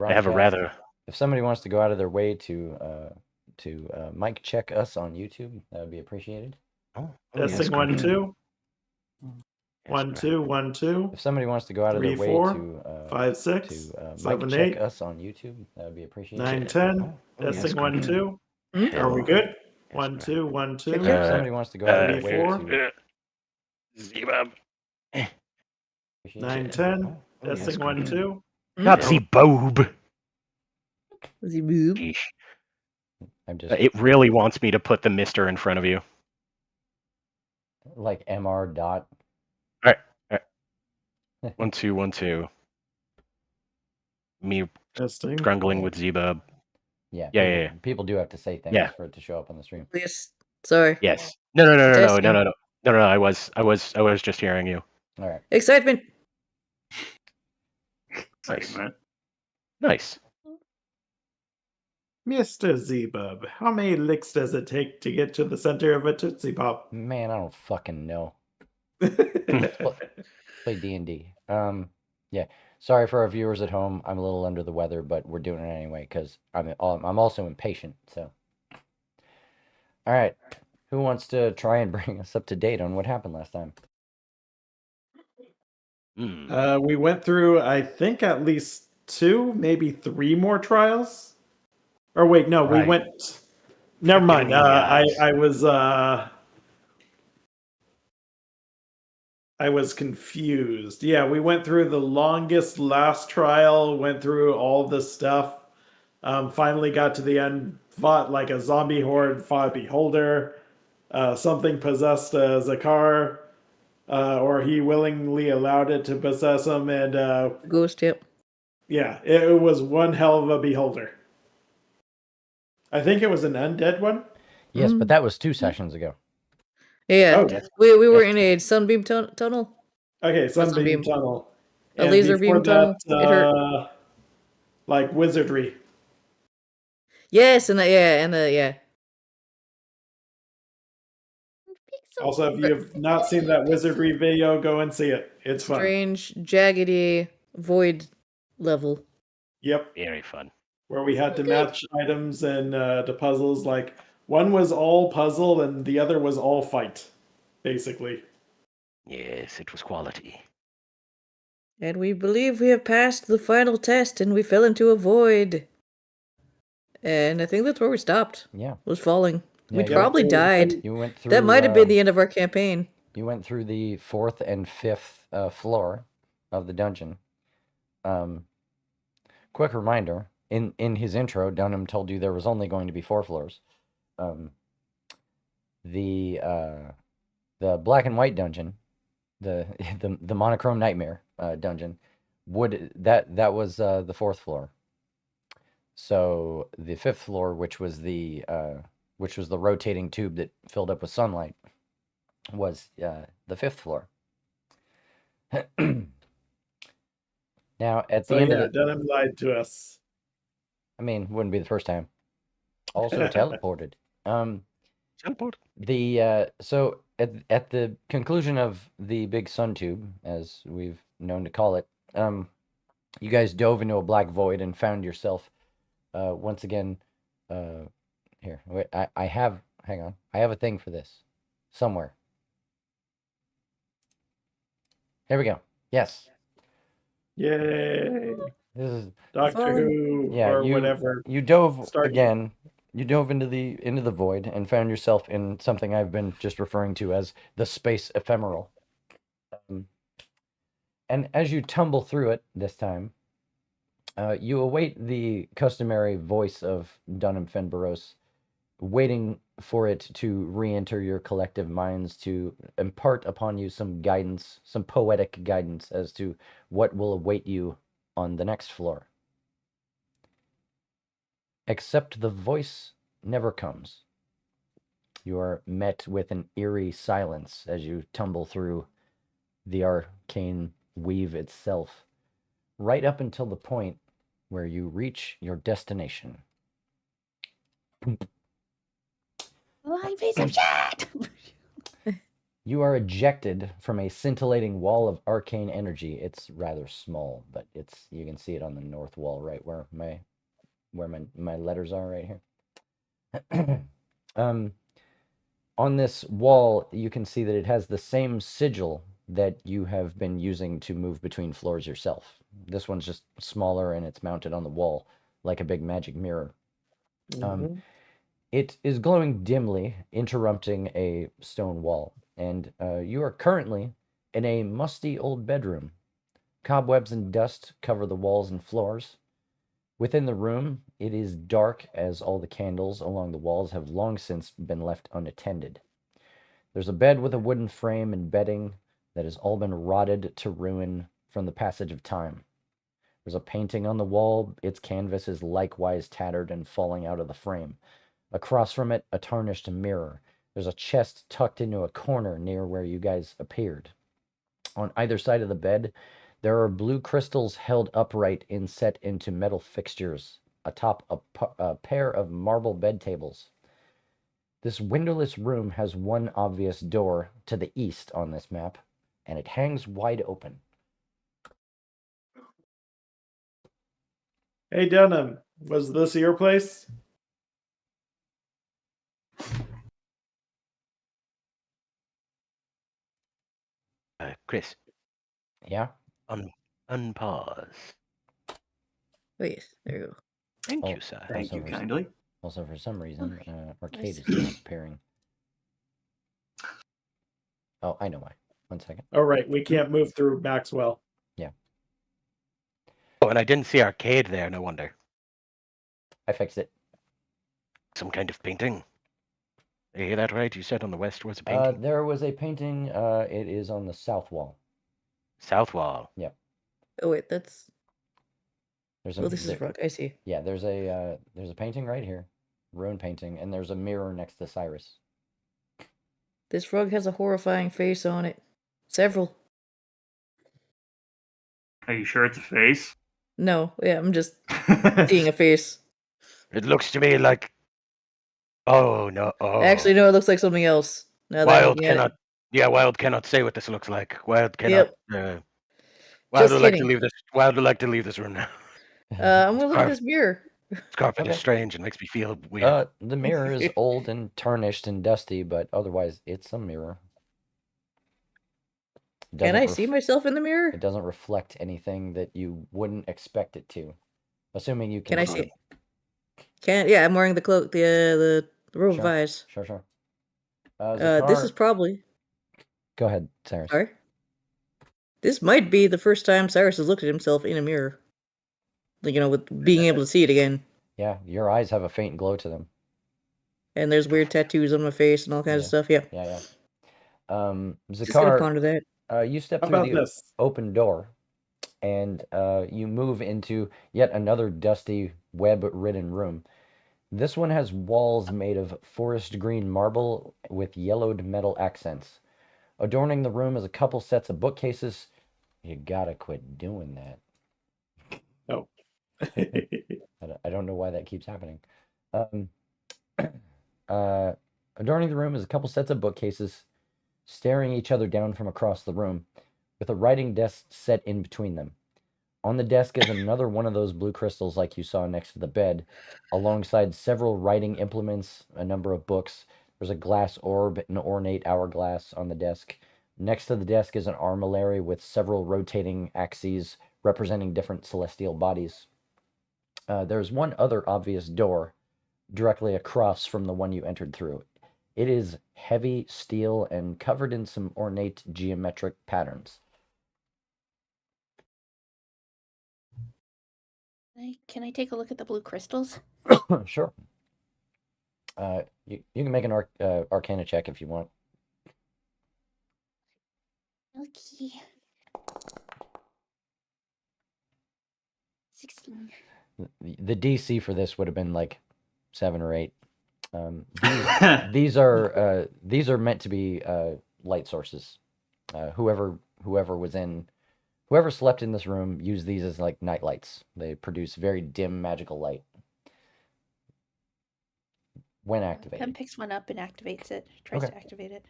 I have a Broadcast. rather. If somebody wants to go out of their way to mic check us on YouTube, that would be appreciated. Oh, Testing yes, 1, 2. yes, 1, 2, 1, 2. If somebody wants to go out of their 3, way 4, to 5, 6, mic 7, check 8, us on YouTube, that would be appreciated. 9, 10. Oh, yes, Testing 1, 2. Hmm? Are we good? Yes, 1, 2, 1, 2. Yeah, if somebody wants to go out of their 3, way 4. to Zebub. 9, 10. Yes, Testing 1, 2. Not Yeah. Zebob. Zeboob. Yeesh. I'm just It really wants me to put the Mister in front of you. like Mr. Dot. All right. 1, 2, 1, 2. Me Testing. strangling with Zebub. Yeah, Yeah. people do have to say things Yeah. for it to show up on the stream. Yes. Sorry. Yes. No. I was just hearing you. All right. Excitement. Nice. Segment. Nice. Mr. Zebub, how many licks does it take to get to the center of a Tootsie Pop? Man, I don't fucking know. Play D&D. Yeah. Sorry for our viewers at home. I'm a little under the weather, but we're doing it anyway because I'm also impatient. So, all right. Who wants to try and bring us up to date on what happened last time? We went through, I think, at least 2, maybe 3 more trials. Or wait, no, Right. we went. Never mind. I was confused. Yeah, we went through the longest last trial, went through all the stuff, finally got to the end, fought like a zombie horde, fought a beholder, something possessed Zakar, or he willingly allowed it to possess him, and Ghost, yep. yeah, it was one hell of a beholder. I think it was an undead one. Yes, but that was 2 sessions ago. Yeah. Oh. We were in a sunbeam tunnel. Okay, Sunbeam Sunbeam. Tunnel. A And laser before beam tunnel. that, It hurt. like wizardry. Yes, and yeah. Also, if you have not seen that wizardry video, go and see it. It's fun. Strange, jaggedy, void level. Yep. Very fun. Where we had to match items and the puzzles. Like, one was all puzzle and the other was all fight, basically. Yes, it was quality. And we believe we have passed the final test and we fell into a void. And I think that's where we stopped. Yeah. Was falling. Yeah, We probably died. You went through. That might have been the end of our campaign. You went through the 4th and 5th floor of the dungeon. Quick reminder: in his intro, Dunham told you there was only going to be 4 floors. The black and white dungeon, the monochrome nightmare dungeon, that was the 4th floor. So the 5th floor, which was the rotating tube that filled up with sunlight, was the 5th floor. Now, at the end of the... Dunham lied to us. I mean, wouldn't be the first time. Also teleported. Teleport. So at the conclusion of the big sun tube, as we've known to call it, you guys dove into a black void and found yourself once again. Here, wait, hang on. I have a thing for this somewhere. Here we go. Yes. Yay! This is Doctor Who, or whatever. You dove again. You dove into the void and found yourself in something I've been just referring to as the space ephemeral. And as you tumble through it this time, you await the customary voice of Dunham Fenbaros, waiting for it to re-enter your collective minds to impart upon you some guidance, some poetic guidance as to what will await you on the next floor. Except the voice never comes. You are met with an eerie silence as you tumble through the arcane weave itself, right up until the point where you reach your destination. Lying piece of shit! You are ejected from a scintillating wall of arcane energy. It's rather small, but you can see it on the north wall, right where my letters are right here. On this wall, you can see that it has the same sigil that you have been using to move between floors yourself. This one's just smaller and it's mounted on the wall like a big magic mirror. It is glowing dimly, interrupting a stone wall, and you are currently in a musty old bedroom. Cobwebs and dust cover the walls and floors. Within the room, it is dark as all the candles along the walls have long since been left unattended. There's a bed with a wooden frame and bedding that has all been rotted to ruin from the passage of time. There's a painting on the wall. Its canvas is likewise tattered and falling out of the frame. Across from it, a tarnished mirror. There's a chest tucked into a corner near where you guys appeared. On either side of the bed, there are blue crystals held upright and set into metal fixtures atop a pair of marble bed tables. This windowless room has one obvious door to the east on this map, and it hangs wide open. Hey, Dunham, was this your place? Chris, Yeah? unpause. Oh, yes. There you go. Thank Oh, you, sir. Thank you Also, kindly. Also, for some reason, Arcade Nice. is not appearing. Oh, I know why. 1 second. Oh, right. We can't move through Maxwell. Oh, and I didn't see Arcade there, no wonder. I fixed it. Some kind of painting. Did you hear that right? You said on the west was a painting? There was a painting. It is on the south wall. South wall. Oh, wait, that's... There's Oh, this is rock. I see. Yeah, there's a painting right here, rune painting, and there's a mirror next to Cyrus. This rug has a horrifying face on it. Several. Are you sure it's a face? No, yeah, I'm just seeing a face. It looks to me like. Oh no! Oh. Actually, no, it looks like something else. Now that I'm Wild looking at cannot. Yeah, Wild cannot say what this looks like. Wild cannot. Yep. Wild Just would like to kidding. leave this. Wild would like to leave this room now. I'm gonna look at this mirror. This carpet Okay. is strange and makes me feel weird. The mirror is old and tarnished and dusty, but otherwise, it's a mirror. Can I see myself in the mirror? It doesn't reflect anything that you wouldn't expect it to, assuming you can. Can I see? Yeah, I'm wearing the cloak, the robe of eyes. Sure. This is probably. Go ahead, Cyrus. Sorry. This might be the first time Cyrus has looked at himself in a mirror. Like, with being able to see it again. Yeah, your eyes have a faint glow to them. And there's weird tattoos on my face and all kinds of stuff. Yeah. Yeah. Just gonna Zakar, ponder that. you step How through about the this? open door, and you move into yet another dusty, web-ridden room. This one has walls made of forest green marble with yellowed metal accents. Adorning the room is a couple sets of bookcases. You gotta quit doing that. Oh. I don't know why that keeps happening. Adorning the room is a couple sets of bookcases, staring each other down from across the room, with a writing desk set in between them. On the desk is another one of those blue crystals like you saw next to the bed, alongside several writing implements, a number of books. There's a glass orb, an ornate hourglass on the desk. Next to the desk is an armillary with several rotating axes representing different celestial bodies. There's one other obvious door directly across from the one you entered through. It is heavy steel and covered in some ornate geometric patterns. Can I take a look at the blue crystals? Sure. You can make an Arcana check if you want. Okay. 16. The DC for this would have been like 7 or 8. These are meant to be light sources. Whoever slept in this room used these as like night lights. They produce very dim magical light when activated. Pem picks one up and activates it. Tries to activate it.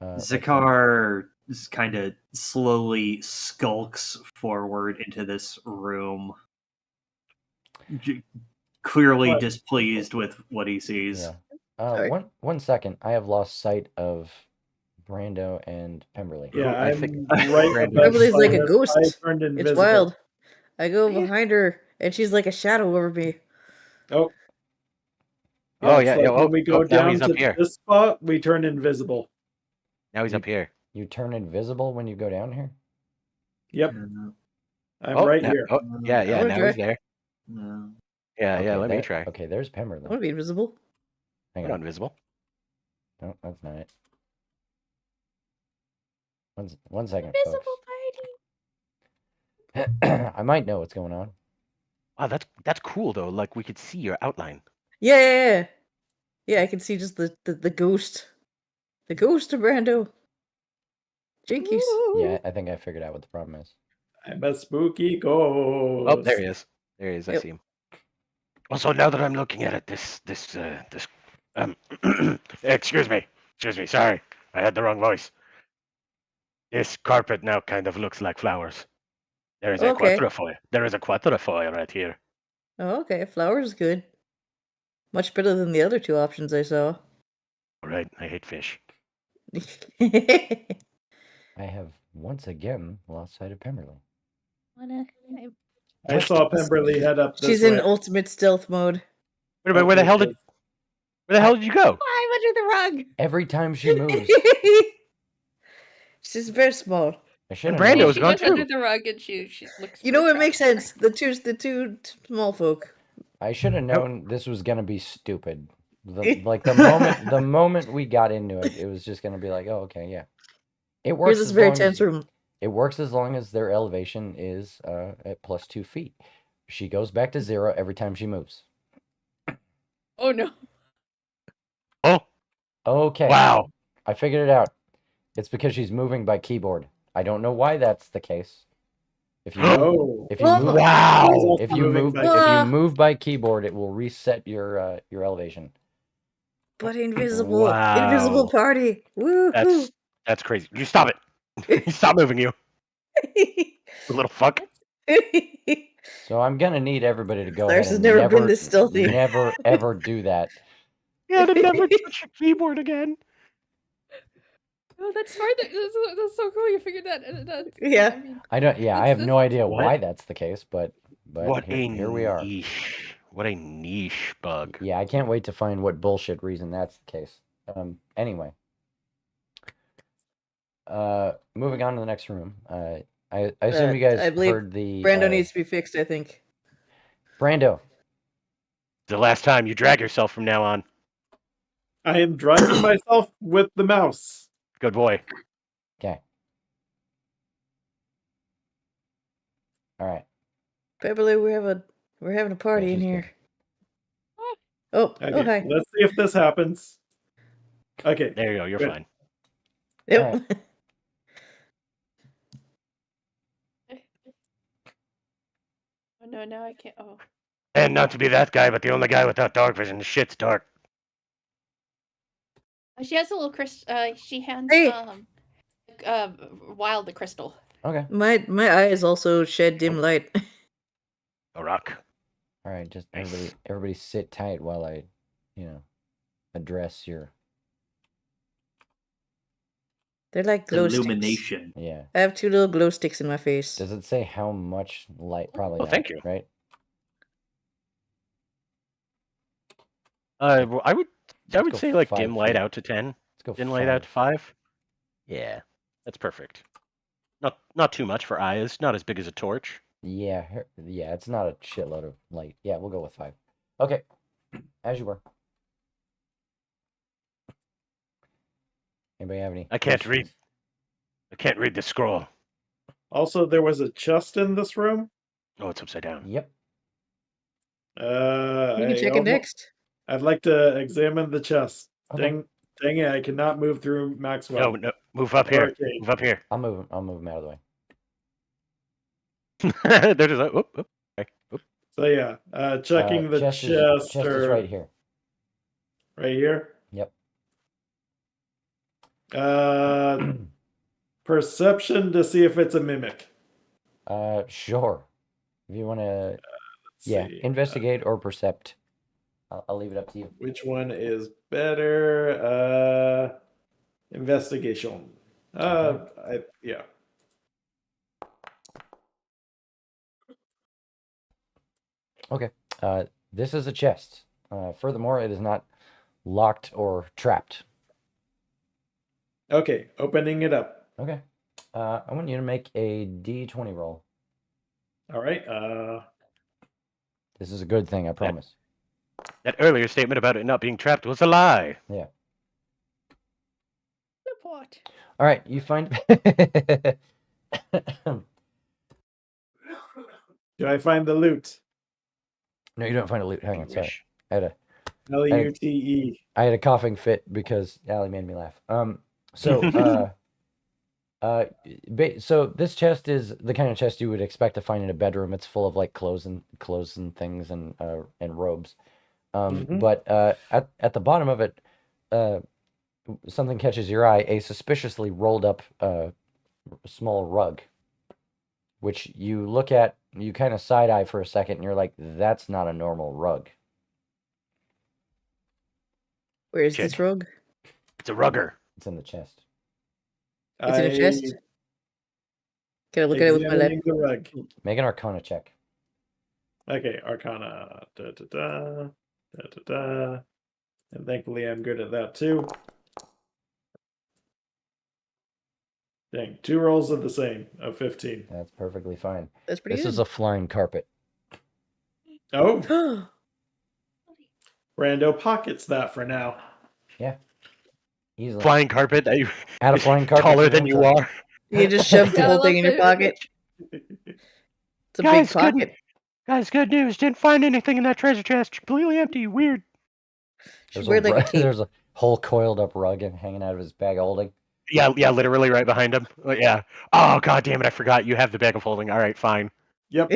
Zakar kind of slowly skulks forward into this room, clearly displeased with what he sees. Yeah. One second. I have lost sight of Brando and Pemberley. Yeah, I I'm think right Brandon- above Pemberley's like a Silas. ghost. I turned It's invisible. wild. I go behind her, and she's like a shadow over me. Oh. Oh, it's yeah, like yeah, when we go now down he's up to here. this spot, we turn invisible. Now he's up here. You turn invisible when you go down here? Yep. No. I'm right now- here. Oh, yeah, wanna now try. he's there. No. Yeah, Okay, yeah, let me there- try. Okay, there's I Pemberley. want to be invisible. Hang We're not on. invisible. No, that's not it. One second, Invisible folks. party. I might know what's going on. Wow, that's cool though. Like we could see your outline. Yeah. Yeah, I can see just the ghost. The ghost of Brando. Jinkies. Yeah, I think I figured out what the problem is. I'm a spooky ghost. Oh, there he is. There he is. I Yep. see him. Also, now that I'm looking at it, this excuse me, sorry, I had the wrong voice. This carpet now kind of looks like flowers. There is a Okay. quatrefoil. There is a quatrefoil right here. Oh, okay. Flowers good. Much better than the other two options I saw. All right, I hate fish. I have once again lost sight of Pemberley. I saw Pemberley head up this She's way. in ultimate stealth mode. Wait a minute, where the hell did you go? I'm under the rug. Every time she moves, She's very small. I should And have Brando known. was She gone went under too. the rug and she looks. You know, very it makes proud. sense. The two small folk. I should have known this was gonna be stupid. The moment we got into it, it was just gonna be like, oh, okay, yeah. It works. Here's this as very long tense as, room. It works as long as their elevation is at plus 2 feet. She goes back to 0 every time she moves. Oh no. Oh, Okay. wow. I figured it out. It's because she's moving by keyboard. I don't know why that's the case. If you move, Oh. if you Oh. move, Wow. if you move, if you move by keyboard, it will reset your elevation. But invisible. Wow. Invisible party. Woo. That's crazy. You stop it. Stop moving, you little fuck. So I'm gonna need everybody to go Cyrus ahead has and never been this stealthy. never ever do that. Yeah, to never touch your keyboard again. Oh, that's smart. That's so cool. You figured that. Yeah. I mean, I don't. Yeah, I have no idea What? why that's the case, but What here we are. niche. What a niche bug. Yeah, I can't wait to find what bullshit reason that's the case. Anyway. Moving on to the next room. I assume you guys I believe heard the Brando needs to be fixed, I think. Brando. The last time you drag yourself from now on. I am dragging myself with the mouse. Good boy. Okay. All right. Pemberley, we're having a party Yeah, in she's here. Oh, Okay, oh hi. let's see if this happens. Okay. There you go. You're Good. fine. Yep. oh no, now I can't. Oh. And not to be that guy, but the only guy without dark vision. The shit's dark. She has a little crystal. She hands Hey. Wild the crystal. Okay. My eyes also shed dim light. A rock. All right. Just Nice. everybody sit tight while I, address your. They're like glow sticks. Illumination. Yeah. I have two little glow sticks in my face. Does it say how much light? Probably. Oh, not, thank you. Right. I would Let's go say like 5 dim light feet. out to 10. Let's go. Dim light out to 5. Yeah, that's perfect. Not too much for eyes. Not as big as a torch. Yeah. Yeah. It's not a shitload of light. Yeah. We'll go with 5. Okay. As you were. Anybody have any? I can't questions? I can't read the scroll. Also, there was a chest in this room. Oh, it's upside down. Yep. You can check it next. I'd like to examine the chest. Okay. Dang it, I cannot move through Maxwell. No, move up here. Okay. Move up here. I'll move him out of the way. They're just like, whoop. Okay, whoop. So yeah, checking the chest chest is right here. Right here? Yep. Perception to see if it's a mimic. Sure. If you want to, yeah, see. investigate or percept. I'll leave it up to you. Which one is better? Investigation. Yeah. Okay. This is a chest. Furthermore, it is not locked or trapped. Okay, opening it up. Okay. I want you to make a D20 roll. All right. This is a good thing, I promise. That earlier statement about it not being trapped was a lie. Yeah. The pot. All right. You find. Do I find the loot? No, you don't find a loot. Hang on. Sorry. Wish. I had a Lute. I had a coughing fit because Allie made me laugh. So so this chest is the kind of chest you would expect to find in a bedroom. It's full of like clothes and things and robes. Mhm. But at the bottom of it, something catches your eye: a suspiciously rolled up small rug, which you look at, you kind of side eye for a second, and you're like, "That's not a normal rug." Where is Check. this rug? It's a rugger. It's in the chest. It's in a chest? Can I look at it with my left? Examining the rug. Make an Arcana check. Okay, Arcana. And thankfully, I'm good at that too. Dang, 2 rolls of the same of 15. That's perfectly fine. That's pretty This good. is a flying carpet. Oh, Brando pockets that for now. Yeah. Easily. Flying carpet that you Add a flying carpet. taller to than your you turn. are. You just shoved the Yeah, I whole thing love in your it. pocket. It's a Guys, big pocket. Guys, good news. Didn't find anything in that treasure chest. Completely empty. Weird. There's Weird like a cape. there's a whole coiled up rug and hanging out of his bag of holding. Yeah, literally right behind him. Yeah. Oh, god damn it, I forgot. You have the bag of holding. All right, fine. Yep.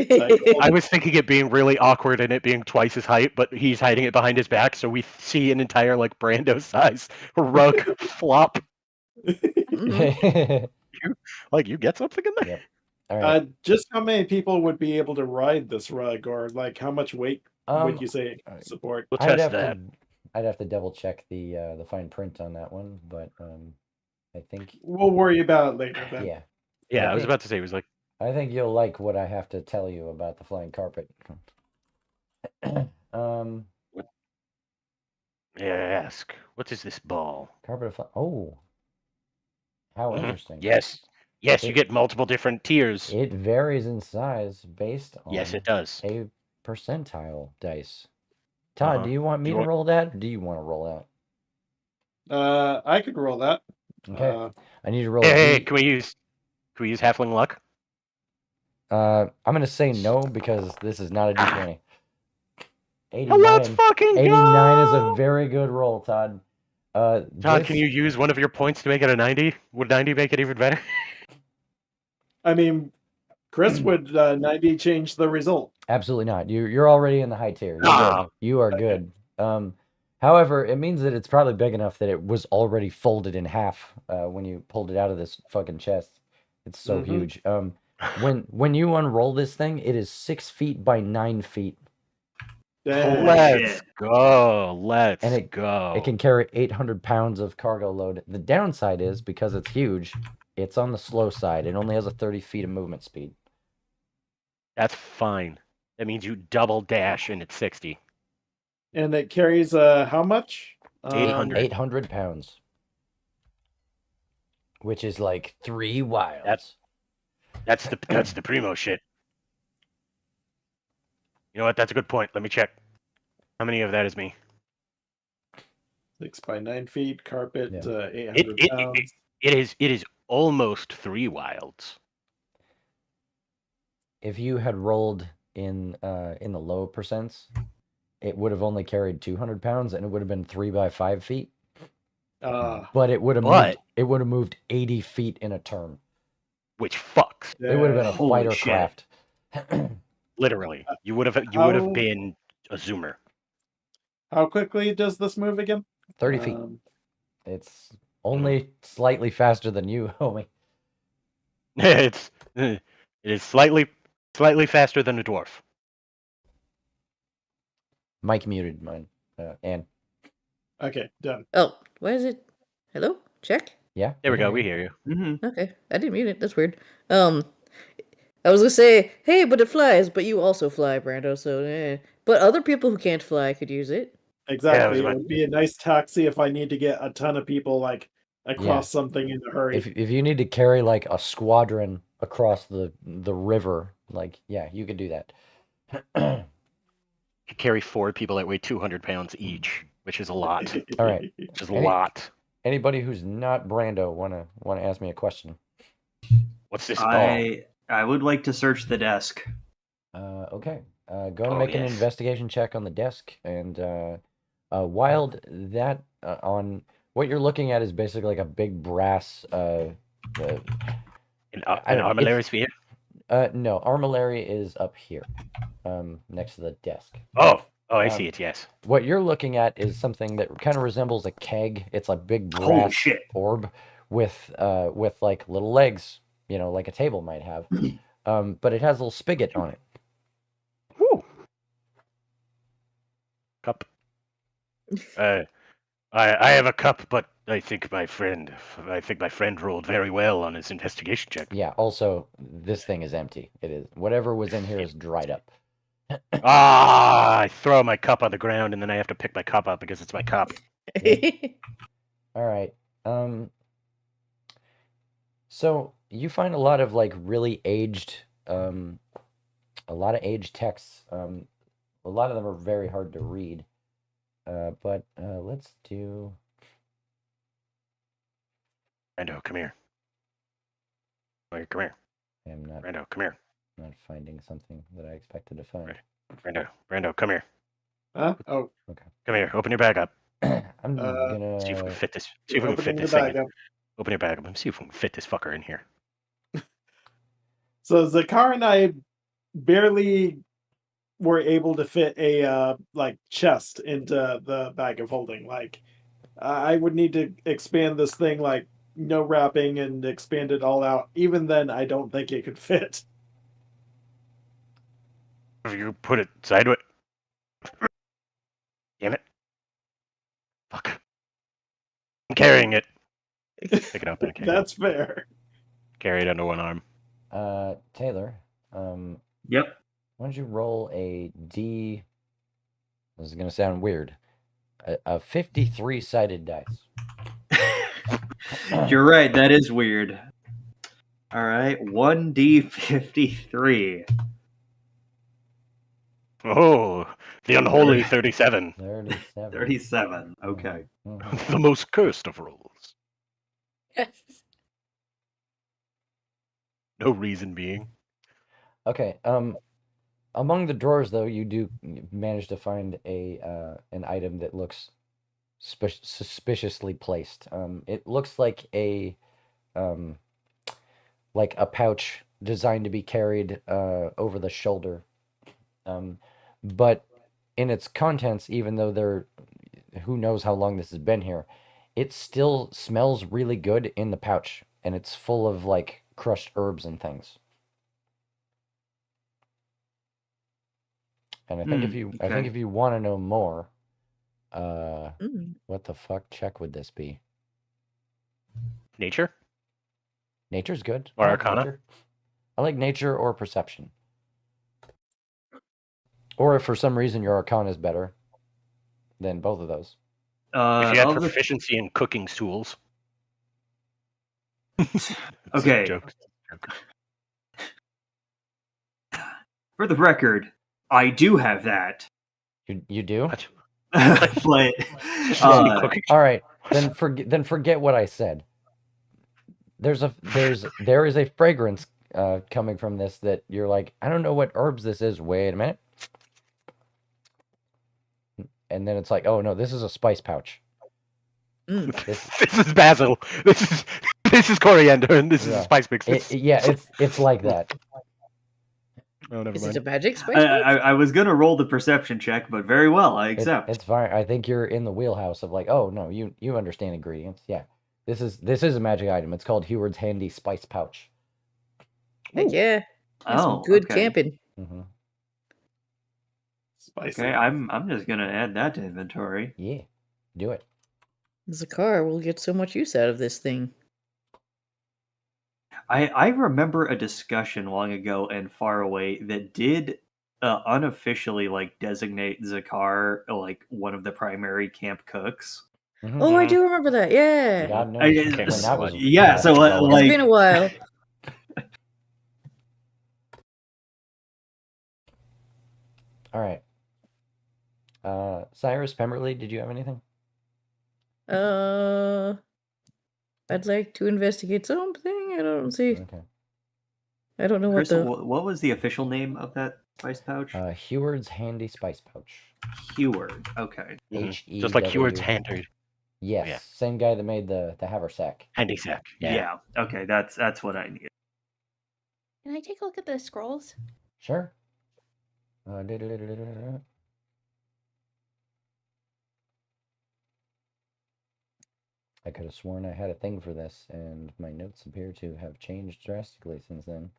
I was thinking it being really awkward and it being twice his height, but he's hiding it behind his back, so we see an entire, like, Brando size rug flop. Mhm. Like, you get something in there? Yep. All right. Just how many people would be able to ride this rug, or like how much weight would you say support? We'll I'd test have that. I'd have to double check the fine print on that one, but I think We'll worry about it later then. yeah. Yeah, I I was think- about to say, it was like, I think you'll like what I have to tell you about the flying carpet. ask, what is this ball? Carpet of oh. How Mhm. interesting. Yes, you It- get multiple different tiers. It varies in size based on Yes, it does. a percentile dice. Todd, Uh-huh. do you want me Do you to want- roll that, or do you want to roll that? I could roll that. Okay. I need to roll Hey, D. can we use halfling luck? I'm gonna say no because this is not a D20. Let's 89. fucking 89 is a go! very good roll, Todd. Todd, This- can you use one of your points to make it a 90? Would 90 make it even better? I mean, Chris would 90 change the result. Absolutely not. You're already in the high tier. You're Ah. good. You are good. However, it means that it's probably big enough that it was already folded in half when you pulled it out of this fucking chest. It's so Mhm. huge. When you unroll this thing, it is 6 feet by 9 feet. Dang. Let's go. Let's And it- go. It can carry 800 pounds of cargo load. The downside is, because it's huge, it's on the slow side. It only has a 30 feet of movement speed. That's fine. That means you double dash and it's 60. And it carries how much? 800. 800 pounds. Which is like 3 wilds. That's the primo shit. You know what? That's a good point. Let me check. How many of that is me? 6 by 9 feet, carpet, Yeah. 800 pounds. It is almost 3 wilds. If you had rolled in the low percents, it would have only carried 200 pounds, and it would have been 3 by 5 feet. But it would have moved 80 feet in a turn. Which fucks. It would have been a Holy fighter shit. craft. Literally. You would have how- been a zoomer. How quickly does this move again? 30 feet. It's Only slightly faster than you, homie. it is slightly faster than a dwarf. Mike muted mine. And Okay, done. Oh, why is it? Hello? Check? yeah. There we hear go. We you. hear you. Mm-hmm. Okay, I didn't mute it. That's weird. I was gonna say, hey, but it flies, but you also fly, Brando, so But other people who can't fly could use it. Exactly. about- It would be a nice taxi if I need to get a ton of people like across Yeah. something in a hurry. If you need to carry like a squadron across the river, like yeah, you could do that. You carry 4 people that weigh 200 pounds each, which is a lot. All right. Which is a Any- lot. Anybody who's not Brando wanna ask me a question? What's this ball? I would like to search the desk. Okay. Go and Oh, make an yes. investigation check on the desk, and Wild, that on what you're looking at is basically like a big brass. An I don't know, armillary sphere? No, armillary is up here, next to the desk. Oh, I see it. Yes. What you're looking at is something that kind of resembles a keg. It's a big Holy brass shit. orb with like little legs, like a table might have. But it has a little spigot on it. Woo. Cup. I have a cup, but I think my friend rolled very well on his investigation check. Yeah, also, this thing is empty. It is. Whatever was in here is dried up. I throw my cup on the ground and then I have to pick my cup up because it's my cup. All right. So you find a lot of like really aged, a lot of aged texts. A lot of them are very hard to read. But let's do. Brando, come here. Wait, come here. I'm not Brando, come here. finding something that I expected to find. Brando, come here. Huh? Oh, Come here. Open your bag up. I'm See if we can gonna. fit this. See if we can fit opening the this thing. bag up. Open your bag up and see if we can fit this fucker in here. So Zakar and I barely were able to fit a like chest into the bag of holding. Like I would need to expand this thing like no wrapping and expand it all out. Even then, I don't think it could fit. If you put it sideways. Damn it. Fuck. I'm carrying it. Pick it up and carry it. That's fair. Carry it under one arm. Taylor. Yep. Why don't you roll a D? This is gonna sound weird. A 53-sided dice. You're right. That is weird. All right. 1d53. Oh, the unholy 37. 37. 37. Okay. Mhm. The most cursed of rolls. Yes. No reason being. Okay. Among the drawers, though, you do manage to find an item that looks suspiciously placed. It looks like a pouch designed to be carried over the shoulder. But in its contents, even though who knows how long this has been here, it still smells really good in the pouch, and it's full of like crushed herbs and things. And I think if you want to know more, what the fuck check would this be? Nature? Nature's good. Or I like Arcana? nature. I like nature or perception. Or if for some reason your Arcana is better, then both of those. If you had of the- proficiency in cooking tools. Okay. Joke. For the record, I do have that. You do? What? But Cooking. All right. Then forget what I said. There is a fragrance coming from this that you're like, I don't know what herbs this is. Wait a minute. And then it's like, oh no, this is a spice pouch. This is basil. This is coriander, and this is Yeah. a spice mix. It's like that. Oh, never Is it mind. a magic spice pouch? I was gonna roll the perception check, but very well, I accept. It's fine. I think you're in the wheelhouse of like, oh no, you understand ingredients. Yeah. This is a magic item. It's called Heward's Handy Spice Pouch. Heck yeah. That's some Oh, good okay. camping. Mm-hmm. Spicy. Okay, I'm just gonna add that to inventory. Yeah, do it. Zakar will get so much use out of this thing. I remember a discussion long ago and far away that did unofficially like designate Zakar like one of the primary camp cooks. Mhm. Oh, I do remember that. Yeah. God knows I- when it's- that was. yeah, so well like It's been a while. All right. Cyrus Pemberley, did you have anything? I'd like to investigate something. I don't see. Okay. I don't know what Chris, the. what was the official name of that spice pouch? Heward's Handy Spice Pouch. Heward. Okay. Mhm. Just like Heward's HEW. Handy Yes, yeah. same guy that made the haversack. handy sack. Yeah. Okay, that's what I need. Can I take a look at the scrolls? Sure. I could have sworn I had a thing for this, and my notes appear to have changed drastically since then.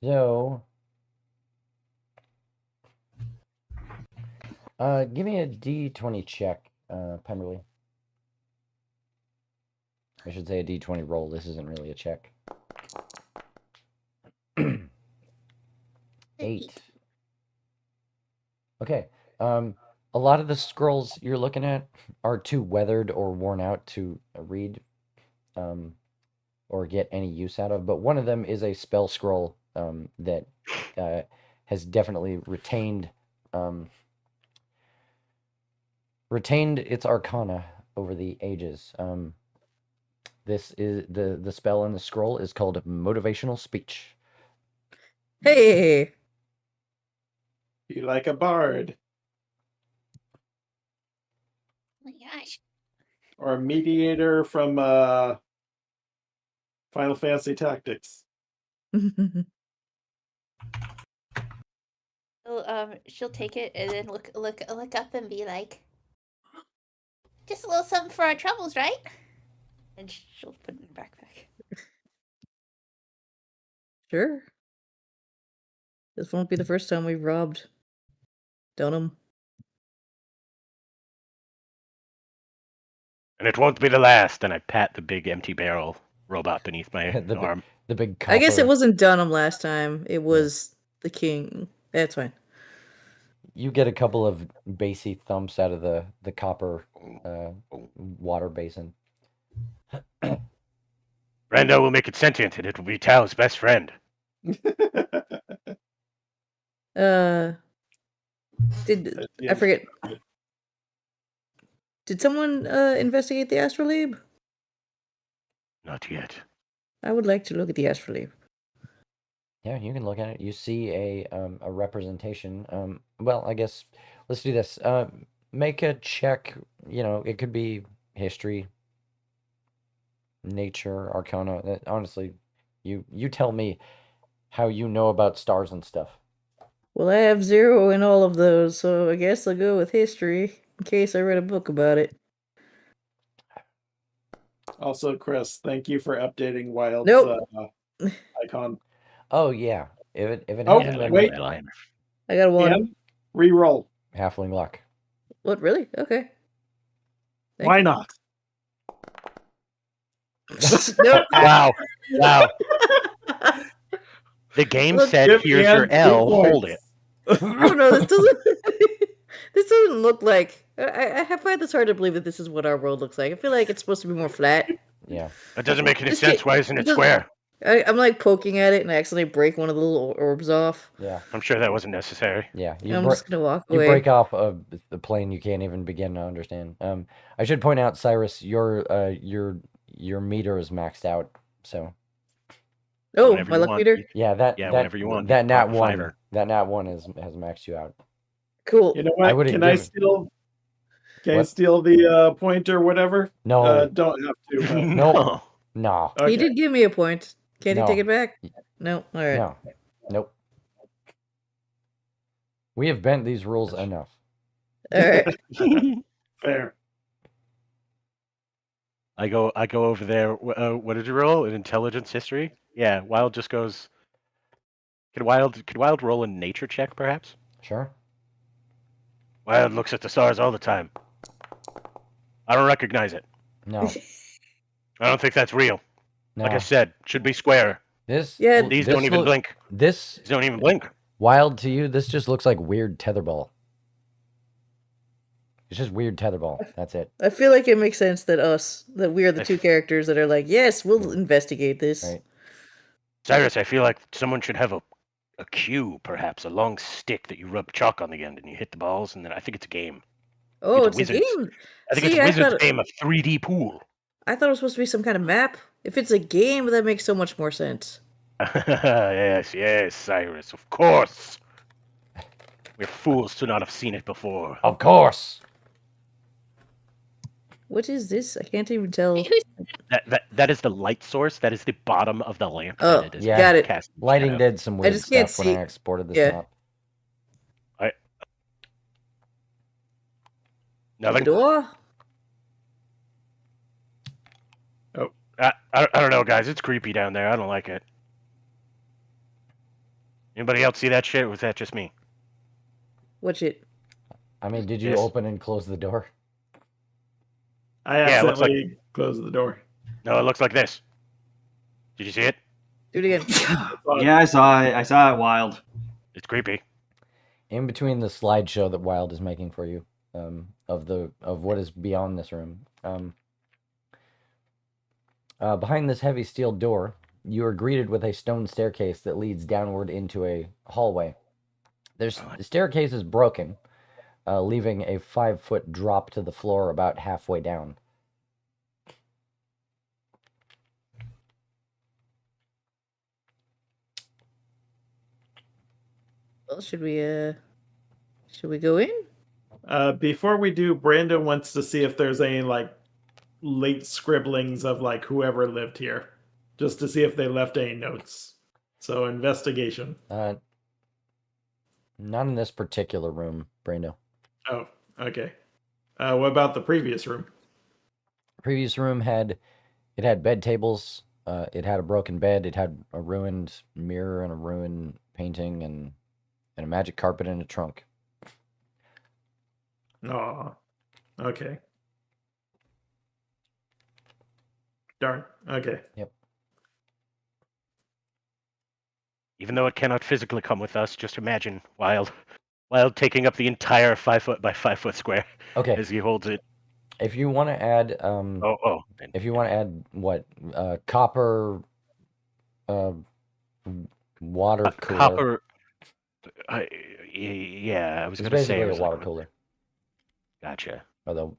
So, give me a D20 check, Pemberley. I should say a D20 roll. This isn't really a check. 8. Okay. A lot of the scrolls you're looking at are too weathered or worn out to read, or get any use out of. But one of them is a spell scroll that has definitely retained its arcana over the ages. This is the spell in the scroll is called motivational speech. Hey. Be like a bard Oh my gosh. or a mediator from Final Fantasy Tactics. She'll take it and then look up and be like, "Just a little something for our troubles, right?" And she'll put it in her backpack. Sure. This won't be the first time we've robbed Dunham. And it won't be the last. And I pat the big empty barrel robot beneath my arm. The big I guess it copper- wasn't Dunham last time. It was the king. That's fine. You get a couple of bassy thumps out of the copper water basin. Brando will make it sentient, and it will be Tao's best friend. Did I forget? Did someone investigate the astrolabe? Not yet. I would like to look at the astrolabe. Yeah, you can look at it. You see a representation. Well, I guess let's do this. Make a check. You know, it could be history, nature, arcana. Honestly, you tell me how you know about stars and stuff. Well, I have 0 in all of those, so I guess I'll go with history in case I read a book about it. Also, Chris, thank you for updating Wild's Nope. icon. Oh yeah, if it Oh, hasn't been wait. I got a 1. And reroll. halfling luck. What, really? Okay. Thank Why you. not? Nope. Wow. Wow. The game Look, said, Give here's Ann your 2 L, hold points. it. I don't know. This doesn't. This doesn't look like. I find this hard to believe that this is what our world looks like. I feel like it's supposed to be more flat. Yeah. That doesn't make any This sense. ga- Why isn't it doesn't- square? I'm like poking at it and I accidentally break one of the little orbs off. Yeah. I'm sure that wasn't necessary. Yeah. I'm just gonna walk You away. break off the plane you can't even begin to understand. I should point out, Cyrus, your meter is maxed out. So Oh, Whenever my you luck want. meter. yeah, Whenever you want. That nat Pop a one. fiver. That nat one has maxed you out. Cool. You know I what? would've Can I given- steal? Can I What? steal the point or whatever? No, Don't have to. But... No. no, Okay. He did give me a point. Can't No. he take it back? No. All right. no, nope. We have bent these rules enough. All right. Fair. I go over there. What did you roll? An intelligence history? Yeah. Wild just goes. Could Wild roll a nature check, perhaps? Sure. Wild looks at the stars all the time. I don't recognize it. No. I don't think that's real. No. Like I said, should be square. This. Yeah. These this don't even blink. This These don't even blink. Wild to you. This just looks like weird tetherball. It's just weird tetherball. That's it. I feel like it makes sense that we're the two characters that are like, yes, we'll investigate this. Right. Cyrus, I feel like someone should have a cue, perhaps a long stick that you rub chalk on the end and you hit the balls, and then I think it's a game. Oh, It's a it's a wizard's- game. I think See, it's a I wizard's thought- game of 3D pool. I thought it was supposed to be some kind of map. If it's a game, that makes so much more sense. Yes, Cyrus, of course. We're fools to not have seen it before. Of course. What is this? I can't even tell. Who's That is the light source. That is the bottom of the lamp. Oh, that it is yeah. got it. casting Lighting shadow. did some weird just can't stuff when I see- exported this yeah. map. The Nothing. door? I don't know, guys. It's creepy down there. I don't like it. Anybody else see that shit? Or was that just me? What's it? I mean, did you Yes. open and close the door? I Yeah, it looks like- accidentally closed the door. No, it looks like this. Did you see it? Do it again. Yeah, I saw it. I saw it. Wild. It's creepy. In between the slideshow that Wild is making for you, of what is beyond this room, behind this heavy steel door, you are greeted with a stone staircase that leads downward into a hallway. The staircase is broken, leaving a 5-foot drop to the floor about halfway down. Well, should we go in? Before we do, Brandon wants to see if there's any like late scribblings of like whoever lived here, just to see if they left any notes. So investigation. Not in this particular room, Brando. Oh, okay. What about the previous room? Previous room had bed tables. It had a broken bed. It had a ruined mirror and a ruined painting and a magic carpet in a trunk. Oh, okay. Darn. Okay. Even though it cannot physically come with us, just imagine Wild taking up the entire 5-foot by 5-foot square Okay, as he holds it. if you want to add, if you want to add what, copper, water cooler. Copper. Yeah, I was It's going to say. basically I a was water like, cooler, Gotcha. or the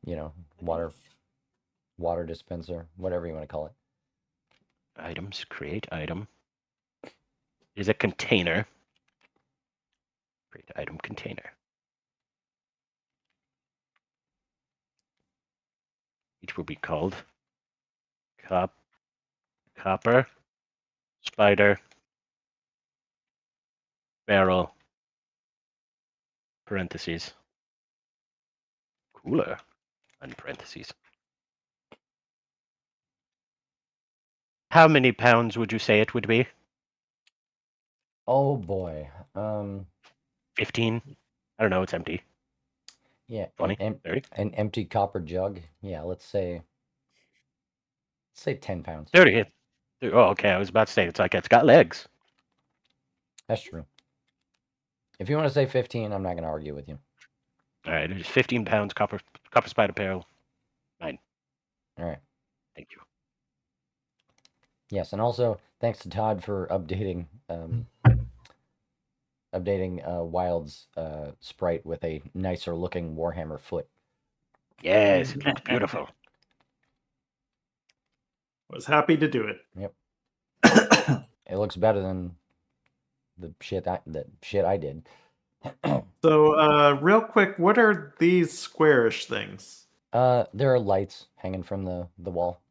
water dispenser, whatever you want to call it. Items. Create item. Is a container. Create item container. Each will be called copper, spider, barrel, parentheses, cooler, and parentheses. How many pounds would you say it would be? Oh boy. 15? I don't know, it's empty. Yeah, 20? 30? an empty copper jug. Yeah, let's say 10 pounds. 30. Oh, okay, I was about to say, it's got legs. That's true. If you want to say 15, I'm not going to argue with you. All right, it's 15 pounds copper spider barrel. All right. Thank you. Yes, and also thanks to Todd for updating Wild's sprite with a nicer looking Warhammer foot. Yes, it looks beautiful. Was happy to do it. It looks better than the shit I did. So, real quick, what are these squarish things? There are lights hanging from the wall,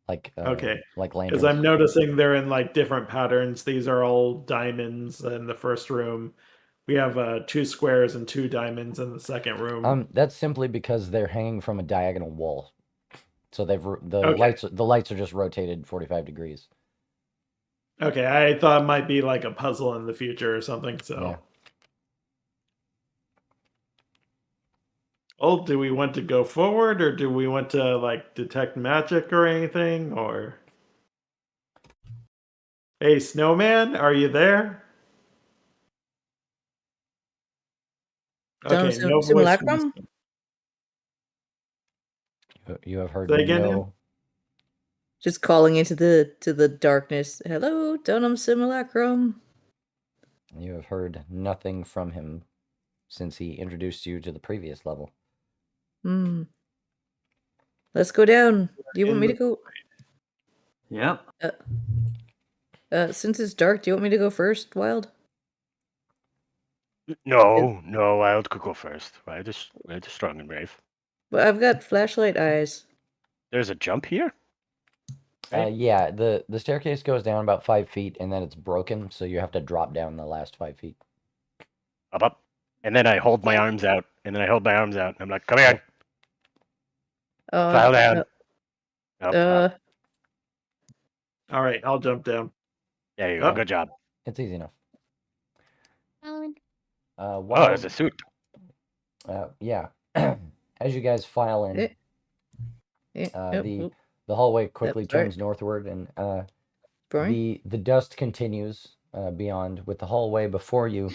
like Okay. like lanterns. Because I'm noticing they're in like different patterns. These are all diamonds in the first room. We have 2 squares and 2 diamonds in the second room. That's simply because they're hanging from a diagonal wall. So the Okay. lights are just rotated 45 degrees. Okay, I thought it might be like a puzzle in the future or something. So, Yeah. oh, do we want to go forward, or do we want to like detect magic or anything? Or hey, Snowman, are you there? Donum Okay, no voice from simulacrum? You have heard Say again, Ian? no. Just calling into the darkness. Hello, Donum simulacrum. You have heard nothing from him since he introduced you to the previous level. Hmm. Let's go down. Do you want In me the- to go? Yep. Since it's dark, do you want me to go first, Wild? No, Wild could go first. Wild is strong and brave. But I've got flashlight eyes. There's a jump here? Right? Yeah, the staircase goes down about 5 feet, and then it's broken, so you have to drop down the last 5 feet. Up. And then I hold my Yeah. arms out. And I'm like, come here. Uh, File down. Up. All right, I'll jump down. There you go. Up. Good job. It's easy enough. Owen. Oh, While, there's a suit. yeah, as you guys file in, the hallway quickly sorry. turns northward, and Brian? the dust continues beyond, with the hallway before you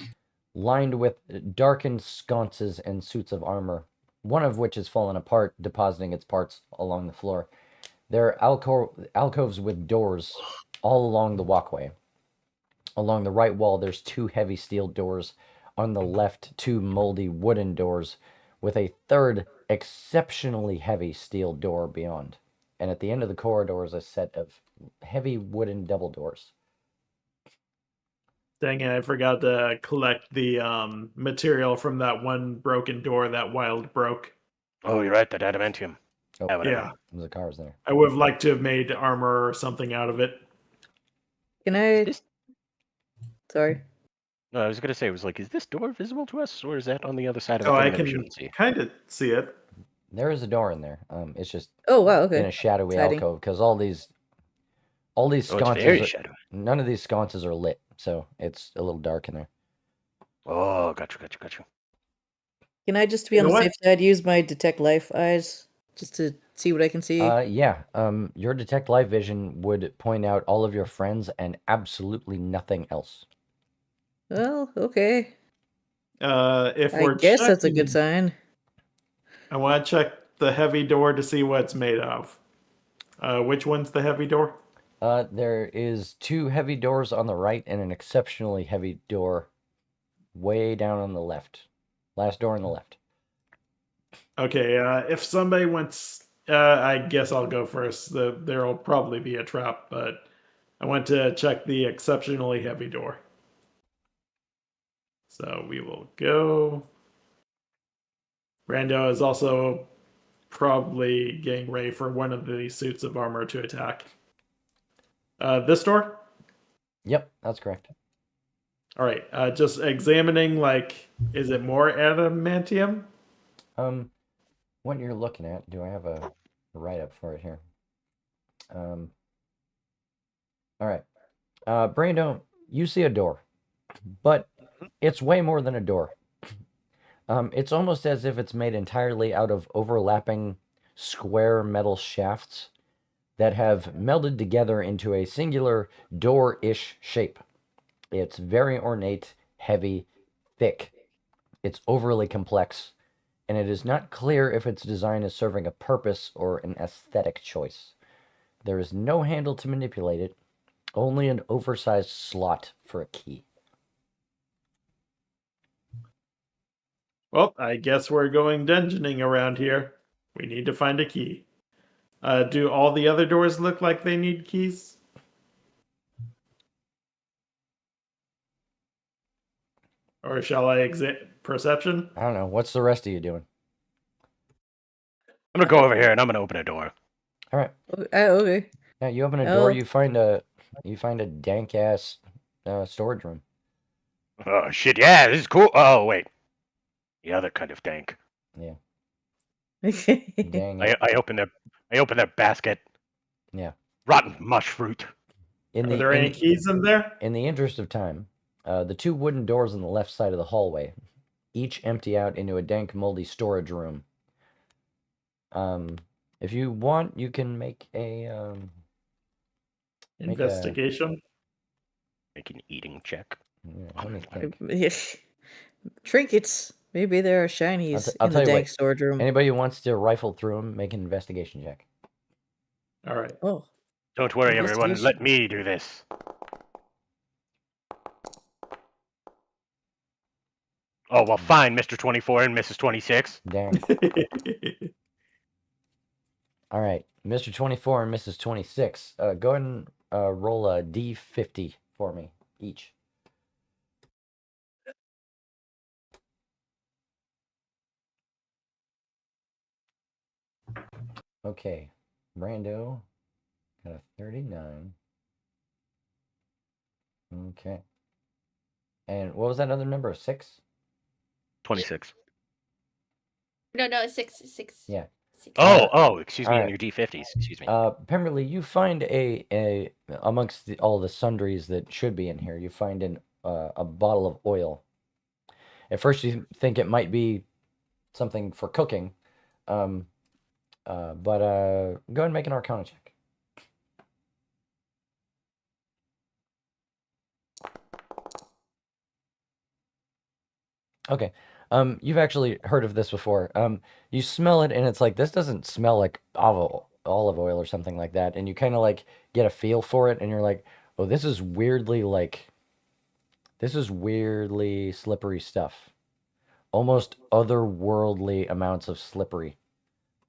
lined with darkened sconces and suits of armor, one of which has fallen apart, depositing its parts along the floor. There are alcoves with doors all along the walkway. Along the right wall, there's 2 heavy steel doors. On the left, 2 moldy wooden doors, with a third exceptionally heavy steel door beyond. And at the end of the corridor is a set of heavy wooden double doors. Dang it, I forgot to collect the material from that one broken door that Wild broke. Oh, you're right. That adamantium. Oh, Whatever. Yeah, the car's there. I would have liked to have made armor or something out of it. Can Is I? this... Sorry. No, I was gonna say, it was like, is this door visible to us, or is that on the other side of Oh, the I thing that we can shouldn't see? kind of see it. There is a door in there. It's just Oh wow. Okay. in a shadowy It's hiding. alcove, because all these Oh, it's sconces very are, shadowy. none of these sconces are lit, so it's a little dark in there. Oh, gotcha. Can I just to be You on know the what? safe side use my detect life eyes just to see what I can see? Yeah. Your detect live vision would point out all of your friends and absolutely nothing else. Well, okay. If I we're guess that's a checking, good sign. I want to check the heavy door to see what it's made of. Which one's the heavy door? There is 2 heavy doors on the right and an exceptionally heavy door way down on the left. Last door on the left. Okay, if somebody wants, I guess I'll go first. There'll probably be a trap, but I want to check the exceptionally heavy door. So we will go. Brando is also probably getting ready for one of the suits of armor to attack. This door? Yep, that's correct. All right, just examining, like, is it more adamantium? What you're looking at, do I have a write-up for it here? All right. Brando, you see a door, but it's way more than a door. It's almost as if it's made entirely out of overlapping square metal shafts that have melded together into a singular door-ish shape. It's very ornate, heavy, thick. It's overly complex, and it is not clear if its design is serving a purpose or an aesthetic choice. There is no handle to manipulate it, only an oversized slot for a key. Well, I guess we're going dungeoning around here. We need to find a key. Do all the other doors look like they need keys? Or shall I exit perception? I don't know. What's the rest of you doing? I'm gonna go over here and I'm gonna open a door. All right. Okay. Yeah, you open a door. Oh. You find a dank ass storage room. Oh shit! Yeah, this is cool. Oh wait, the other kind of dank. Yeah. Okay. Dang it. I open the I open their basket. Yeah. Rotten mush fruit. In Are the there any keys in there? in the interest of time, the two wooden doors on the left side of the hallway each empty out into a dank, moldy storage room. If you want, you can make a Investigation. Make an eating check. Yeah, let me think. Trinkets. Maybe there are shinies I'll in tell the you dank what. storage room. Anybody who wants to rifle through them, make an investigation check. All right. Oh, Don't worry, everyone. Investigation. Let me do this. Oh, well, fine, Mr. 24 and Mrs. 26. Dang. All right, Mr. 24 and Mrs. 26. Go ahead and roll a D50 for me each. Okay, Brando got a 39. Okay. And what was that other number? 6? 26. No, 6. Yeah. 6. Excuse me, all on right. your D50s. Excuse me. Pemberley, you find a amongst all the sundries that should be in here, you find a bottle of oil. At first, you think it might be something for cooking, but go ahead and make an Arcana check. Okay. You've actually heard of this before. You smell it, and it's like, this doesn't smell like olive oil or something like that. And you kind of like get a feel for it, and you're like, oh, this is weirdly slippery stuff. Almost otherworldly amounts of slippery.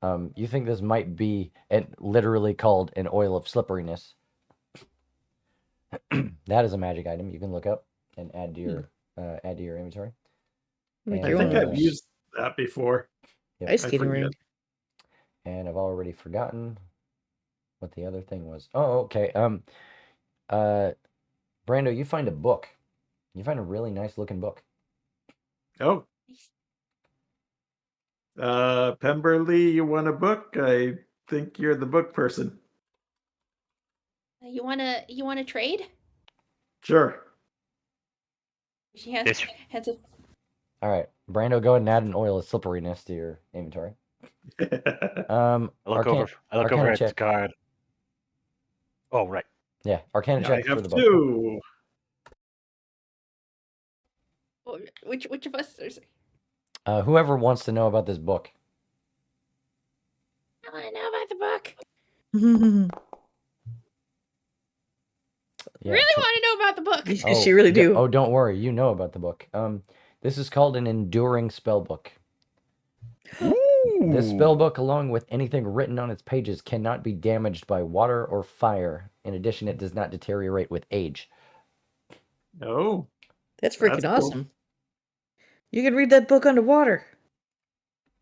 You think this might be literally called an oil of slipperiness. That is a magic item you can look up and add to your inventory. make I your think own I've used that before. Yep. ice I skating forget. rink. And I've already forgotten what the other thing was. Oh, okay. Brando, you find a book. You find a really nice looking book. Oh. Pemberley, you want a book? I think you're the book person. You wanna trade? Sure. She has This- a All right, Brando, go ahead and add an oil of slipperiness to your inventory. I look over Arcana at the check. card. Oh, right. Yeah, Arcana I check for have the book. 2. which of us is Whoever wants to know about this book. I wanna know about the book. Yeah, Really want to know about the book. She really do. Oh, don't worry, you know about the book. This is called an enduring spell book. This spell book, along with anything written on its pages, cannot be damaged by water or fire. In addition, it does not deteriorate with age. Oh. That's freaking That's cool. awesome. You can read that book underwater.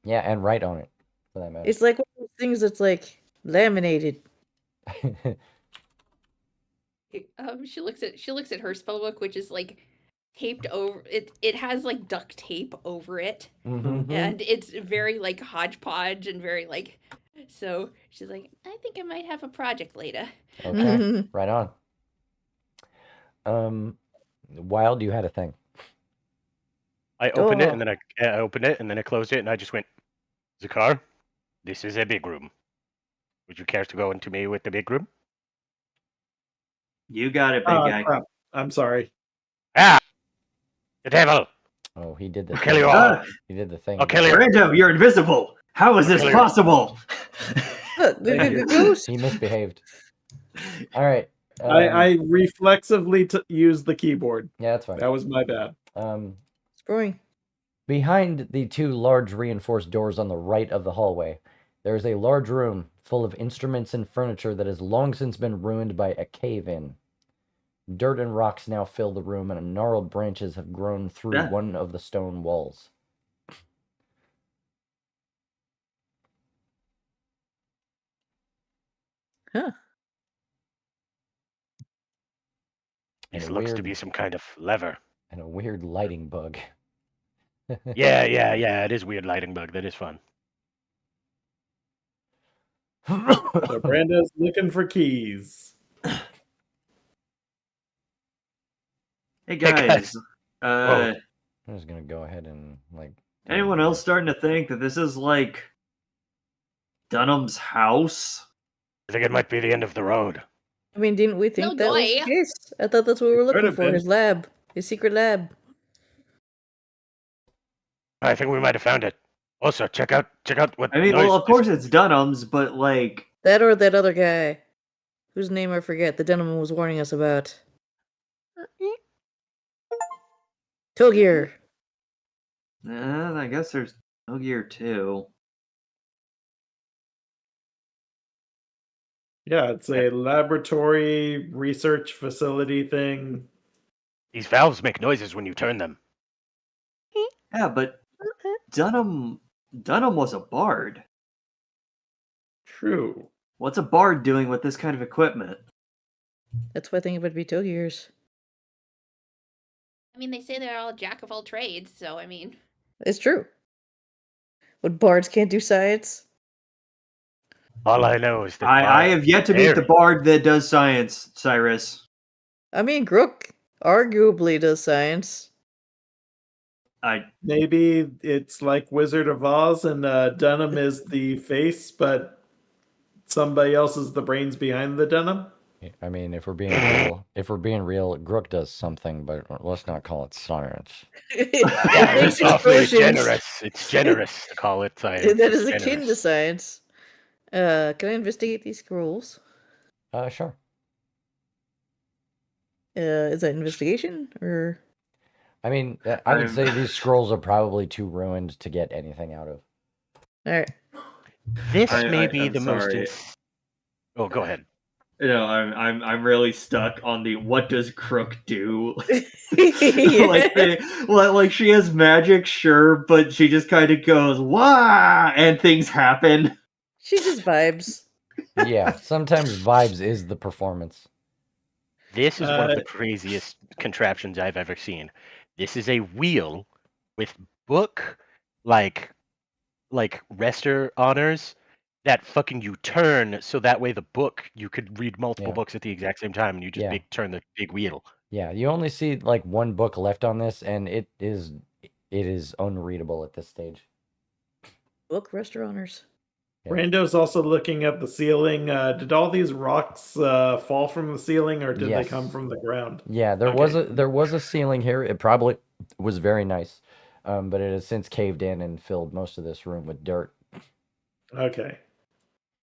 Yeah, and write on it, for that matter. It's like one of those things that's like laminated. She looks at her spell book, which is like taped over it. It has like duct tape over it, Mhm. and it's very like hodgepodge and very like. So she's like, I think I might have a project later. Okay, right on. Wild, you had a thing. I opened it, and then I opened it, and then I closed it, and I just went, Zakar, this is a big room. Would you care to go into me with the big room? You got it, big guy. Crap. I'm sorry. Ah! The devil! Oh, he did the I'll thing. kill you all. He did the thing. I'll kill you. Brando, you're invisible. How is this Kill you. possible? The ghost. He misbehaved. All right. I reflexively used the keyboard. Yeah, that's fine. That was my bad. Spring. Behind the two large reinforced doors on the right of the hallway, there is a large room full of instruments and furniture that has long since been ruined by a cave-in. Dirt and rocks now fill the room, and gnarled branches have grown through one of the stone walls. Huh. This looks to be some kind of lever. And a weird lighting bug. Yeah, it is weird lighting bug. That is fun. So Brando's looking for keys. Hey guys, Whoa. I'm just gonna go ahead and like. anyone else starting to think that this is like Dunham's house? I think it might be the end of the road. I mean, didn't we think No that was the way. case? I thought that's what we were It could looking have for. been. His lab. His secret lab. I think we might have found it. Also, check out what I mean, noise well, of this- course it's Dunham's, but like, That or that other guy. Whose name I forget. The gentleman was warning us about. Togier. I guess there's no gear too. Yeah, it's a laboratory research facility thing. These valves make noises when you turn them. Yeah, but Dunham was a bard. True. What's a bard doing with this kind of equipment? That's why I think it would be Togier's. I mean, they say they're all jack of all trades, so I mean, It's true. What bards can't do science? All I know is that I have yet to meet the bard that does science, Cyrus. I mean, Grook arguably does science. Maybe it's like Wizard of Oz and Dunham is the face, but somebody else is the brains behind the Dunham. I mean, if we're being real, Grook does something, but let's not call it science. Yeah, Makes it's awfully explosions. generous. It's generous to call it science. That is It's akin to generous. science. Can I investigate these scrolls? Sure. Is that investigation or? I mean, I would say these scrolls are probably too ruined to get anything out of. All right. This may be I'm the most. sorry. Oh, go ahead. No, I'm really stuck on the what does Crook do? Yeah. like she has magic, sure, but she just kind of goes wah, and things happen. She just vibes. Yeah, sometimes vibes is the performance. This is one of the craziest contraptions I've ever seen. This is a wheel with book like rester honors that fucking you turn so that way the book you could read multiple books at the exact same time and you just turn the big wheel. Yeah, you only see like one book left on this, and it is unreadable at this stage. Book restauranters. Yeah. Brando's also looking at the ceiling. Did all these rocks fall from the ceiling, or did they come from the ground? Yeah, there was a ceiling here. It probably was very nice, but it has since caved in and filled most of this room with dirt. Okay.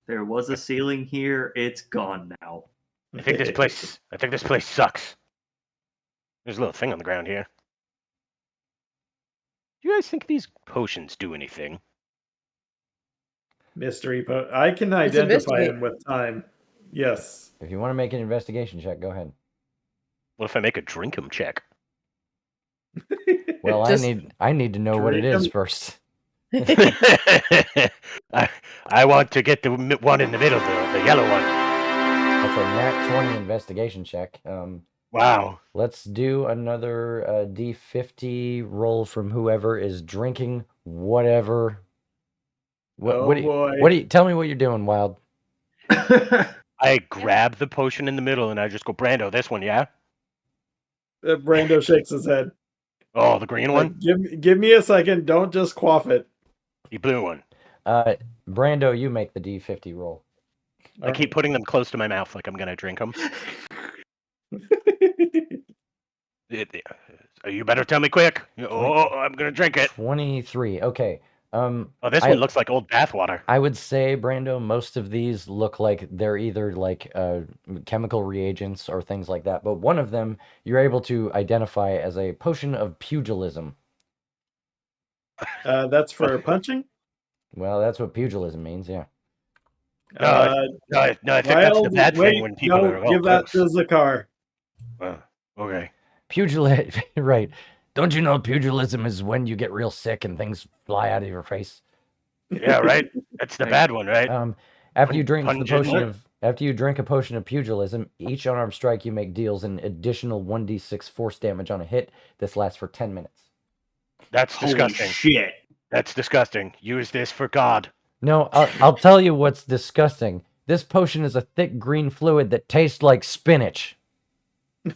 There was a ceiling here. It's gone now. I think this place sucks. There's a little thing on the ground here. Do you guys think these potions do anything? Mystery I can Let's identify investigate. him with time. Yes. If you want to make an investigation check, go ahead. What if I make a drink 'em check? Well, Just I need to know what it drink is 'em. first. I want to get the one in the middle, the yellow one. That's a nat 20 investigation check. Wow. Let's do another D50 roll from whoever is drinking whatever. What do you tell me what you're doing, Wild? I grab the potion in the middle and I just go, Brando, this one, yeah? Brando shakes his head. Oh, the green one? Give me a second. Don't just quaff it. The blue one. Brando, you make the D50 roll. I keep putting them close to my mouth like I'm going to drink them. You better tell me quick. Oh, I'm going to drink it. 23. Okay. Oh, this one looks like old bathwater. I would say, Brando, most of these look like they're either like chemical reagents or things like that. But one of them you're able to identify as a potion of pugilism. That's for punching? Well, that's what pugilism means, yeah. No, I think that's the bad thing when people are all give that to close. Zakar. Okay. Pugilism, right. Don't you know pugilism is when you get real sick and things fly out of your face? Yeah, right. That's the bad one, right? After you drink a potion of pugilism, each unarmed strike you make deals an additional 1d6 force damage on a hit. This lasts for 10 minutes. That's disgusting. Holy shit. That's disgusting. Use this for God. No, I'll tell you what's disgusting. This potion is a thick green fluid that tastes like spinach.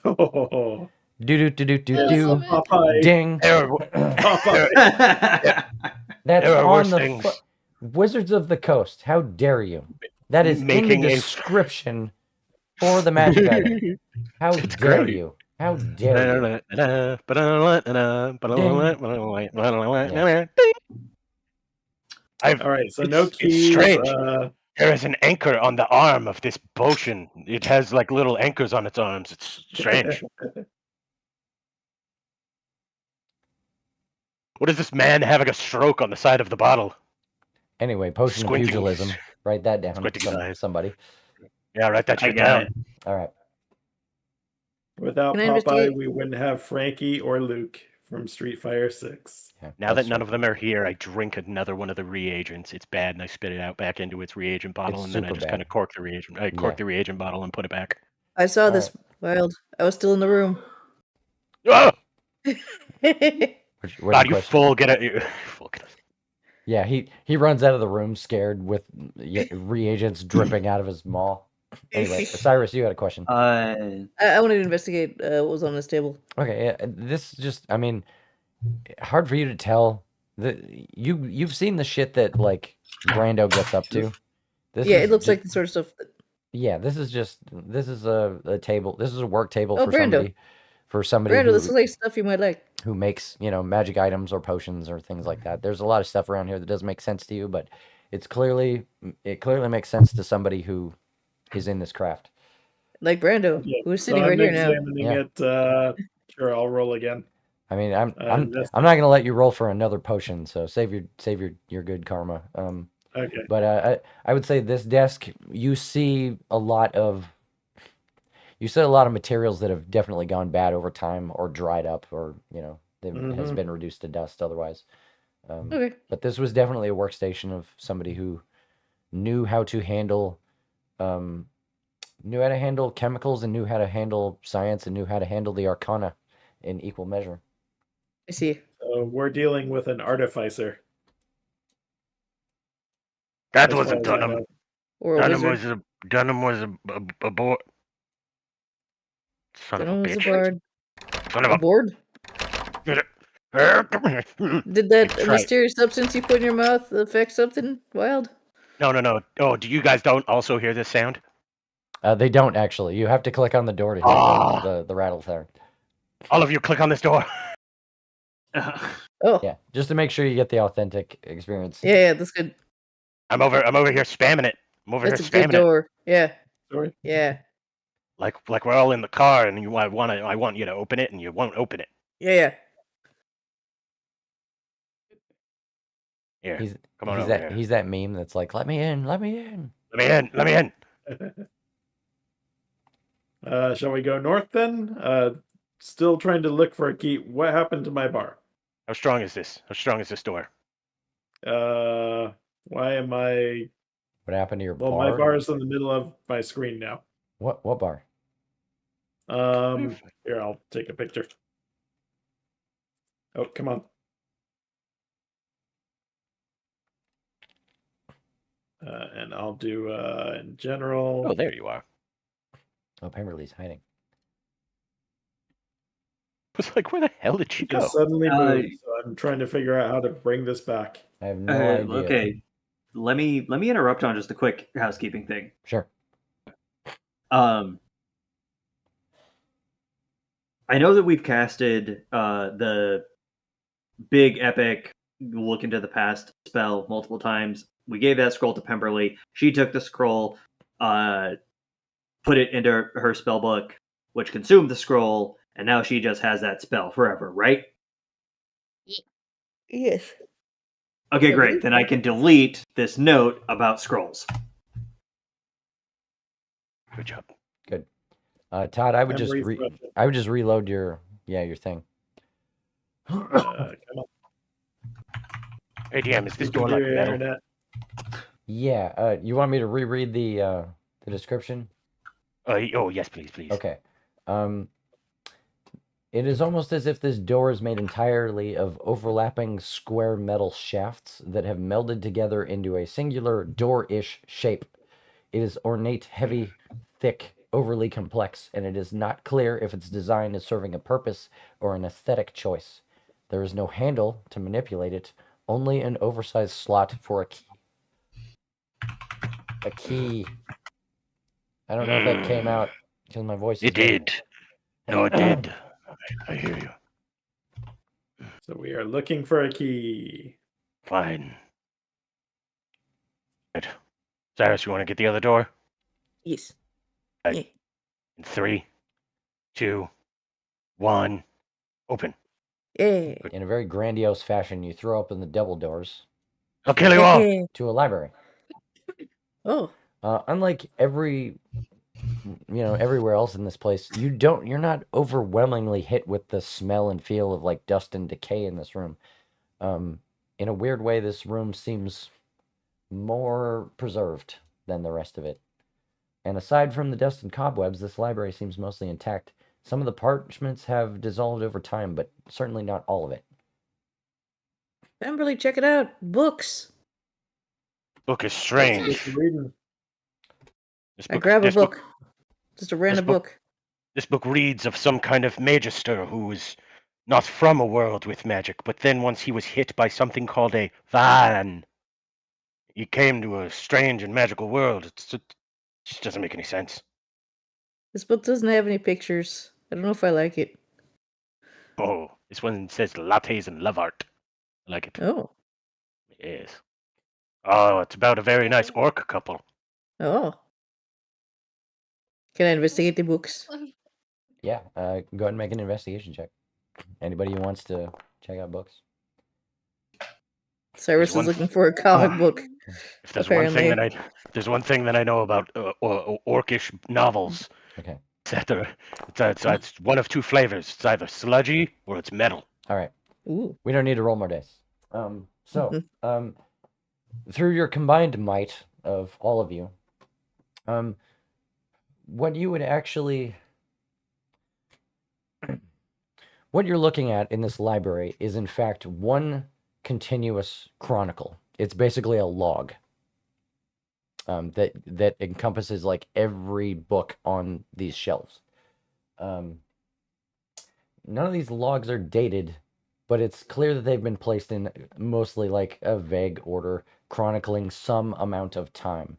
Oh, Do do do do do yes, do. Popeye. Ding. There Popeye. That's there are on worse the things. Wizards of the Coast. How dare you? That is in the Making a- description for the magic item. How It's dare great. you? How dare you? All right, so no It's keys. strange. There is an anchor on the arm of this potion. It has like little anchors on its arms. It's strange. What is this man having a stroke on the side of the bottle? Anyway, potion of Squinting. pugilism. Write that down. Squinting eyes. Somebody. Yeah, write that I shit got down. it. All right. Without Can I Popeye, investigate? we wouldn't have Frankie or Luke from Street Fighter 6. Yeah, Now that that's none true. of them are here, I drink another one of the reagents. It's bad, and I spit it out back into its reagent bottle, It's and then I super just bad. kind of cork the reagent. I cork Yeah. the reagent bottle and put it back. I saw All this wild. I was still in the room. Oh! What's God, the you question? full get it. Full get it. Yeah, he runs out of the room scared with reagents dripping out of his maw. Anyway, Cyrus, you had a question. I wanted to investigate what was on this table. Okay, yeah, this just, I mean, hard for you to tell. You've seen the shit that like Brando gets up to. This Yeah, is it looks ju- like the sort of stuff. yeah. This is a table. This is a work table Oh, for Brando. somebody Brando, this who is like stuff you might like. who makes magic items or potions or things like that. There's a lot of stuff around here that doesn't make sense to you, but it clearly makes sense to somebody who is in this craft. Like Brando, Yeah, who's so sitting I'm right here now. examining Yeah. it. Sure, I'll roll again. I mean, I'm Invest- not gonna let you roll for another potion, so save your good karma. Okay. But I would say this desk, you see a lot of materials that have definitely gone bad over time or dried up or has been reduced to dust otherwise. Okay. But this was definitely a workstation of somebody who knew how to handle chemicals and knew how to handle science and knew how to handle the arcana in equal measure. I see. So we're dealing with an artificer. That as was a far as I Dunham. know. Or a Dunham wizard. was a boy. Son Dunham of a was a bitch. bard. Son of A a. board? Come here. Did that Try it. mysterious substance you put in your mouth affect something wild? No. Oh, do you guys don't also hear this sound? They don't actually. You have to click on the door to hear Ah. the rattle sound. All of you, click on this door. Oh. Yeah, just to make sure you get the authentic experience. Yeah, that's good. I'm over here spamming it. I'm over That's a here good spamming it. door. Yeah. Sorry. Yeah. Like we're all in the car, and I want you to open it, and you won't open it. Yeah. Here, He's come on he's over that here. he's that meme that's like, let me in, let me in. Let me in. Shall we go north then? Still trying to look for a key. What happened to my bar? How strong is this? How strong is this door? Why am I? What happened to your Well, bar? my bar is in the middle of my screen now. What bar? Here, I'll take a picture. Oh, come on. And I'll do in general. Oh, there you are. Oh, Pemberley's hiding. I was like, where the hell did she It just go? suddenly moved, so I'm trying to figure out how to bring this back. I have no idea. Okay, let me interrupt on just a quick housekeeping thing. Sure. I know that we've casted the big epic look into the past spell multiple times. We gave that scroll to Pemberley. She took the scroll, put it into her spell book, which consumed the scroll, and now she just has that spell forever, right? Yes. Okay, I great. believe Then I can delete this note about scrolls. Good job. Good. Todd, I would I'm just refreshing. reload your thing. Come on. Hey, DM, is this You door can like do metal? internet. Yeah. You want me to reread the description? Oh, yes, please. Okay. It is almost as if this door is made entirely of overlapping square metal shafts that have melded together into a singular door-ish shape. It is ornate, heavy, thick, overly complex, and it is not clear if its design is serving a purpose or an aesthetic choice. There is no handle to manipulate it, only an oversized slot for a key. A key. I don't know if that came out because my voice is It did. No, it did. I hear you. So we are looking for a key. Fine. Right. Cyrus, you want to get the other door? Yes. Right. Yeah. In 3, 2, 1, open. Yeah. In a very grandiose fashion, you throw open the double doors I'll kill you all. Yeah. to a library. Oh. Unlike everywhere else in this place, you're not overwhelmingly hit with the smell and feel of like dust and decay in this room. In a weird way, this room seems more preserved than the rest of it. And aside from the dust and cobwebs, this library seems mostly intact. Some of the parchments have dissolved over time, but certainly not all of it. Pemberley, check it out. Books. Book is Let's strange. get to reading. This I book, grab a this book, book. Just a random book- book. this book reads of some kind of magister who is not from a world with magic, but then once he was hit by something called a van, he came to a strange and magical world. It just doesn't make any sense. This book doesn't have any pictures. I don't know if I like it. Oh, this one says lattes and love art. I like it. Oh. Yes. Oh, it's about a very nice orc couple. Oh. Can I investigate the books? Yeah, go ahead and make an investigation check. Anybody who wants to check out books. Cyrus one is looking for a comic book. If there's Apparently. one thing that I know about orcish novels, Okay. it's one of two flavors. It's either sludgy or it's metal. All right. Ooh. We don't need to roll more dice. Through your combined might of all of you, what you would actually, what you're looking at in this library is in fact one continuous chronicle. It's basically a log that encompasses like every book on these shelves. None of these logs are dated, but it's clear that they've been placed in mostly like a vague order, chronicling some amount of time.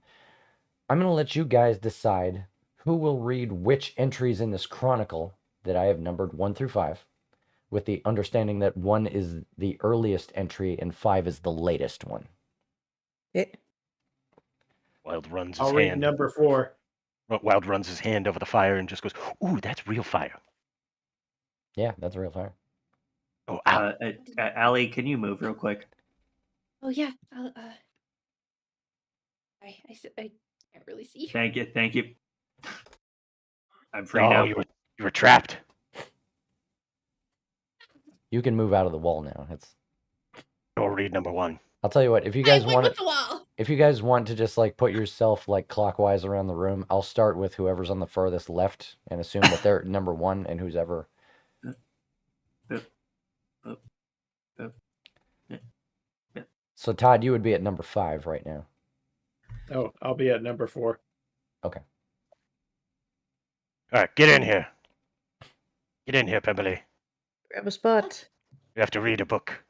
I'm going to let you guys decide who will read which entries in this chronicle that I have numbered 1 through 5, with the understanding that 1 is the earliest entry and 5 is the latest one. It. Wild runs his I'll read hand. number 4. Wild runs his hand over the fire and just goes, "Ooh, that's real fire." Yeah, that's real fire. Oh, ow. Allie, can you move real quick? Oh yeah. I can't really see. Thank you. I'm free Oh, now. you were trapped. You can move out of the wall now. Go read number 1. I'll tell you what, if you I guys went want with to, the wall. if you guys want to just like put yourself like clockwise around the room, I'll start with whoever's on the furthest left and assume that they're number 1 and who's ever. So Todd, you would be at number 5 right now. Oh, I'll be at number 4. Okay. All right, get in here. Get in here, Pemberley. Grab a spot. You have to read a book.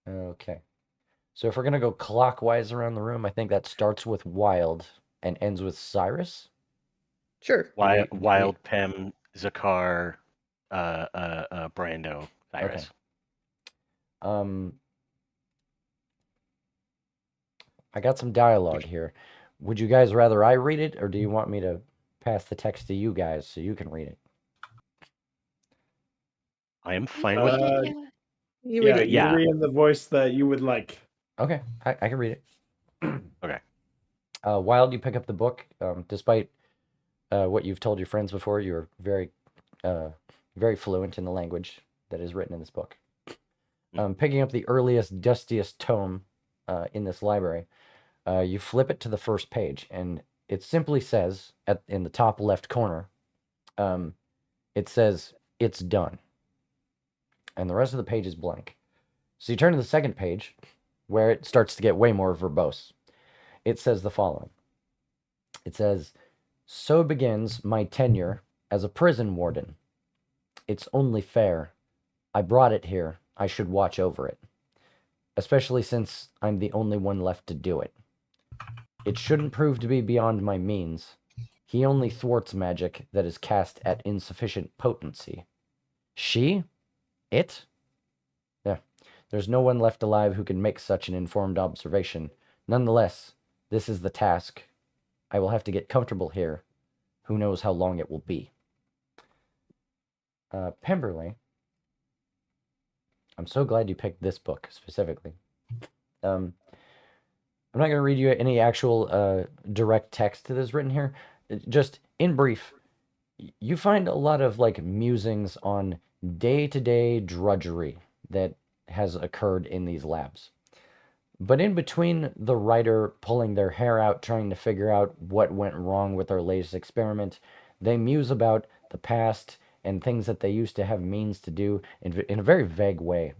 Okay. So if we're gonna go clockwise around the room, I think that starts with Wild and ends with Cyrus. Sure. Wild, Pem, Zakar, Brando, Cyrus. Okay. I got some dialogue here. Would you guys rather I read it, or do you want me to pass the text to you guys so you can read it? I am fine with it. You read it. You Yeah. read in the voice that you would like. Okay, I can read it. Okay. Wild, you pick up the book. Despite what you've told your friends before, you're very, very fluent in the language that is written in this book. Picking up the earliest, dustiest tome in this library, you flip it to the first page, and it simply says in the top left corner, it says, "It's done." and the rest of the page is blank. So you turn to the second page, where it starts to get way more verbose. It says the following. It says, "So begins my tenure as a prison warden. It's only fair. I brought it here. I should watch over it. Especially since I'm the only one left to do it. It shouldn't prove to be beyond my means. He only thwarts magic that is cast at insufficient potency. She? It? Yeah. There's no one left alive who can make such an informed observation. Nonetheless, this is the task. I will have to get comfortable here. Who knows how long it will be." Pemberley, I'm so glad you picked this book specifically. I'm not going to read you any actual direct text that is written here. Just in brief, you find a lot of like musings on day-to-day drudgery that has occurred in these labs. But in between the writer pulling their hair out trying to figure out what went wrong with their latest experiment, they muse about the past and things that they used to have means to do in a very vague way,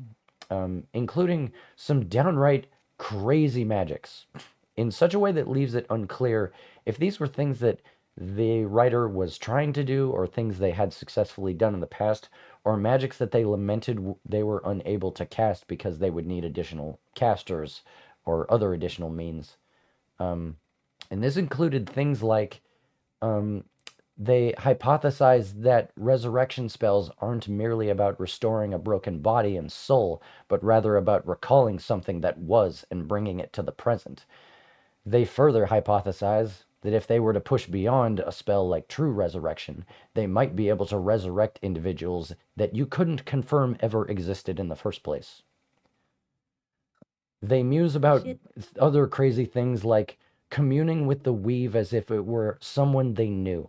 including some downright crazy magics, in such a way that leaves it unclear if these were things that the writer was trying to do or things they had successfully done in the past, or magics that they lamented they were unable to cast because they would need additional casters or other additional means. And this included things like they hypothesized that resurrection spells aren't merely about restoring a broken body and soul, but rather about recalling something that was and bringing it to the present. They further hypothesize that if they were to push beyond a spell like true resurrection, they might be able to resurrect individuals that you couldn't confirm ever existed in the first place. They muse about other crazy things like communing with the weave as if it were someone they knew,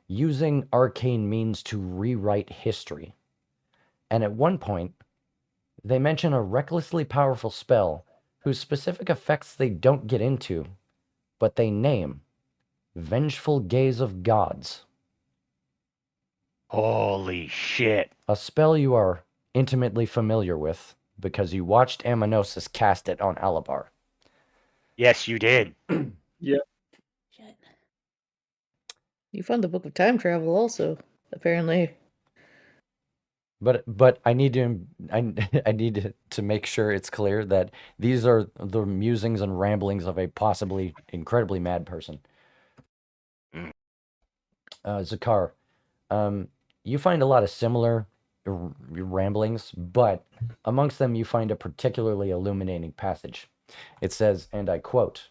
using arcane means to rewrite history. And at one point, they mention a recklessly powerful spell whose specific effects they don't get into, but they name Vengeful Gaze of Gods. Holy shit. A spell you are intimately familiar with because you watched Ammonosis cast it on Alabar. Yes, you did. Yeah. Shit. You found the Book of Time Travel also, apparently. But I need to make sure it's clear that these are the musings and ramblings of a possibly incredibly mad person. Zakar, you find a lot of similar ramblings, but amongst them you find a particularly illuminating passage. It says, and I quote,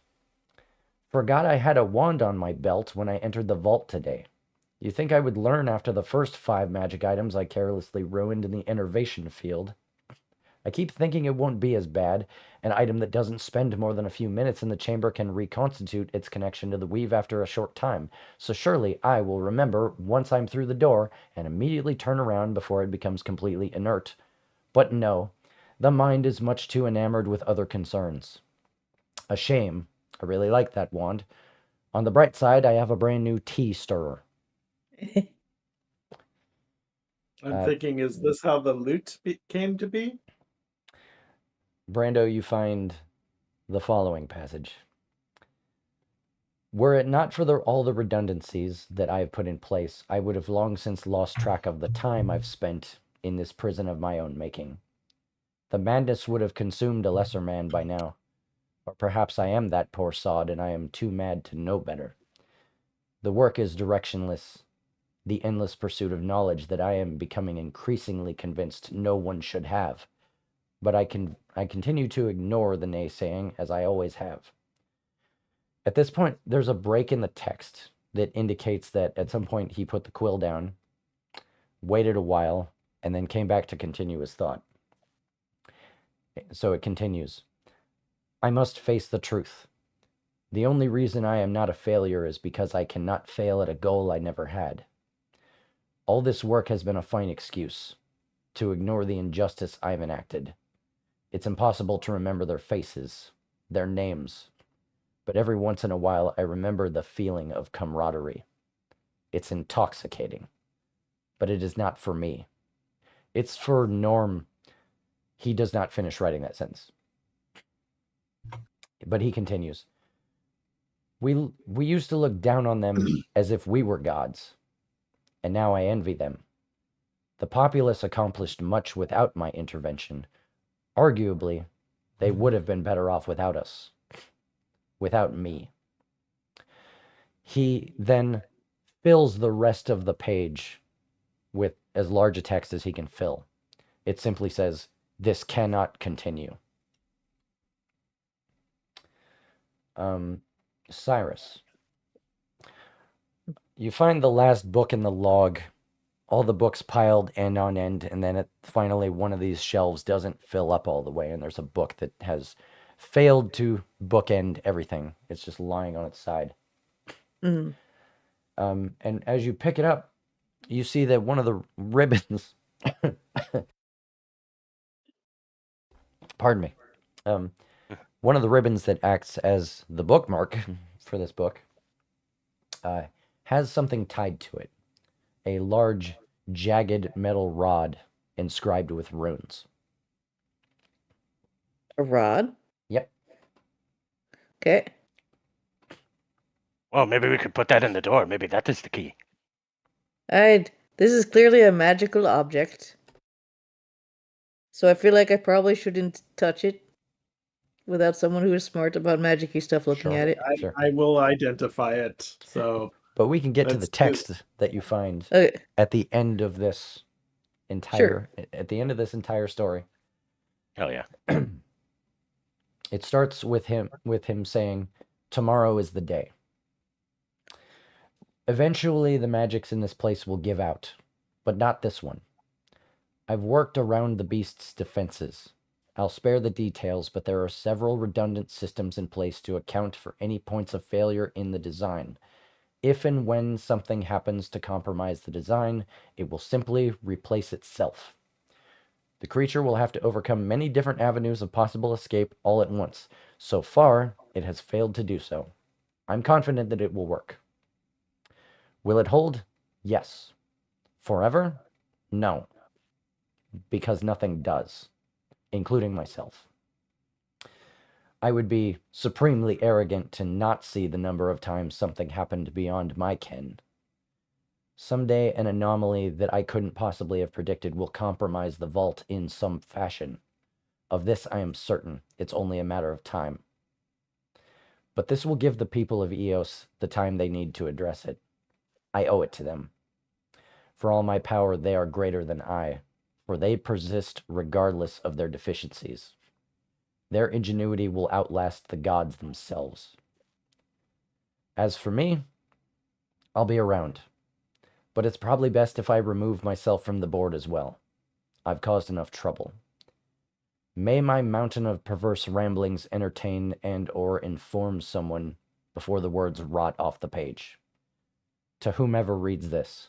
"Forgot I had a wand on my belt when I entered the vault today. You think I would learn after the first 5 magic items I carelessly ruined in the innervation field? I keep thinking it won't be as bad. An item that doesn't spend more than a few minutes in the chamber can reconstitute its connection to the weave after a short time. So surely I will remember once I'm through the door and immediately turn around before it becomes completely inert. But no, the mind is much too enamored with other concerns. A shame. I really like that wand. On the bright side, I have a brand new tea stirrer." I'm thinking, is this how the loot came to be? Brando, you find the following passage. "Were it not for all the redundancies that I have put in place, I would have long since lost track of the time I've spent in this prison of my own making. The madness would have consumed a lesser man by now. Or perhaps I am that poor sod and I am too mad to know better. The work is directionless, the endless pursuit of knowledge that I am becoming increasingly convinced no one should have. But I continue to ignore the naysaying as I always have." At this point, there's a break in the text that indicates that at some point he put the quill down, waited a while, and then came back to continue his thought. So it continues. "I must face the truth. The only reason I am not a failure is because I cannot fail at a goal I never had. All this work has been a fine excuse to ignore the injustice I've enacted. It's impossible to remember their faces, their names, but every once in a while I remember the feeling of camaraderie. It's intoxicating, but it is not for me. It's for Norm. He does not finish writing that sentence. But he continues. We used to look down on them as if we were gods, and now I envy them. The populace accomplished much without my intervention. Arguably, they would have been better off without us. Without me. He then fills the rest of the page with as large a text as he can fill. It simply says, "This cannot continue." Cyrus. You find the last book in the log, all the books piled end on end, and then finally one of these shelves doesn't fill up all the way, and there's a book that has failed to bookend everything. It's just lying on its side. Mm. And as you pick it up, you see that one of the ribbons, pardon me, one of the ribbons that acts as the bookmark for this book has something tied to it. A large, jagged metal rod inscribed with runes. A rod? Yep. Okay. Well, maybe we could put that in the door. Maybe that is the key. This is clearly a magical object. So I feel like I probably shouldn't touch it without someone who is smart about magic-y stuff looking Sure. at it. Sure. I will identify it. So, But we can get to the Let's do- text that you find Okay. at the end of this at the end of this entire story. Hell yeah. It starts with him saying, "Tomorrow is the day." Eventually, the magics in this place will give out, but not this one. I've worked around the beast's defenses. I'll spare the details, but there are several redundant systems in place to account for any points of failure in the design. If and when something happens to compromise the design, it will simply replace itself. The creature will have to overcome many different avenues of possible escape all at once. So far, it has failed to do so. I'm confident that it will work. Will it hold? Yes. Forever? No. Because nothing does, including myself. I would be supremely arrogant to not see the number of times something happened beyond my ken. Someday, an anomaly that I couldn't possibly have predicted will compromise the vault in some fashion. Of this I am certain. It's only a matter of time. But this will give the people of Eos the time they need to address it. I owe it to them. For all my power, they are greater than I, for they persist regardless of their deficiencies. Their ingenuity will outlast the gods themselves. As for me, I'll be around. But it's probably best if I remove myself from the board as well. I've caused enough trouble. May my mountain of perverse ramblings entertain and/or inform someone before the words rot off the page. To whomever reads this,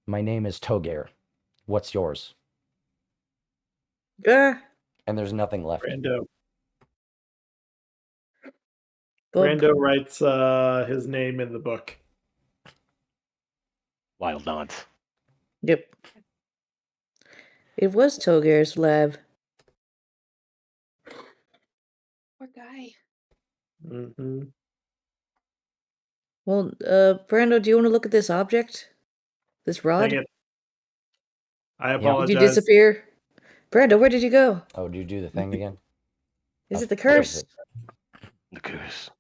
my name is Togeir. What's yours? Ah, And there's nothing left. Brando. Bub. Brando writes his name in the book. Wild nods. Yep. It was Togeir's lab. Poor guy. Mm-hmm. Well, Brando, do you want to look at this object? This rod? Dang it. I Yeah. Did you apologize. disappear? Brando, where did you go? Oh, do you do the thing again? Is Oh, it the what is curse? it? The goose.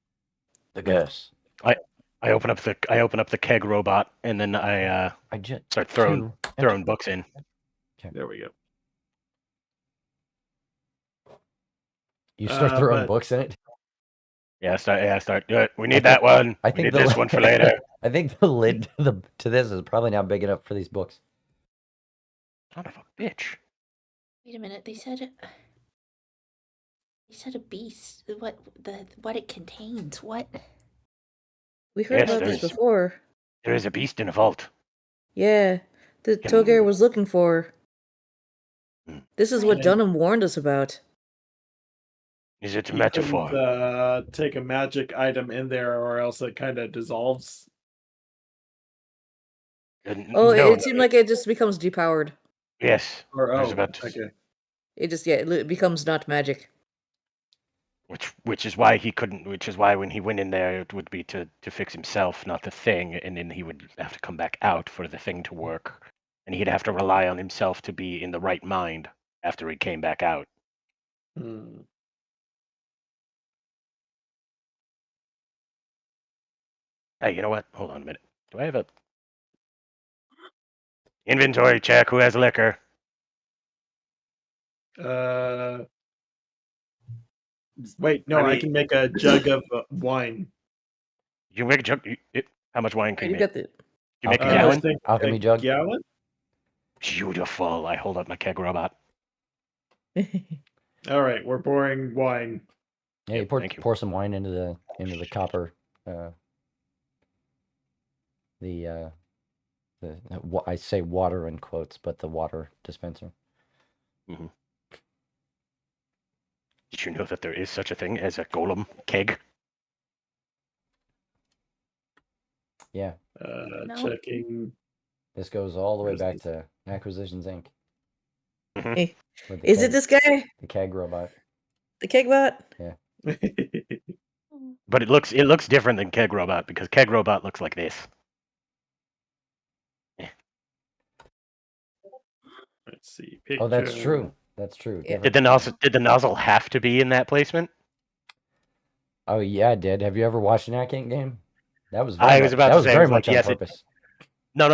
The goose. I open up the keg robot and then I I just start throwing books in. There we go. You start throwing but- books in it. Yeah, start. We need that one. I We think need the this one for later. I think the lid to this is probably not big enough for these books. Son of a bitch. Wait a minute. They said a beast. What it contains? What? We heard Yes, about this there's- before. There is a beast in a vault. Yeah, the Can- Togeir was looking for. Hmm. This is what Right. Dunham warned us about. Is it a You metaphor? couldn't, take a magic item in there, or else it kind of dissolves. Oh, No, it seemed like it just becomes depowered. Yes. Or I was about to, okay. It just it becomes not magic. which is why he couldn't. Which is why when he went in there, it would be to fix himself, not the thing, and then he would have to come back out for the thing to work, and he'd have to rely on himself to be in the right mind after he came back out. Hmm. Hey, you know what? Hold on a minute. Do I have a inventory check? Who has liquor? Wait, no, I I mean- can make a jug of wine. You make a jug. How much wine can You you got make? the. You make a Alchemy. I gallon? think Alchemy a jug? gallon? Beautiful. I hold up my keg robot. All right, we're pouring wine. Yeah, you Yep, pour thank you. pour some wine into the copper. I say water in quotes, but the water dispenser. Did you know that there is such a thing as a golem keg? Yeah, No. Checking. this goes all the way Where's back this? to Acquisitions Inc. Hey, with is it this guy, the keg robot? the kegbot? But it looks different than keg robot because keg robot looks like this. Let's see. Oh, that's Picture. true. That's true. Yeah. Did the nozzle have to be in that placement? Oh yeah, it did. Have you ever watched an Ant game? That was I was about that to was say, I very was like, much on yes, purpose. No.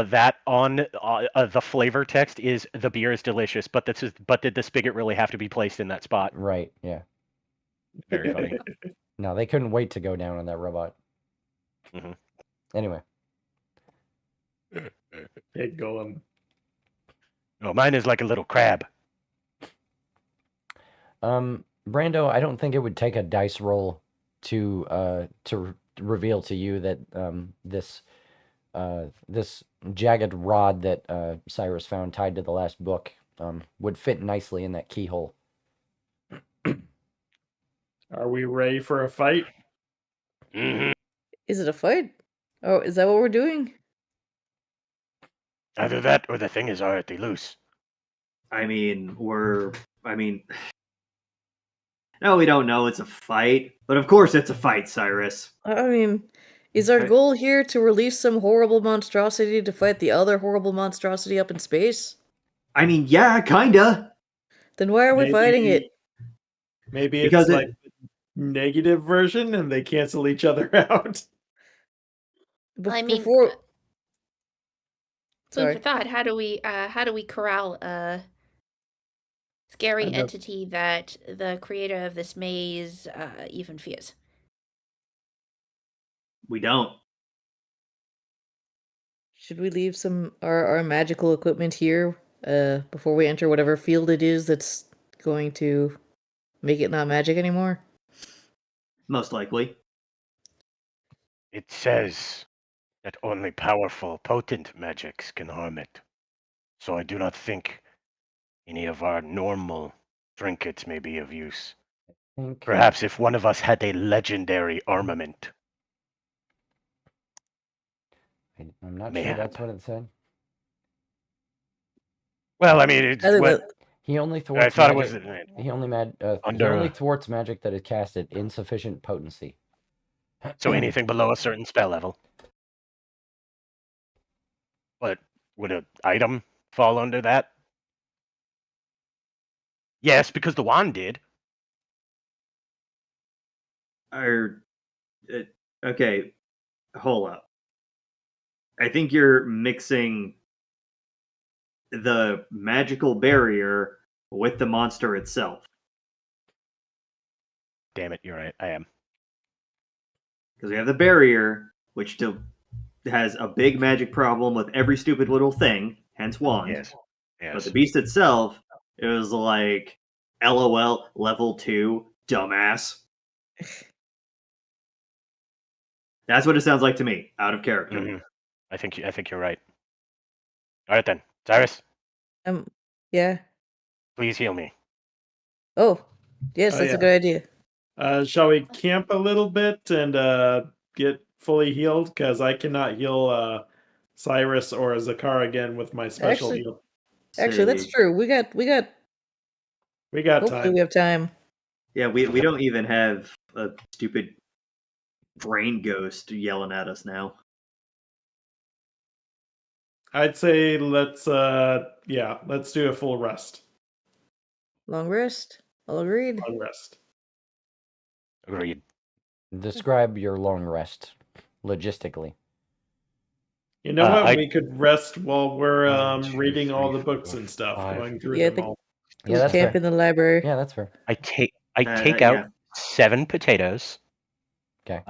That on the flavor text is the beer is delicious, but did the spigot really have to be placed in that spot? Right. Yeah. Very funny. No, they couldn't wait to go down on that robot. Mhm. Anyway, Pig golem. Oh, mine is like a little crab. Brando, I don't think it would take a dice roll to reveal to you that this jagged rod that Cyrus found tied to the last book would fit nicely in that keyhole. Are we ready for a fight? Mhm. Is it a fight? Oh, is that what we're doing? Either that or the thing is already loose. I mean, no, we don't know it's a fight, but of course it's a fight, Cyrus. I mean, is our Okay. goal here to release some horrible monstrosity to fight the other horrible monstrosity up in space? I mean, yeah, kinda. Then why are we fighting it? Maybe Because it's like negative version and they cancel each other out. I mean, Before. food Sorry. for thought. How do we corral a scary And the- entity that the creator of this maze even fears? we don't. Should we leave some our magical equipment here before we enter whatever field it is that's going to make it not magic anymore? Most likely. It says that only powerful, potent magics can harm it. So I do not think any of our normal trinkets may be of use. Perhaps if one of us had a legendary armament. I'm not May sure have. that's what it said. Well, I mean, it's I think what that- He only I thwarts thought magic. it was. He Under- only thwarts magic that is cast at insufficient potency. So anything below a certain spell level. But would an item fall under that? Yes, because the wand did. Okay, hold up. I think you're mixing the magical barrier with the monster itself. Damn it, you're right. I am. Because we have the barrier, which has a big magic problem with every stupid little thing, hence wand. Yes. But Yes. the beast itself, it was like, LOL, level 2, dumbass. That's what it sounds like to me, out of character. Mhm. I think you're right. All right then, Cyrus, yeah. please heal me. Oh, yes, Oh, that's yeah. a good idea. Shall we camp a little bit and get fully healed? Because I cannot heal Cyrus or Zakar again with my special Actually- heal. Actually, that's See. true. We got. We got Hopefully, time. we have time. Yeah, we don't even have a stupid brain ghost yelling at us now. I'd say let's do a full rest. Long rest. All agreed. Long rest. Agreed. Describe your long rest logistically. You know what? I- We could rest while we're 1, 2, reading all 3, the books 4, and stuff, 5. going through Yeah, I them think- all. Yeah, we that's camp fair. in the library. Yeah, that's fair. I take out yeah. 7 potatoes. Okay.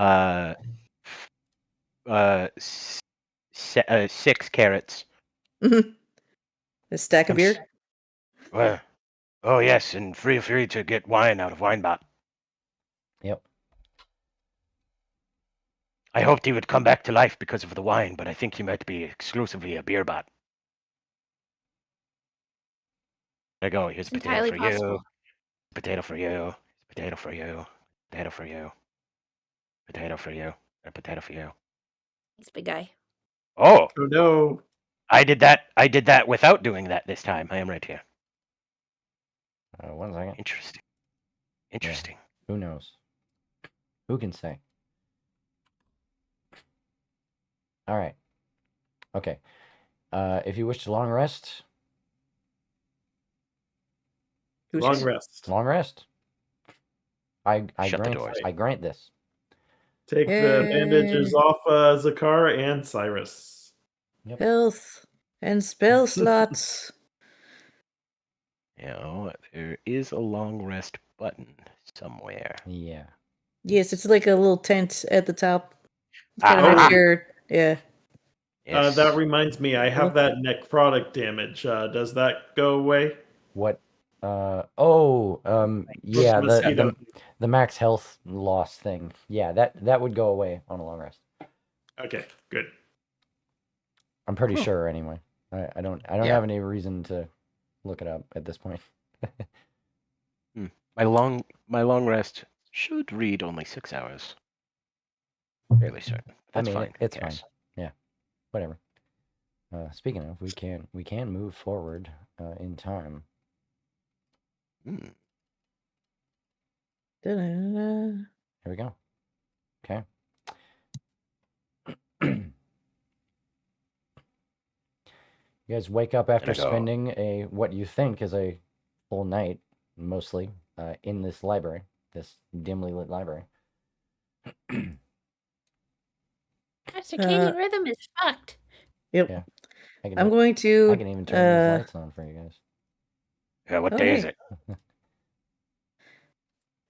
6 carrots. A stack of I'm s- beer. Well, oh yes, and feel free to get wine out of Winebot. Yep. I hoped he would come back to life because of the wine, but I think he might be exclusively a beer bot. There you go. Here's It's a potato entirely for possible. you. Potato for you. Potato for you. Potato for you. Potato for you. A potato for you. He's a big guy. Oh, Oh no! I did that without doing that this time. I am right here. 1 second. Interesting. Interesting. Who knows? Who can say? All right. Okay. If you wish to long rest, Long rest. long rest. I Shut the grant. doors. I grant this. Take the bandages off Zakar and Cyrus. Health and spell slots. There is a long rest button somewhere. Yeah. Yes, it's like a little tent at the top. Ah, Kind of ah. make sure. Yeah. Yes. That reminds me, I have that necrotic damage. Does that go away? What? Yeah. Mosquito. The max health loss thing. Yeah, that would go away on a long rest. Okay, good. I'm pretty sure anyway. I don't Yeah. have any reason to look it up at this point. My long rest should read only 6 hours. Fairly certain. That's fine. Who It's fine. cares? Yeah. Whatever. Speaking of, we can move forward in time. Hmm. Da-da-da-da. Here we go. Okay. You guys wake up after Gonna go. spending what you think is a full night, mostly, in this library, this dimly lit library. That circadian rhythm is fucked. Yep. Yeah. I'm going to. I can even turn these lights on for you guys. Yeah, what Oh, day is hey. it?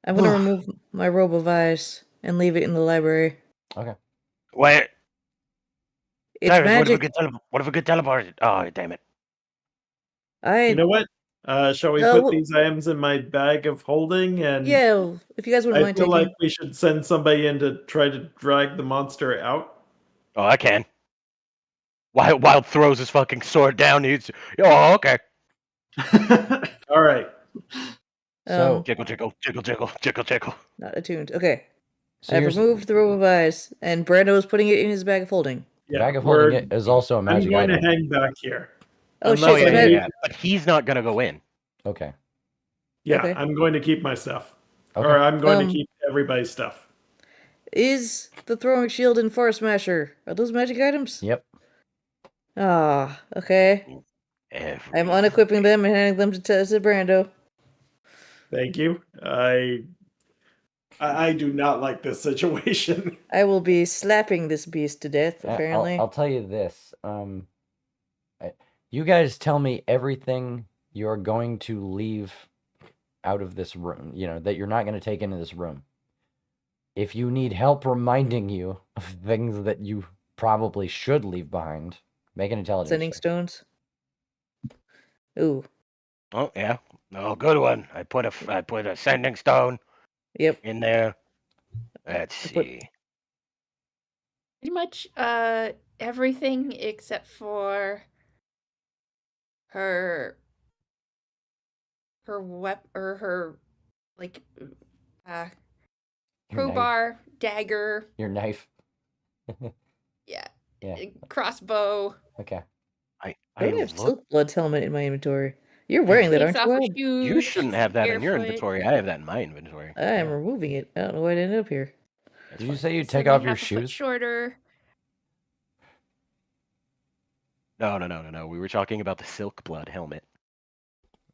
I'm going to remove my robe of eyes and leave it in the library. Okay. Wait, It's Cyrus, magic. what if we get teleported? Oh, damn it. You know what? Shall we Oh, put well- these items in my bag of holding? And Yeah, if you guys wouldn't I mind feel taking. like we should send somebody in to try to drag the monster out. Oh, I can. Wild throws his fucking sword down. Oh, okay. All right. So, Jiggle, jiggle, jiggle, jiggle, jiggle, jiggle. Not attuned. Okay. so I've here's removed the robe of eyes, and Brando is putting it in his bag of holding. the bag of holding it is also a I'm magic going item. to hang back here. Oh, Unless shit, I yeah, need- yeah. But he's not gonna go in. Okay. Yeah, Okay. I'm going to keep my stuff. Okay. Or I'm going to Um, keep everybody's stuff. Is the throwing shield and forest smasher, are those magic items? Yep. Ah, okay. I'm unequipping them and handing them to Brando. Thank you. I do not like this situation. I will be slapping this beast to death, apparently. I'll tell you this. You guys tell me everything you're going to leave out of this room. You know, that you're not going to take into this room. If you need help reminding you of things that you probably should leave behind, make an intelligence Sending check. stones. Ooh. Oh yeah. Oh, good one. I put a sending stone Yep. in there. Let's put- see. Pretty much everything except for her her like Your knife. crowbar, dagger, Your knife. yeah, Yeah. crossbow. Okay. I don't have Silk Blood's helmet in my inventory. You're I wearing that, Takes aren't off you, her Ed? shoes. You shouldn't have that in your barefoot. inventory. I have that in my inventory. I am removing it. I don't know why it ended up here. That's Did you fine. say you It's take only off your half a foot shoes? shorter. No. We were talking about the Silk Blood helmet.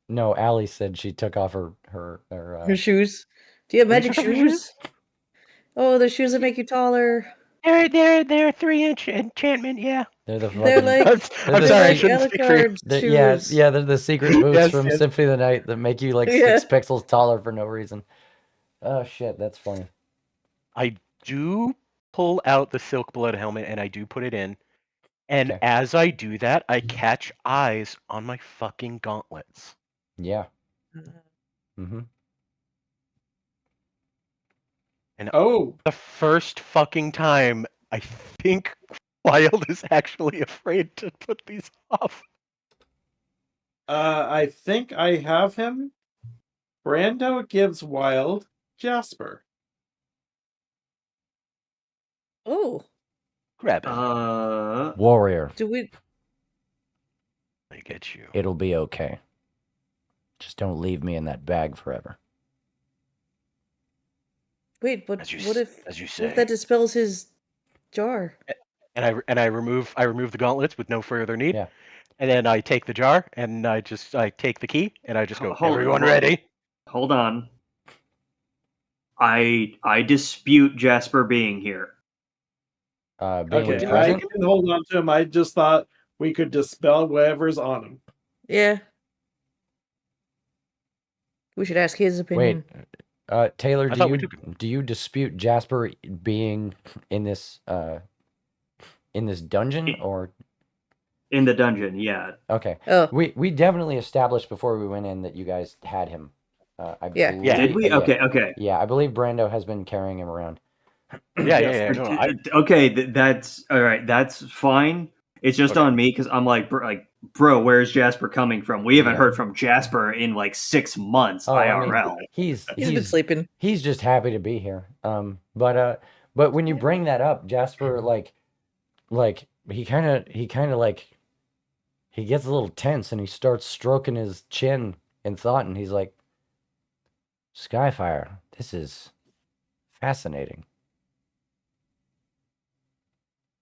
No, Allie said she took off her Her shoes. Do you have Oh, you magic took off your shoes? Oh, the shoes that make you taller. They're 3-inch enchantment. Yeah. they're the They're fucking like I'm they're sorry, I like shouldn't speak for you. Alucard's shoes. yeah, they're the secret boots Yes, from yes. Symphony of the Night that make you like Yeah. 6 pixels taller for no reason. Oh shit, that's funny. I do pull out the Silk Blood helmet and I do put it in. And Okay. as I do that, I catch eyes on my fucking gauntlets. Yeah. Mm-hmm. And Oh, the first fucking time, I think Wild is actually afraid to put these off. I think I have him. Brando gives Wild Jasper. Oh, Grab him. Warrior, do we? I get you. it'll be okay. Just don't leave me in that bag forever. Wait, but As you what if say. that dispels his jar? And I remove the gauntlets with no further need. Yeah. And then I take the jar and I take the key and I just go, Hold- everyone hold- ready? Hold on. I dispute Jasper being here. Being Okay, I present. can hold on to him. I just thought we could dispel whatever's on him. Yeah. We should ask his Wait, opinion. Taylor, I thought we do you dispute Jasper being in this dungeon or? In the dungeon, yeah. Okay. Oh, We definitely established before we went in that you guys had him. I Yeah. believe, Yeah. Did we? yeah. Okay. Yeah, I believe Brando has been carrying him around. Yeah. No, Okay, that's all right. That's fine. It's just Okay. on me because I'm like, bro, where's Jasper coming from? We haven't Yeah. heard from Jasper in like 6 months Oh, I mean, IRL. he's been sleeping. He's just happy to be here. But when you bring that up, Jasper like he kind of like he gets a little tense and he starts stroking his chin in thought and he's like, Skyfire, this is fascinating.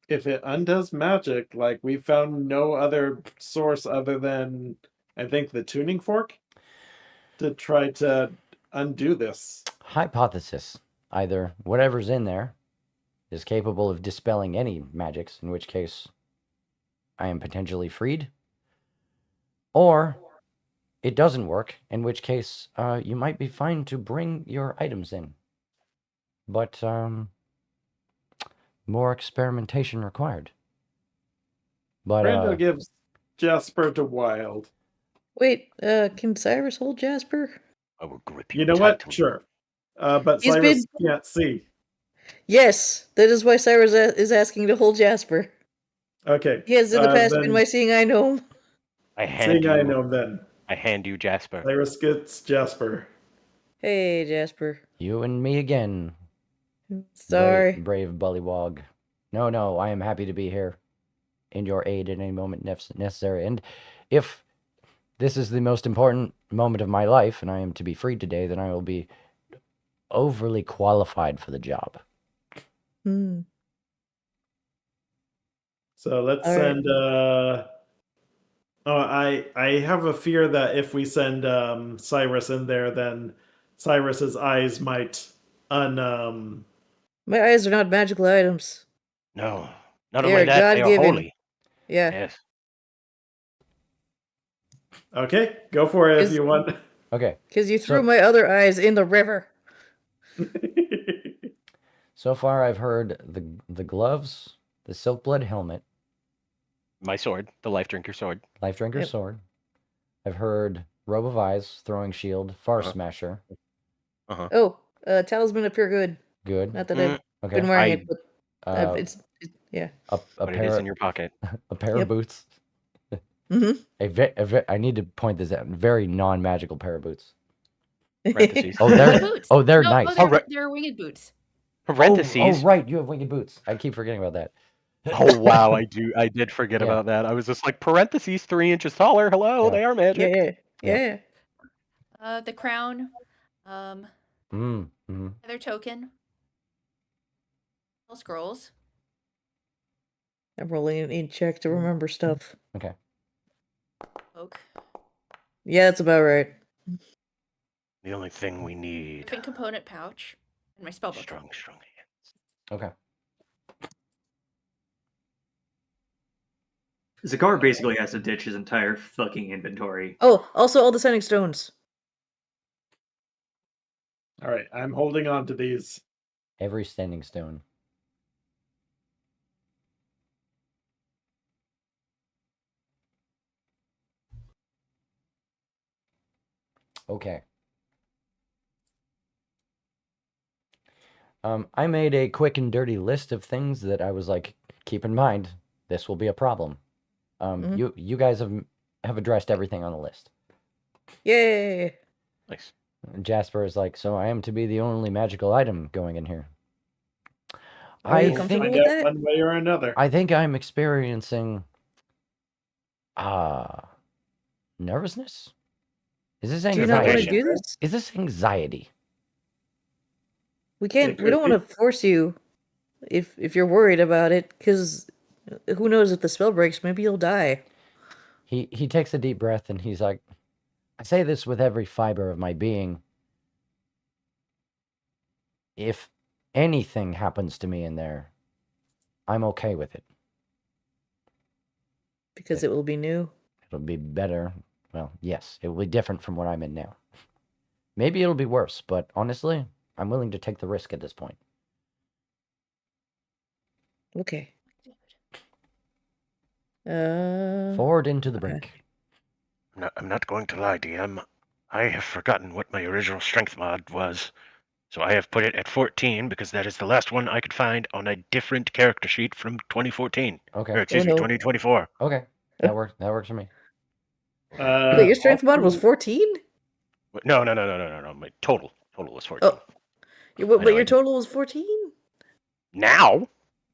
If it undoes magic, like we found no other source other than I think the tuning fork to try to undo this. Hypothesis. Either whatever's in there is capable of dispelling any magics, in which case I am potentially freed, or it doesn't work, in which case you might be fine to bring your items in. But more experimentation required. But Brando gives Jasper to Wild. Wait, can Cyrus hold Jasper? I will grip you. You know what? tightly. Sure. But He's Cyrus can't see. Yes, that is why Cyrus is asking to hold Jasper. Okay. He has in the past then been my seeing eye gnome. I hand seeing I you. know him then. I hand you Jasper. Cyrus gets Jasper. Hey, Jasper. you and me again. Sorry. Brave bullywog. No, I am happy to be here in your aid at any moment necessary. And if this is the most important moment of my life and I am to be freed today, then I will be overly qualified for the job. Hmm. So let's All right. send I have a fear that if we send Cyrus in there, then Cyrus's eyes might My eyes are not magical items. No. Not They only are that, they are God-given. holy. Yeah. Yes. Okay, go for it if Is- you want. Okay, Because you threw So- my other eyes in the river. so far I've heard the gloves, the silk blood helmet, My sword, the Life Drinker sword. life drinker Yep. sword. I've heard robe of eyes, throwing shield, far Uh-huh. smasher. Oh, talisman of pure good. Good. Not that I've Okay. been wearing I- it, but Uh, yeah. a But it pair is in your pocket. a pair Yep. of boots. Mm-hmm. I need to point this out. Very non-magical pair of boots. Parentheses. Oh, They're they're boots. they're No, nice. they're, right. they're winged boots. Parentheses. Oh, right, you have winged boots. I keep forgetting about that. Oh wow, I did forget Yeah. about that. I was just like parentheses 3 inches taller. Hello, Yeah. they are magic. Yeah, Yeah. yeah. The crown, Mm-hmm. other token, scrolls. I'm rolling an ink check to remember stuff. Okay. Oak. Yeah, that's about right. The only thing we need. Different component pouch. And my spellbook. Strong hands. Okay. Zakar basically has to ditch his entire fucking inventory. Oh, also all the sending stones. All right, I'm holding on to these. Every standing stone. Okay. I made a quick and dirty list of things that I was like, keep in mind, this will be a problem. You guys have addressed everything on the list. Yay! Nice. Jasper is like, so I am to be the only magical item going in here. Are you I comfortable think with Find out that? one way or another. I think I'm experiencing nervousness. Is this Do you not want to anxiety? do this? Is this anxiety? We can't. It We don't could want to force you if you're worried about it, because who knows if the spell breaks? Maybe you'll die. He takes a deep breath and he's like, I say this with every fiber of my being. If anything happens to me in there, I'm okay with it. Because it will be new. It'll be better. Well, yes, it will be different from what I'm in now. Maybe it'll be worse, but honestly, I'm willing to take the risk at this point. Okay. Forward into the brink. I'm not going to lie, DM. I have forgotten what my original strength mod was. So I have put it at 14 because that is the last one I could find on a different character sheet from 2014. Okay. Or excuse me, no. 2024. Okay. That works. That works for me. Wait, your strength mod was 14? No. My total was 14. Oh, but know, your I- total was 14? Now,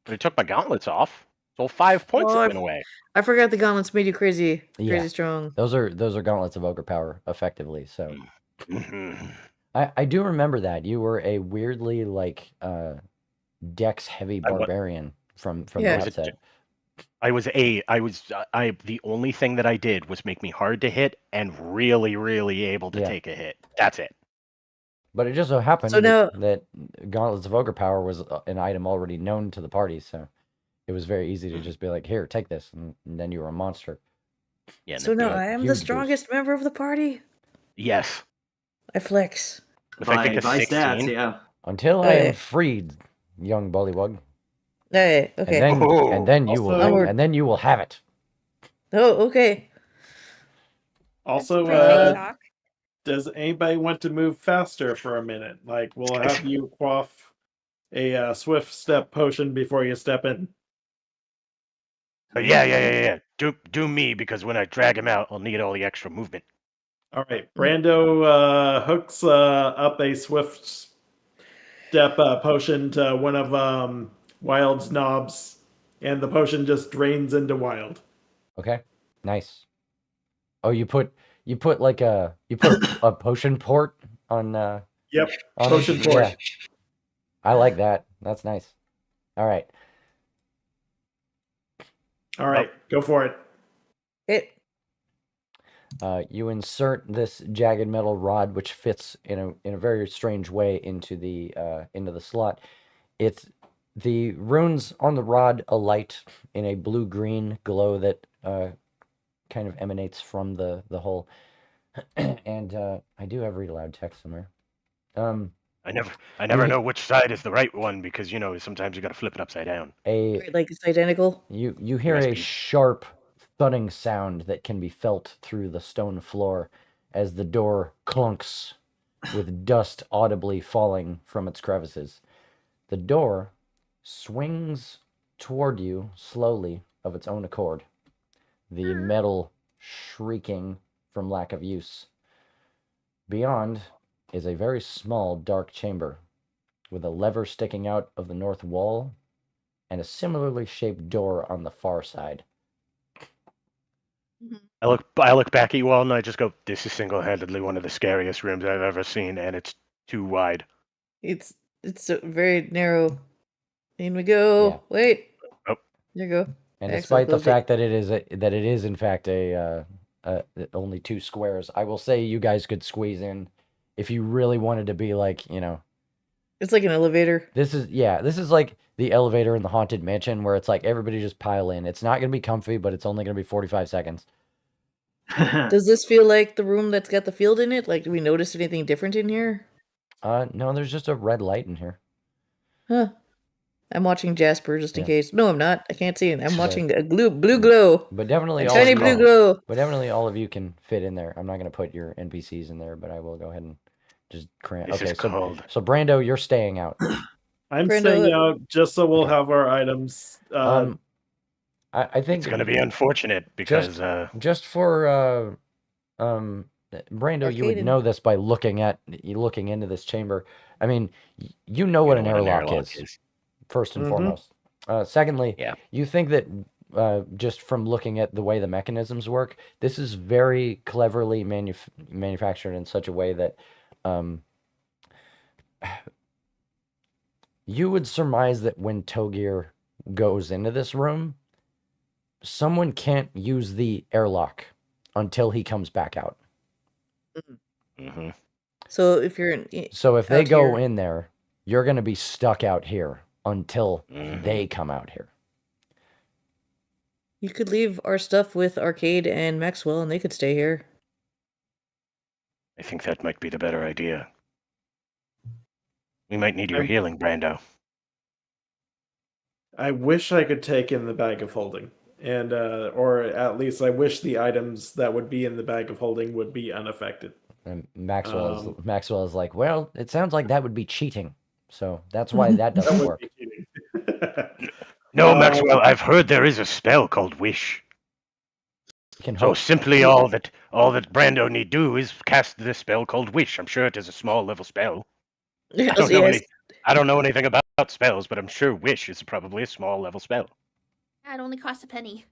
but I took my gauntlets off, so 5 points Oh, have been away. I forgot the gauntlets made you crazy Yeah. strong. Those are gauntlets of ogre power, effectively. So Mhm. I do remember that you were a weirdly like dex heavy I wa- barbarian from Yeah. the outset. The only thing that I did was make me hard to hit and really, really able to Yeah. take a hit. That's it. But it just so happened So now- that gauntlets of ogre power was an item already known to the party, so it was very easy to just be like, here, take this, and then you were a monster. Yeah. So now I am the huge boost. strongest member of the party? Yes. I flex. If I think of by 16, stats, yeah. Until I am Okay. freed, young bullywug. Hey, okay. And then you Also- will and you will have it. Oh, okay. Also, Pretty shock. does anybody want to move faster for a minute? Like, we'll have you quaff a swift step potion before you step in. Yeah. Do me because when I drag him out, I'll need all the extra movement. All right, Brando hooks up a swift step potion to one of Wild's knobs, and the potion just drains into Wild. Okay. Nice. Oh, you put like a a potion port on Yep, on potion it? port. Yeah. I like that. That's nice. All right. All right, go for it. Hit. You insert this jagged metal rod, which fits in a very strange way into the slot. It's the runes on the rod alight in a blue-green glow that kind of emanates from the hole. And I do have read aloud text somewhere. I never You- know which side is the right one because sometimes you got to flip it upside down. Like it's identical. You hear Must a be. sharp thudding sound that can be felt through the stone floor as the door clunks with dust audibly falling from its crevices. The door swings toward you slowly of its own accord, the metal shrieking from lack of use. Beyond is a very small dark chamber with a lever sticking out of the north wall and a similarly shaped door on the far side. I look back at you all and I just go, "This is single-handedly one of the scariest rooms I've ever seen, and it's too wide." It's very narrow. In we go. Yeah. Wait. Oh. There you go. And Axel despite the closed it. fact that it is in fact only 2 squares, I will say you guys could squeeze in if you really wanted to be like, It's like an elevator. this is like the elevator in the Haunted Mansion where it's like everybody just pile in. It's not going to be comfy, but it's only going to be 45 seconds. Does this feel like the room that's got the field in it? Like, do we notice anything different in here? No, there's just a red light in here. Huh. I'm watching Jasper just in Yeah. case. No, I'm not. I can't see it. I'm But- watching a blue glow. But definitely A all tiny of blue you, glow. but definitely all of you can fit in there. I'm not going to put your NPCs in there, but I will go ahead and just cram. This Okay, is cold. so Brando, you're staying out. I'm Brando, staying out just so we'll Okay. have our items. I think It's going to be unfortunate because just for Brando, you would Arcade know this by looking into this chamber. I mean, you know what an airlock is, first and Mhm. foremost. Secondly, Yeah. you think that just from looking at the way the mechanisms work, this is very cleverly manufactured in such a way that you would surmise that when Togir goes into this room, someone can't use the airlock until he comes back out. hmm So if you're in, So if they out go here. in there, you're going to be stuck out here until Mhm. they come out here. You could leave our stuff with Arcade and Maxwell, and they could stay here. I think that might be the better idea. We might need your I'm- healing, Brando. I wish I could take in the bag of holding, and or at least I wish the items that would be in the bag of holding would be unaffected. And Maxwell is like, well, it sounds like that would be cheating. So that's why that That doesn't would work. be cheating. No, Maxwell, I've heard there is a spell called Wish. You can So hope. simply all that Brando need do is cast this spell called Wish. I'm sure it is a small level spell. Yes, I don't know anything about spells, but I'm sure Wish is probably a small level spell. It only costs a penny.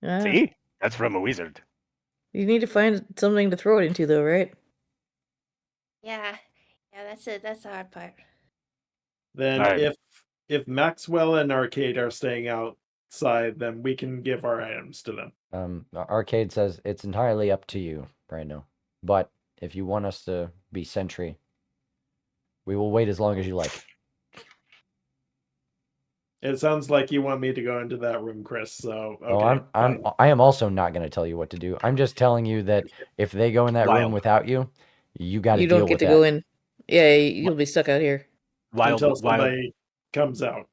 Ah, See? That's from a wizard. you need to find something to throw it into, though, right? Yeah, that's it. That's the hard part. Then Alright. if Maxwell and Arcade are staying outside, then we can give our items to them. Arcade says it's entirely up to you, Brando. But if you want us to be sentry, we will wait as long as you like. It sounds like you want me to go into that room, Chris. So okay. Oh, I am also not going to tell you what to do. I'm just telling you that if they go in that room Wild. without you, you got to You deal don't get with to that. go in. Yeah, you'll be stuck out here. Until somebody comes out.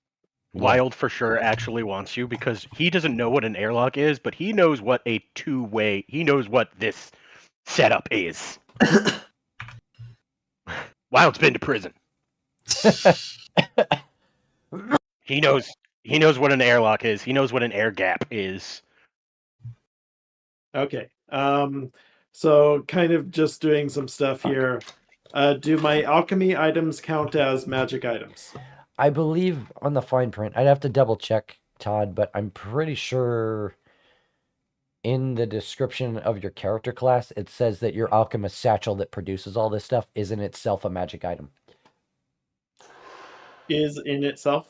Wild for sure actually wants you because he doesn't know what an airlock is, but he knows what a two-way. He knows what this setup is. Wild's been to prison. He knows what an airlock is. He knows what an air gap is. Okay. So kind of just doing some stuff here. Do my alchemy items count as magic items? I believe on the fine print, I'd have to double check, Todd, but I'm pretty sure in the description of your character class, it says that your alchemist satchel that produces all this stuff is in itself a magic item. Is in itself?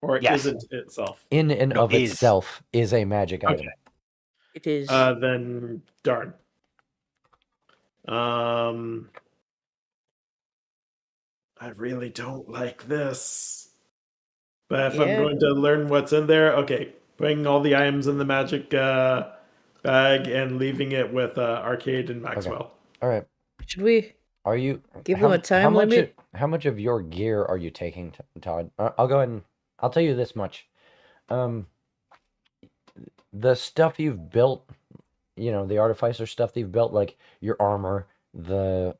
Or Yes. isn't itself? In and No, of is. itself is a magic item. It is. Then darn. I really don't like this. But if I'm Yeah. going to learn what's in there, okay, putting all the items in the magic bag and leaving it with Arcade and Maxwell. All right. Should we? Are you Give them a time limit? How much of your gear are you taking, Todd? I'll go ahead and I'll tell you this much. The stuff you've built, the artificer stuff that you've built, like your armor, the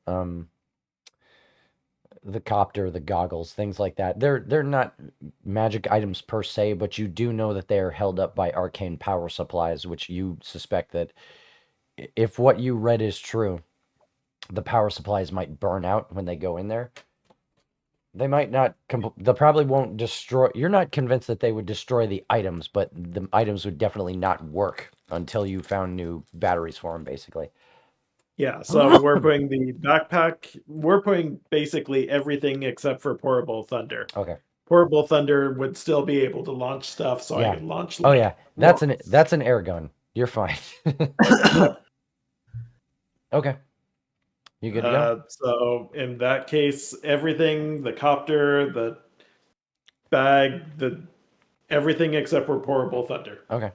copter, the goggles, things like that. They're not magic items per se, but you do know that they are held up by arcane power supplies, which you suspect that if what you read is true, the power supplies might burn out when they go in there. They might not. They probably won't destroy. You're not convinced that they would destroy the items, but the items would definitely not work until you found new batteries for them, basically. Yeah, so we're putting the backpack. We're putting basically everything except for portable thunder. Okay. Portable thunder would still be able to launch stuff, so Yeah. I can launch. Oh Like, yeah, that's an air gun. You're fine. Okay. You good to go? So in that case, everything, the copter, the bag, everything except for portable thunder. Okay.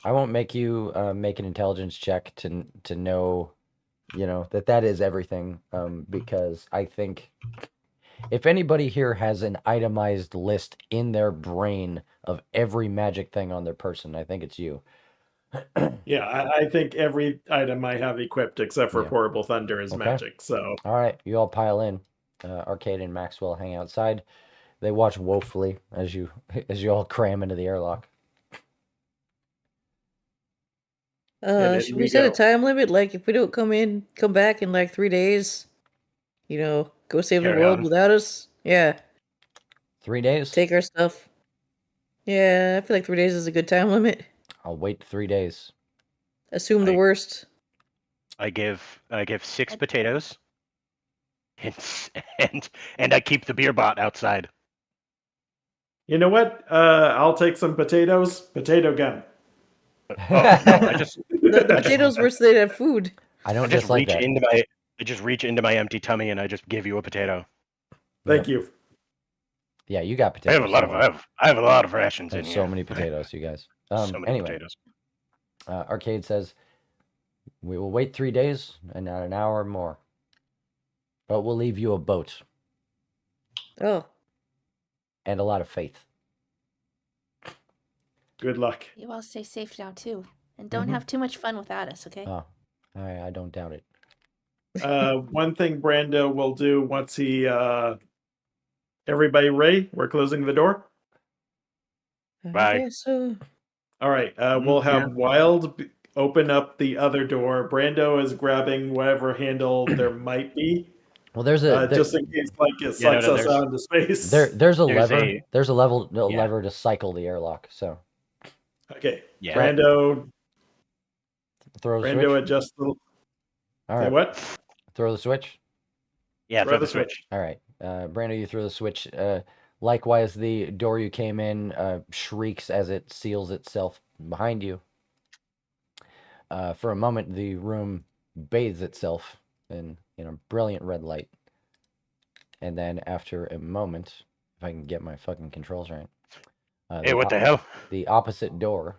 I won't make you make an intelligence check to know, that is everything. Because I think if anybody here has an itemized list in their brain of every magic thing on their person, I think it's you. Yeah, I think every item I have equipped except for Yeah. portable thunder is Okay. magic. So All right, you all pile in. Arcade and Maxwell hang outside. They watch woefully as you all cram into the airlock. and in Should we we set a go. time limit? Like, if we don't come back in like 3 days, go save the Carry world on. without us? Yeah, 3 days? take our stuff. Yeah, I feel like 3 days is a good time limit. I'll wait 3 days. Assume the I- worst. I give 6 potatoes, and and I keep the beer bot outside. You know what? I'll take some potatoes. Potato gun. Oh no! I just The potatoes were so they'd have food. I I don't just dislike reach that. into my empty tummy and I just give you a potato. Thank you. Yeah, you got I potatoes. have a lot of don't worry. I have a lot of rations I in have here. so many potatoes, you guys. So many Anyway, potatoes. Arcade says we will wait 3 days and not an hour more. But we'll leave you a boat Oh, and a lot of faith. Good luck. You all stay safe now too, and don't Mhm. have too much fun without us, okay? Oh, I don't doubt it. One thing Brando will do once he everybody ready? We're closing the door. I Bye. guess so. All right. We'll have Yeah. Wild open up the other door. Brando is grabbing whatever handle there might be, Well, there's a just in case like it Yeah, no, sucks no, us there's- out into space. there's a there's lever. a- There's a Yeah. lever to cycle the airlock. So Okay. Yeah. Brando throw the switch. adjust the. All Say right, what? throw the switch. Yeah, Throw throw the the switch. All right, Brando, you throw the switch. Likewise, the door you came in shrieks as it seals itself behind you. For a moment, the room bathes itself in a brilliant red light, and then after a moment, if I can get my fucking controls right, Hey, what the hell? the opposite door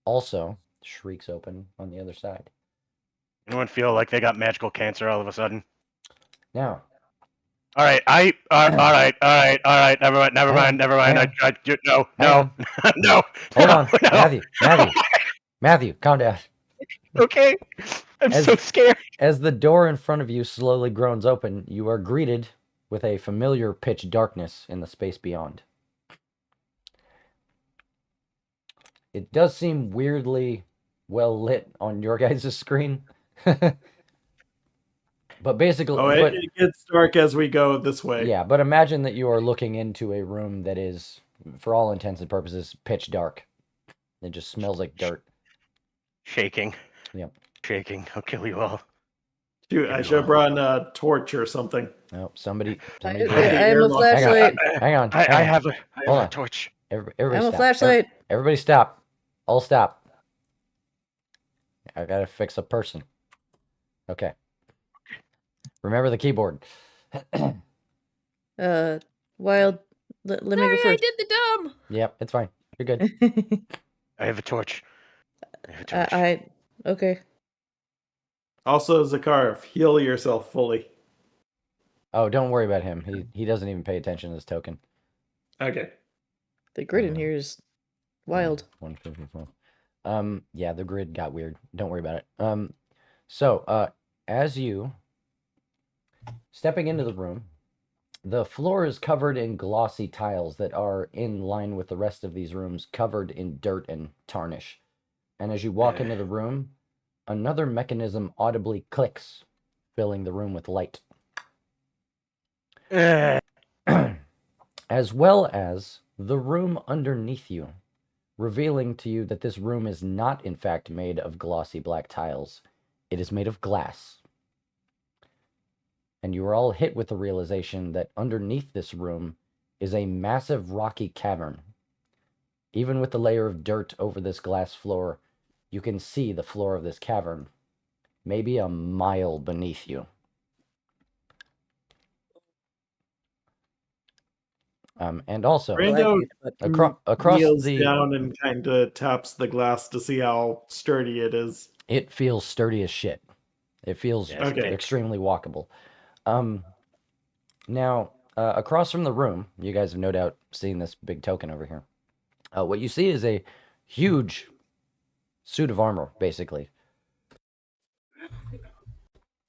also shrieks open on the other side. Anyone feel like they got magical cancer all of a sudden? Now, All right, all right. Never mind. hang on. No, Hang no. hold no, on, no. Matthew, calm down. Okay, I'm so scared. As the door in front of you slowly groans open, you are greeted with a familiar pitch darkness in the space beyond. It does seem weirdly well lit on your guys' screen. But basically, It gets dark as we go this way. yeah, but imagine that you are looking into a room that is, for all intents and purposes, pitch dark. It just smells like dirt. Shaking. Yep. Shaking. I'll kill you all. Dude, I should have brought a torch or something. Oh, somebody. I Okay. am a flashlight. Hang on. I have Hold a on. torch. Everybody I'm a stop. flashlight. Everybody stop. All stop. I gotta fix a person. Okay. Remember the keyboard. Wild. Let me Sorry, go I first. did the dumb. Yep, it's fine. You're good. I have a torch. I have a torch. Okay. Also, Zakharov, heal yourself fully. Oh, don't worry about him. He doesn't even pay attention to this token. Okay. The grid in here is wild. 154. Yeah, the grid got weird. Don't worry about it. So, as you stepping into the room, the floor is covered in glossy tiles that are in line with the rest of these rooms, covered in dirt and tarnish. And as you walk into the room, another mechanism audibly clicks, filling the room with light. as well as the room underneath you, revealing to you that this room is not, in fact, made of glossy black tiles. It is made of glass. And you are all hit with the realization that underneath this room is a massive rocky cavern. Even with the layer of dirt over this glass floor, you can see the floor of this cavern, maybe a mile beneath you. And also, Brando across kneels the... down and kind of taps the glass to see how sturdy it is. It feels sturdy as shit. It feels Okay. extremely walkable. Now, across from the room, you guys have no doubt seen this big token over here. What you see is a huge suit of armor, basically.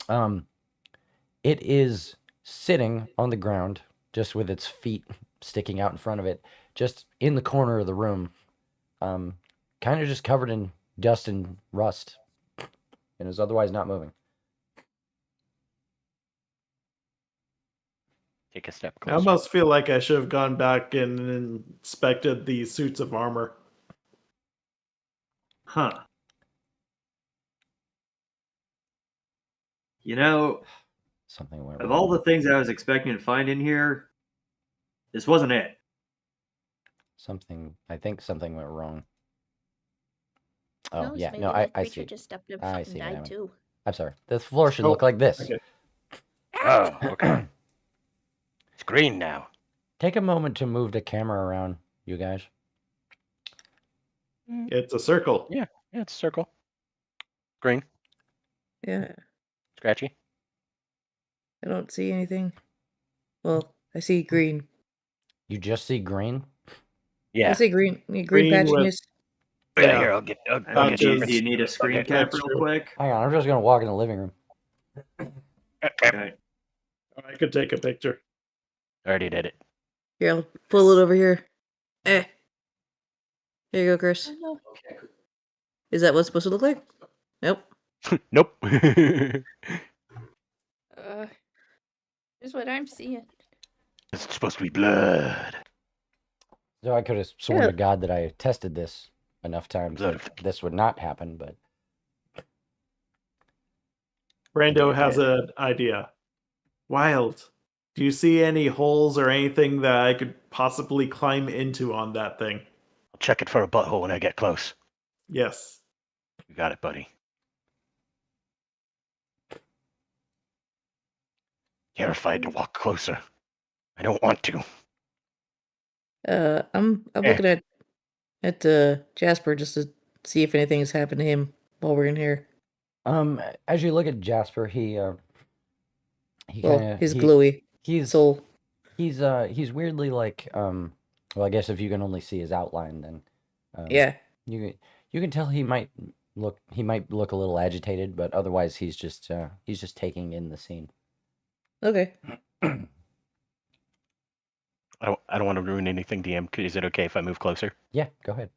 It is sitting on the ground, just with its feet sticking out in front of it, just in the corner of the room, kind of just covered in dust and rust, and is otherwise not moving. Take a step I closer. almost feel like I should have gone back and inspected the suits of armor. Huh. You know, Something went of wrong. all the things I was expecting to find in here, this wasn't it. I think something went wrong. Oh, Knows, yeah. maybe No, that I creature see. just stepped up I and see what died happened. too. I'm sorry. The floor should Oh, look like this. Okay. Oh, okay. It's green now. Take a moment to move the camera around, you guys. It's a circle. Yeah, it's a circle. Green, Yeah, scratchy. I don't see anything. Well, I see green. You just see green? I Yeah. see green. Green Green with- patchiness. Yeah, Yeah. here, I'll get Do you. you need a screen Okay. cap That's real true. quick? Hang on, I'm just going to walk in the living room. Okay. Okay. I could take a picture. Already did it. Here, I'll pull it over here. Here you go, Chris. Oh, no. Is that what it's supposed to look like? Nope. Nope. Here's what I'm seeing. It's supposed to be blood. So I could have sworn Yeah. to God that I tested this enough times Blood that of the- this would not happen, but Brando has an idea. Wild. Do you see any holes or anything that I could possibly climb into on that thing? I'll check it for a butthole when I get close. Yes. You got it, buddy. Terrified to walk closer. I don't want to. I'm looking at Jasper just to see if anything's happened to him while we're in here. as you look at Jasper, he Well, kind of his glowy he's soul. he's weirdly like well, I guess if you can only see his outline, then Yeah. you can tell he might look a little agitated, but otherwise he's just taking in the scene. Okay. I don't want to ruin anything, DM. Is it okay if I move closer? Yeah, go ahead.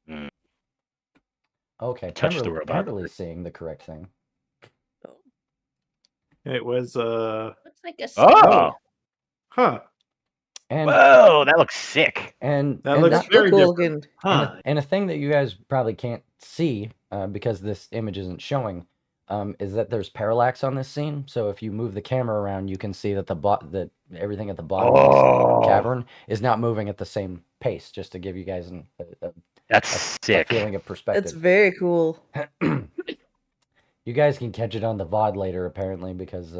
Mm. Okay, Touch the robot. Pemberley's seeing the correct thing. It was Looks like a Oh! huh. And Whoa, that looks sick. and That and looks Not very cool different. looking. Huh. And a thing that you guys probably can't see because this image isn't showing is that there's parallax on this scene. So if you move the camera around, you can see that that everything at the bottom of this cavern is not moving at the same pace. Just to give you guys That's a sick. feeling of perspective. That's very cool. You guys can catch it on the VOD later, apparently, because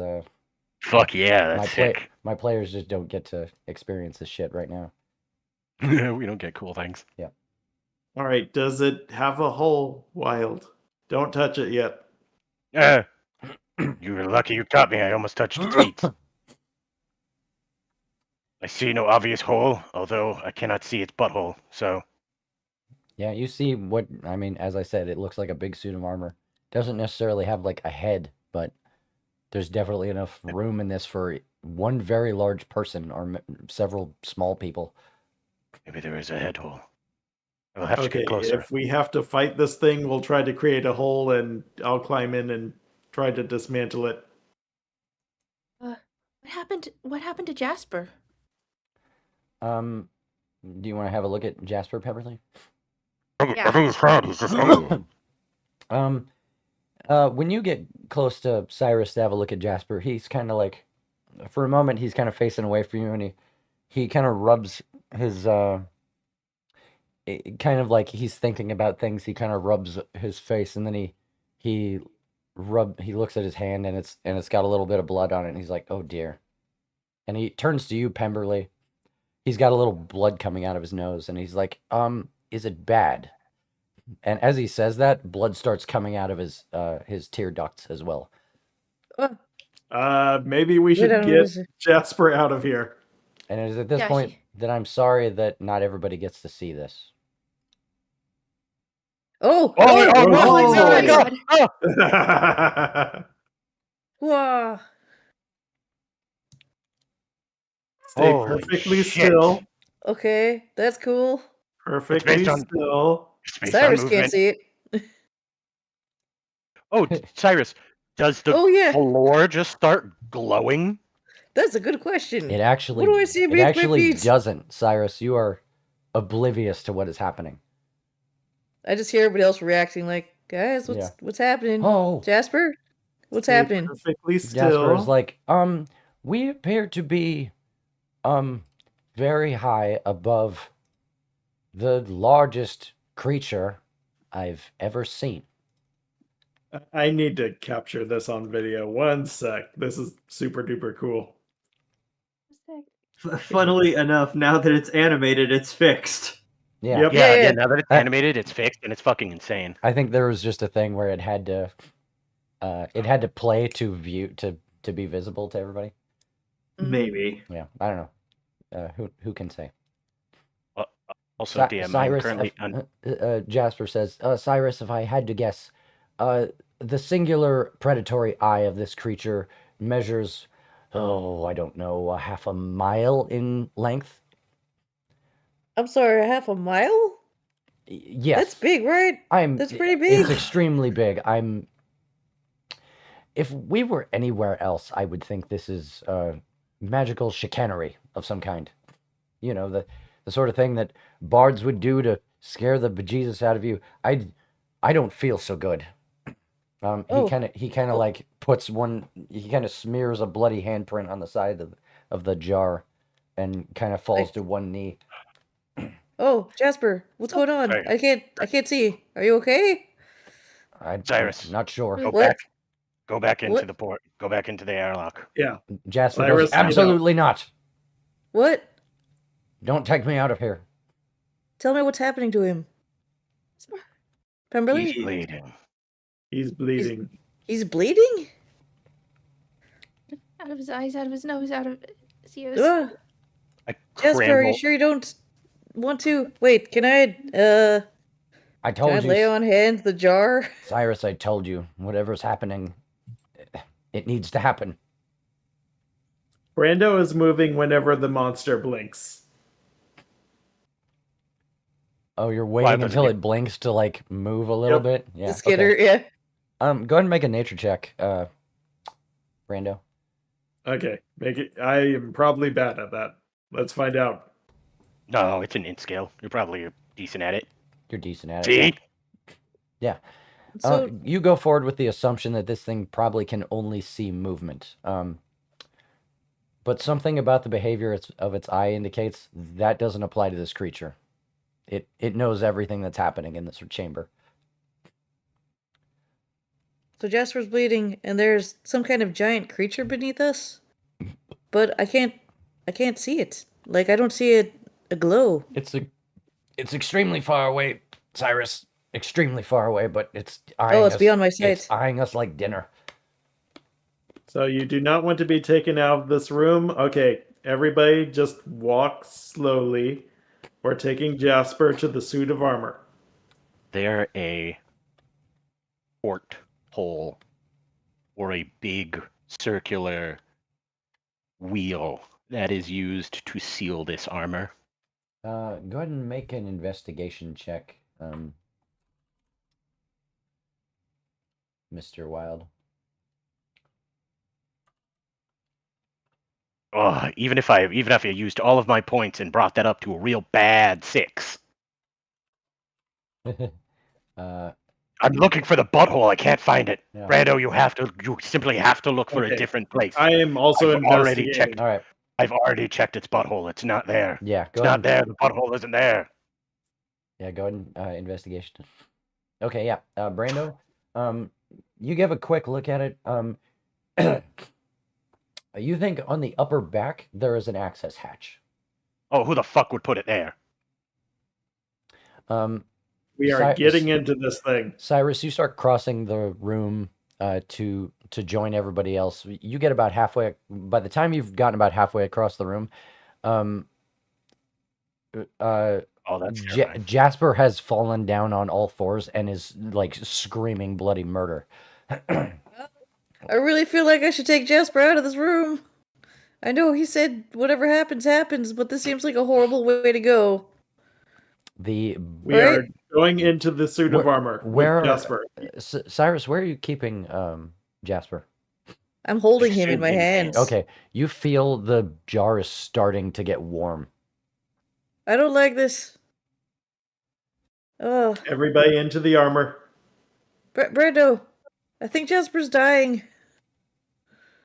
Fuck yeah, that's sick. my players just don't get to experience this shit right now. We don't get cool things. All right. Does it have a hole? Wild. Don't touch it yet. You were lucky you caught me. I almost touched its feet. I see no obvious hole, although I cannot see its butthole, so... Yeah, you see what I mean. As I said, it looks like a big suit of armor. Doesn't necessarily have like a head, but there's definitely enough room in this for one very large person or several small people. Maybe there is a head hole. We'll have to Okay, get closer. if we have to fight this thing, we'll try to create a hole and I'll climb in and try to dismantle it. What happened to Jasper? Do you want to have a look at Jasper Pepperly? Yeah. he's fine. He's just hungry. When you get close to Cyrus to have a look at Jasper, he's kind of like, for a moment, he's kind of facing away from you, and he kind of rubs his kind of like he's thinking about things. He kind of rubs his face, and then he looks at his hand, and it's got a little bit of blood on it, and he's like, oh dear. And he turns to you, Pemberley. He's got a little blood coming out of his nose, and he's like, is it bad? And as he says that, blood starts coming out of his tear ducts as well. Maybe we should get Jasper out of here. And it is at this point that I'm sorry that not everybody gets to see this. Oh my God! Stay Wow. Holy perfectly shit. still. Okay, that's cool. Perfectly based on- still. It's based on Cyrus can't movement. see it. Oh, Cyrus, does the Oh, yeah. floor just start glowing? That's a good question. It actually, What do I see it beneath my actually feet? doesn't, Cyrus. You are oblivious to what is happening. I just hear everybody else reacting like, guys, what's happening? Oh, Jasper? What's Stay happening? perfectly Jasper is still. like, we appear to be, very high above the largest creature I've ever seen. I need to capture this on video. One sec. This is super duper cool. Funnily enough, now that it's animated, it's fixed. Yeah. Yep. Yeah, now that it's animated, it's fixed, and it's fucking insane. I think there was just a thing where it had to play to view to be visible to everybody. Maybe. Yeah, I don't know. Who can say? Also, DM, Cyrus, I'm currently Jasper says, Cyrus, if I had to guess, the singular predatory eye of this creature measures, I don't know, a half a mile in length. I'm sorry, half a mile? Yes. That's big, right? That's pretty big. It's extremely big. If we were anywhere else, I would think this is magical chicanery of some kind. You know, the sort of thing that bards would do to scare the bejesus out of you. I don't feel so good. He kind of like puts he kind of smears a bloody handprint on the side of the jar, and kind of falls to one knee. Oh, Jasper, what's going on? Sorry. I can't see. Are you okay? Cyrus, I'm not sure. Go back into What? the port. Go back into the airlock. Yeah. Jasper Cyrus, goes, absolutely not. What? Don't take me out of here. Tell me what's happening to him. Pemberley? He's bleeding. He's bleeding. He's bleeding? Out of his eyes, out of his nose, out of his ears. Ugh. Jasper, are you sure you don't want to? Wait, can I told can I you, lay on hands the jar? Cyrus, I told you, whatever's happening, it needs to happen. Brando is moving whenever the monster blinks. Oh, you're waiting until it blinks to like move a little bit? Yeah. The skitter, yeah. Go ahead and make a nature check, Brando. Okay, make it. I am probably bad at that. Let's find out. No, it's an int scale. You're probably decent at it. You're decent at See? it. Yeah. So you go forward with the assumption that this thing probably can only see movement. But something about the behavior of its eye indicates that doesn't apply to this creature. It knows everything that's happening in this chamber. So Jasper's bleeding, and there's some kind of giant creature beneath us, but I can't see it. Like I don't see a glow. It's extremely far away, Cyrus. Extremely far away, but it's eyeing it's beyond my sight. It's eyeing us like dinner. So you do not want to be taken out of this room. Okay, everybody, just walk slowly. We're taking Jasper to the suit of armor. They're a port hole or a big circular wheel that is used to seal this armor. Go ahead and make an investigation check, Mr. Wild. Oh, even if I used all of my points and brought that up to a real bad 6. uh, I'm looking for the butthole. I can't find it. Yeah. Brando, you simply have to look for a Okay. different place. I am also I've already investigating. checked. all right. I've already checked its butthole. It's not there. Yeah, It's go ahead. not there. The butthole isn't there. Yeah, go ahead and investigation. Okay, yeah. Brando, you give a quick look at it. You think on the upper back there is an access hatch. Oh, who the fuck would put it there? We are getting into this thing. Cyrus, you start crossing the room to join everybody else. You get about halfway. By the time you've gotten about halfway across the room, Oh, that's terrifying. Jasper has fallen down on all fours and is like screaming bloody murder. I really feel like I should take Jasper out of this room. I know he said whatever happens, happens, but this seems like a horrible way to go. We Right? are going into the suit of armor with Jasper. Cyrus, where are you keeping Jasper? I'm holding him in my hands. Okay, you feel the jar is starting to get warm. I don't like this. Oh, Everybody into the armor. Brando, I think Jasper's dying.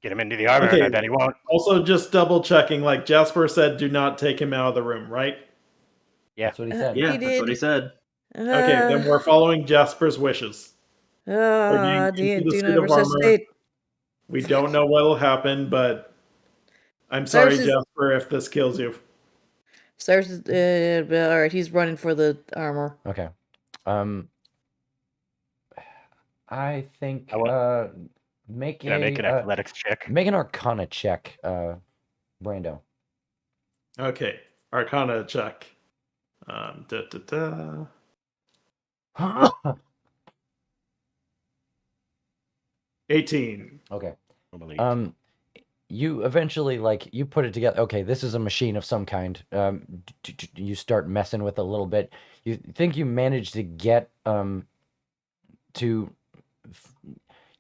Get him into the armor, Okay. and I bet he won't. Also, just double checking. Like Jasper said, do not take him out of the room, right? Yeah. That's what he said. Yeah, He that's what he did. said. Okay, then we're following Jasper's wishes. We're getting into the do suit not of armor. resuscitate. We don't know what'll happen, but I'm sorry, Cyrus is- Jasper, if this kills you. Cyrus is, all right, he's running for the armor. Okay. I think make Can I make an athletics check? Make an Arcana check, Brando. Okay, Arcana check. 18. Okay. Normally. You eventually you put it together. Okay, this is a machine of some kind. You start messing with it a little bit. You think you managed to get you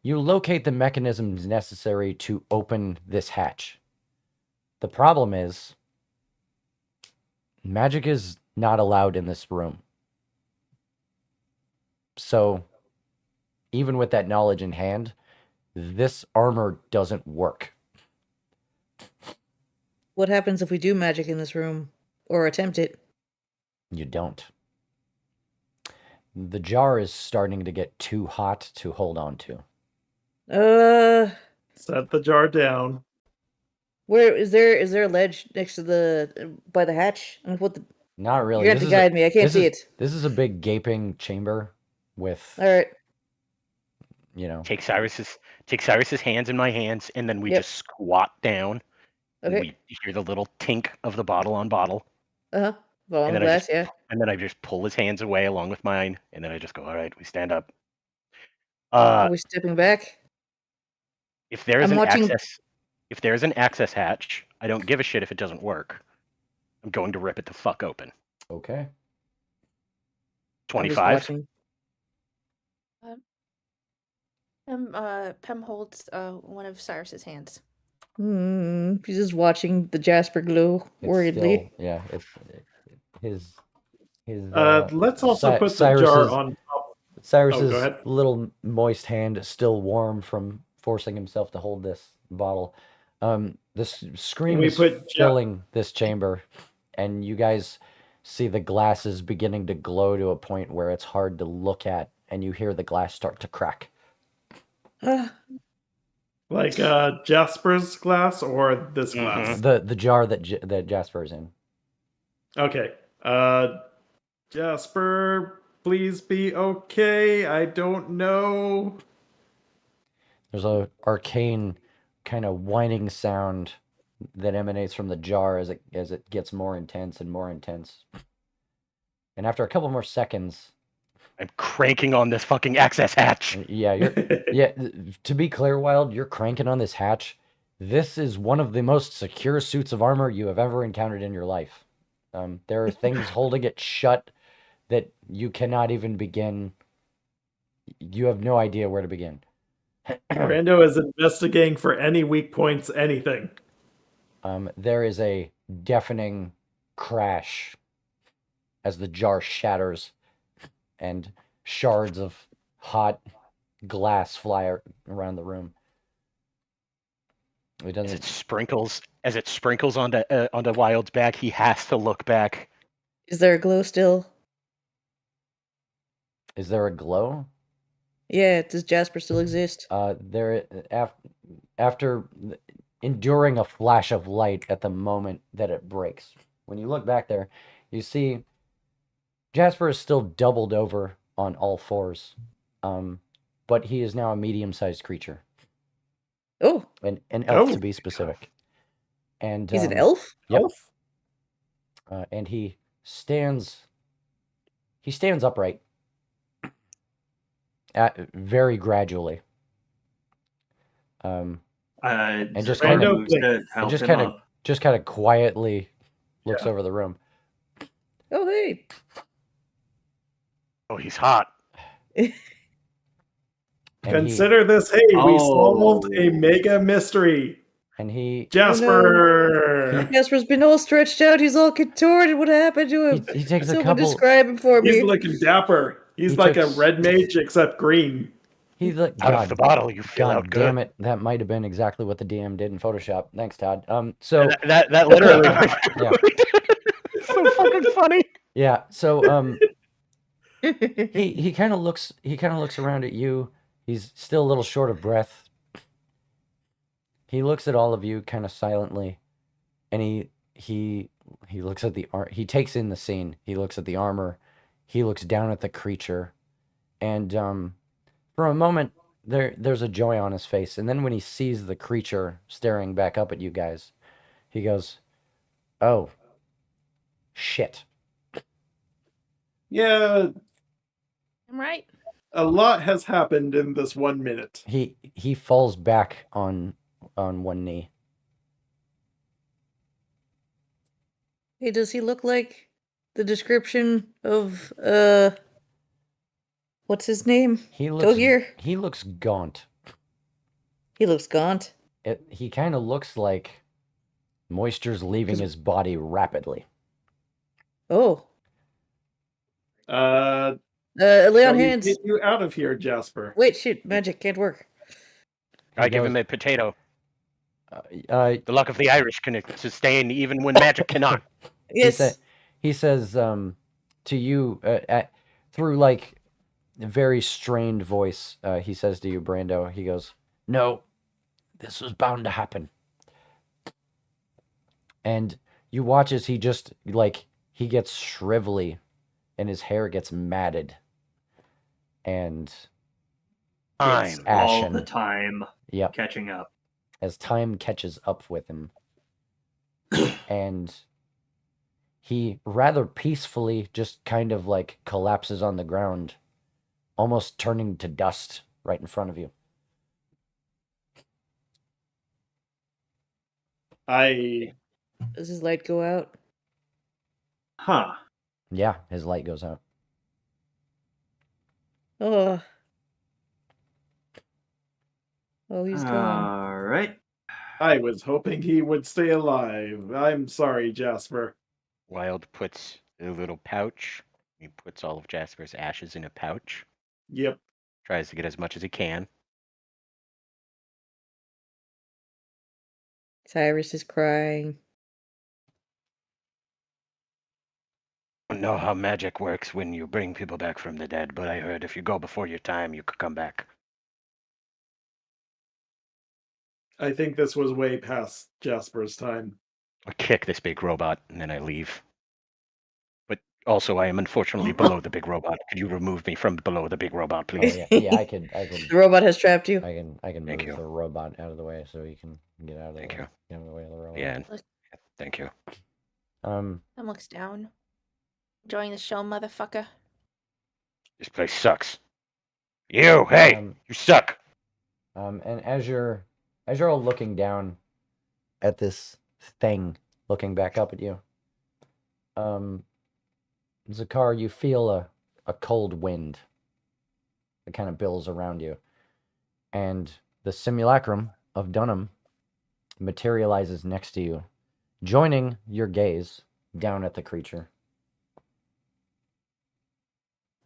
locate the mechanisms necessary to open this hatch. The problem is magic is not allowed in this room. So even with that knowledge in hand, this armor doesn't work. What happens if we do magic in this room or attempt it? You don't. The jar is starting to get too hot to hold on to. Set the jar down. Where is there a ledge next to the by the hatch? I mean, what the? Not really. You have to guide me. I can't see it. This is a big gaping chamber with. All right. You know. Take Cyrus's hands in my hands, and then we just squat down. Okay. And we hear the little tink of the bottle on bottle. Well, And then glass, yeah. And then I just pull his hands away along with mine, and then I just go, all right, we stand up. Are we stepping back? If there is an access hatch, I don't give a shit if it doesn't work. I'm going to rip it the fuck open. Okay. 25. Pem holds one of Cyrus's hands. He's just watching the Jasper glow worriedly. His. Let's also put the jar on top. Cyrus's little moist hand is still warm from forcing himself to hold this bottle. This scream is filling this chamber, and you guys see the glasses beginning to glow to a point where it's hard to look at, and you hear the glass start to crack. Like Jasper's glass or this glass? The jar that Jasper's in. Okay. Jasper, please be okay. I don't know. There's a arcane kind of whining sound that emanates from the jar as it gets more intense and more intense. And after a couple more seconds, I'm cranking on this fucking access hatch. Yeah, to be clear, Wild, you're cranking on this hatch. This is one of the most secure suits of armor you have ever encountered in your life. There are things holding it shut that you cannot even begin. You have no idea where to begin. Brando is investigating for any weak points, anything. There is a deafening crash as the jar shatters and shards of hot glass fly around the room. It As doesn't. it sprinkles onto Wild's back, he has to look back. Is there a glow still? Is there a glow? Yeah, does Jasper still exist? After enduring a flash of light at the moment that it breaks. When you look back there, you see Jasper is still doubled over on all fours, but he is now a medium-sized creature. Oh, An elf Oh. to be specific. And he's an elf? Yep. Elf? And he stands upright very gradually. And just kind of just kind of quietly looks over the room. Oh, hey. Oh, he's hot. And Consider this, hey, we solved a mega mystery. he Jasper! Jasper's been all stretched out. He's all contorted. What happened to him? he takes a Someone couple. describe him for He's me. looking dapper. He's He like took- a red mage except green. He's like, Out of the bottle, you feel God out damn good. it! That might have been exactly what the DM did in Photoshop. Thanks, Todd. So That literally. Yeah. It's so fucking funny. yeah, so he kind of looks around at you. He's still a little short of breath. He looks at all of you kind of silently, and he looks at he takes in the scene. He looks at the armor. He looks down at the creature, and for a moment there's a joy on his face, and then when he sees the creature staring back up at you guys, he goes, "Oh, shit." Yeah, I'm right. a lot has happened in this 1 minute. He falls back on one knee. Hey, does he look like the description of what's his name? He looks Togear? he looks gaunt. He looks gaunt. He kind of looks like moisture's leaving his body rapidly. Oh. Shall Lay on we hands. get you out of here, Jasper? Wait, shoot, magic can't work. I give him a potato. The luck of the Irish can sustain even when magic cannot. Yes. He says to you through like a very strained voice. He says to you, Brando. He goes, "No, this was bound to happen." And you watch as he just he gets shrivelly, and his hair gets matted, and It's ashen. all the time. Yep. Catching up. As time catches up with him. And he rather peacefully just kind of collapses on the ground, almost turning to dust right in front of you. Does his light go out? Huh. Yeah, his light goes out. Oh. Oh, he's gone. All right. I was hoping he would stay alive. I'm sorry, Jasper. Wild puts a little pouch. He puts all of Jasper's ashes in a pouch. Yep. Tries to get as much as he can. Cyrus is crying. I don't know how magic works when you bring people back from the dead, but I heard if you go before your time, you could come back. I think this was way past Jasper's time. I kick this big robot, and then I leave. But also, I am unfortunately below the big robot. Could you remove me from below the big robot, please? Yeah, I can. The robot has trapped you. I can Thank move you. the robot out of the way so you can get out of the Thank you. Get out of the way of the robot. Yeah. Thank you. Tom looks down. Enjoying the show, motherfucker. This place sucks. You, hey, you suck. And as you're all looking down at this thing looking back up at you, Zakar, you feel a cold wind that kind of billows around you. And the simulacrum of Dunham materializes next to you, joining your gaze down at the creature.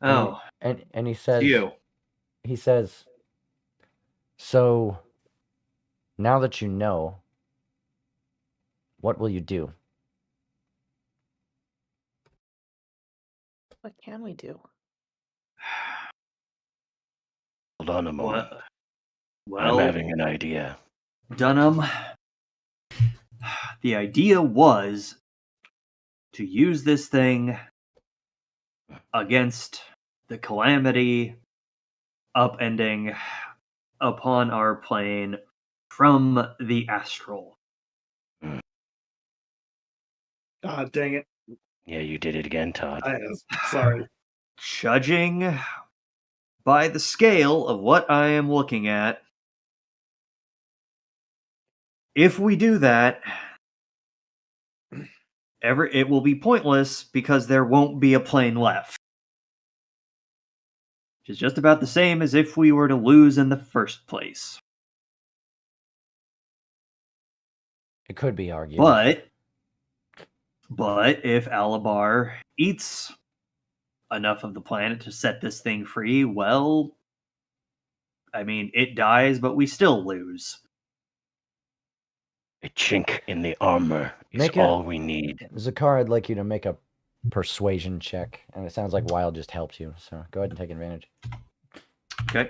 Oh, And he says, you. he says, so now that you know, what will you do? What can we do? Hold on a moment. Well, I'm having an idea. Dunham, the idea was to use this thing against the calamity upending upon our plane from the astral. Ah, dang it. Yeah, you did it again, Todd. Sorry. Judging by the scale of what I am looking at, if we do that, it will be pointless because there won't be a plane left. Which is just about the same as if we were to lose in the first place. It could be argued. But if Alabar eats enough of the planet to set this thing free, well, I mean, it dies, but we still lose. A chink in the armor is all we need. Zakar, I'd like you to make a persuasion check, and it sounds like Wild just helped you, so go ahead and take advantage. Okay.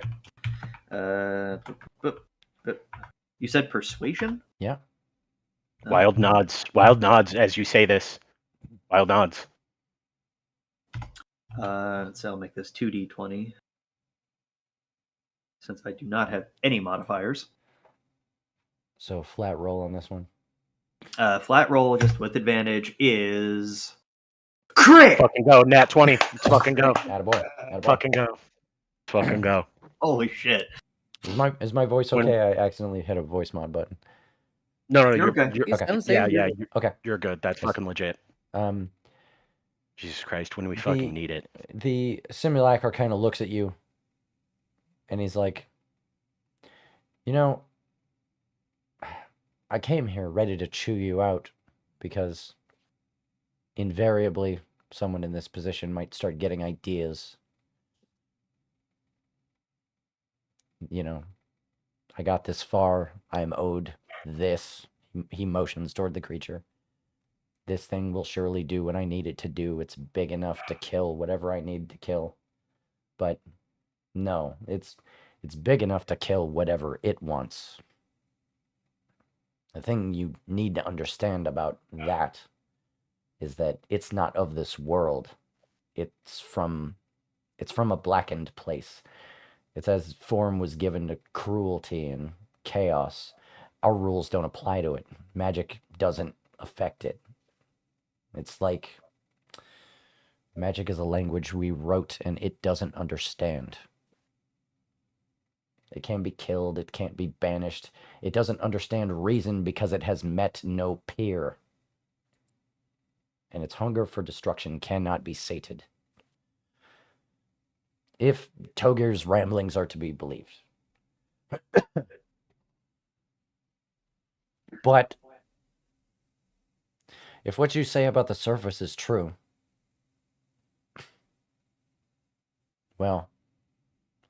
You said persuasion? Yeah. Wild nods. Wild nods as you say this. Wild nods. So I'll make this 2d20. Since I do not have any modifiers. So flat roll on this one. Flat roll, just with advantage, is crit. Fucking go, nat 20. Let's fucking go. Attaboy. Fucking go. Fucking go. Holy shit! Is my voice okay? I accidentally hit a voice mod button. No, you're okay. Yeah, okay. You're good. That's fucking legit. Um, Jesus Christ, when we fucking need it. The simulacra kind of looks at you, and he's like, you know, I came here ready to chew you out because invariably someone in this position might start getting ideas. You know, I got this far. I am owed this. He motions toward the creature. This thing will surely do what I need it to do. It's big enough to kill whatever I need to kill. But no, it's big enough to kill whatever it wants. The thing you need to understand about that is that it's not of this world. It's from a blackened place. It's as form was given to cruelty and chaos. Our rules don't apply to it. Magic doesn't affect it. It's like magic is a language we wrote and it doesn't understand. It can be killed, it can't be banished. It doesn't understand reason because it has met no peer. And its hunger for destruction cannot be sated. If Togir's ramblings are to be believed. But if what you say about the surface is true, well,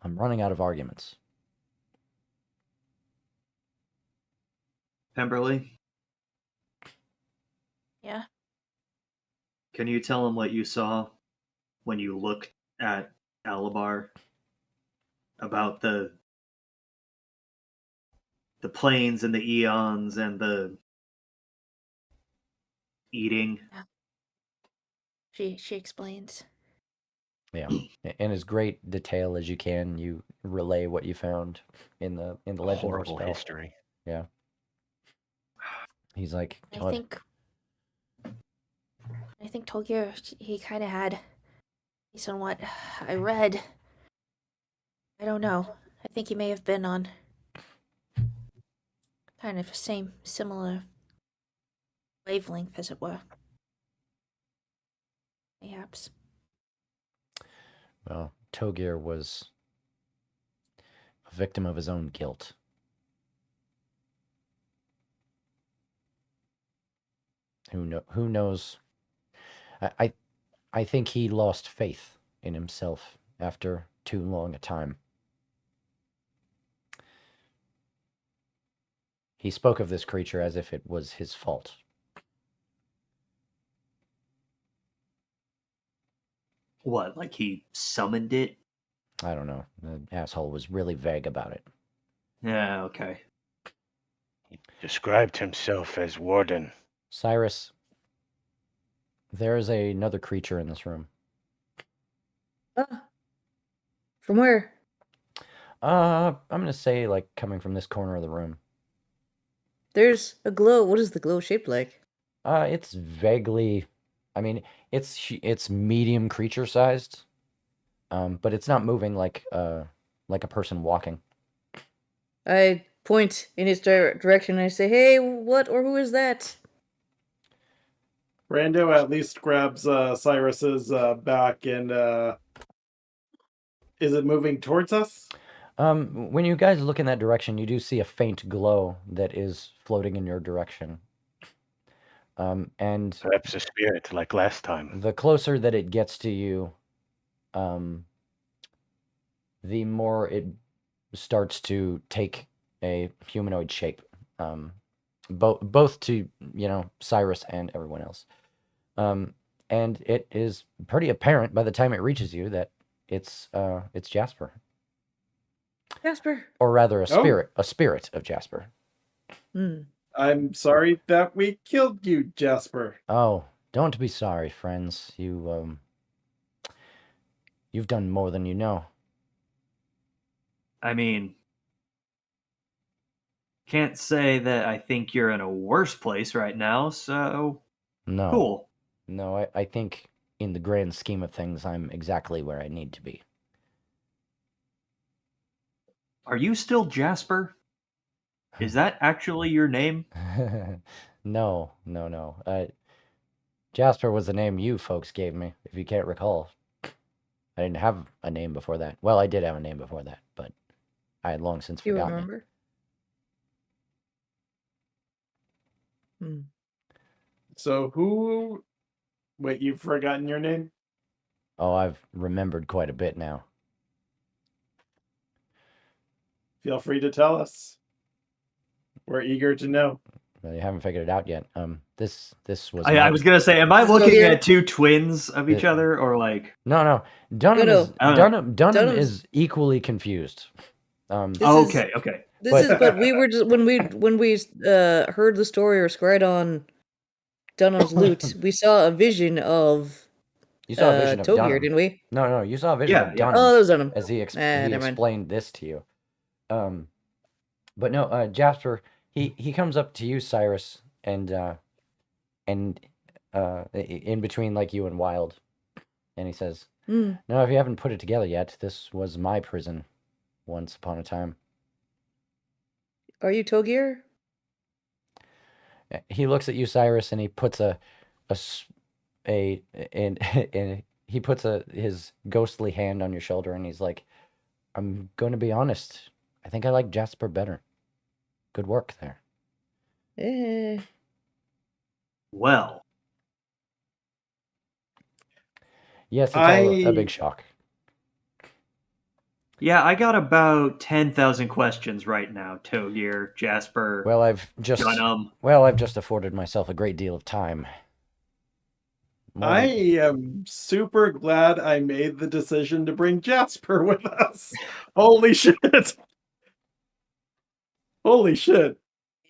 I'm running out of arguments. Pemberley? Yeah? Can you tell him what you saw when you looked at Alabar about the planes and the eons and the eating? She explains. Yeah, in as great detail as you can, you relay what you found in the legend. Horrible history. Yeah. He's like, I think Togir, he kind of had, based on what I read, I don't know. I think he may have been on kind of similar wavelength, as it were. mayhaps. Well, Togir was a victim of his own guilt. Who knows? I think he lost faith in himself after too long a time. He spoke of this creature as if it was his fault. What, like he summoned it? I don't know. The asshole was really vague about it. Yeah, okay. He described himself as Warden. Cyrus, there is another creature in this room. From where? I'm gonna say like coming from this corner of the room. There's a glow. What is the glow shaped like? It's vaguely, I mean, it's medium creature sized, but it's not moving like a person walking. I point in its direction and I say, "Hey, what or who is that?" Rando at least grabs Cyrus's back and is it moving towards us? When you guys look in that direction, you do see a faint glow that is floating in your direction. And Perhaps a spirit like last time. the closer that it gets to you, the more it starts to take a humanoid shape. Both to, Cyrus and everyone else. And it is pretty apparent by the time it reaches you that it's Jasper. Jasper. Or rather a spirit of Jasper. I'm sorry that we killed you, Jasper. Oh, don't be sorry, friends. You've done more than you know. I mean, can't say that I think you're in a worse place right now, so No. cool. No, I think in the grand scheme of things, I'm exactly where I need to be. Are you still Jasper? Is that actually your name? No. Jasper was the name you folks gave me, if you can't recall. I didn't have a name before that. Well, I did have a name before that, but I had long since You forgotten remember? So who... Wait, you've forgotten your name? Oh, I've remembered quite a bit now. Feel free to tell us. We're eager to know. Well, you haven't figured it out yet. This was. I was gonna say, am I looking here? at two twins of each other, or like? No. Dunham No. is Dunham Dunham's- is equally confused. Okay. But we were just when we heard the story or scried on Dunham's loot, we saw a vision of You saw a vision of Togier, Dunham. didn't we? No, you saw a vision of Dunham. Oh, that was Dunham. As he never mind. explained this to you. But no, Jasper, he comes up to you, Cyrus, and in between like you and Wild, and he says, "No, if you haven't put it together yet, this was my prison once upon a time." Are you Togier? He looks at you, Cyrus, and he puts he puts his ghostly hand on your shoulder, and he's like, "I'm going to be honest. I think I like Jasper better. Good work there." Well, Yes, it's all a big shock. yeah, I got about 10,000 questions right now, Togier, Jasper. Well, I've just Dunham. afforded myself a great deal of time. I am super glad I made the decision to bring Jasper with us. Holy shit. Holy shit.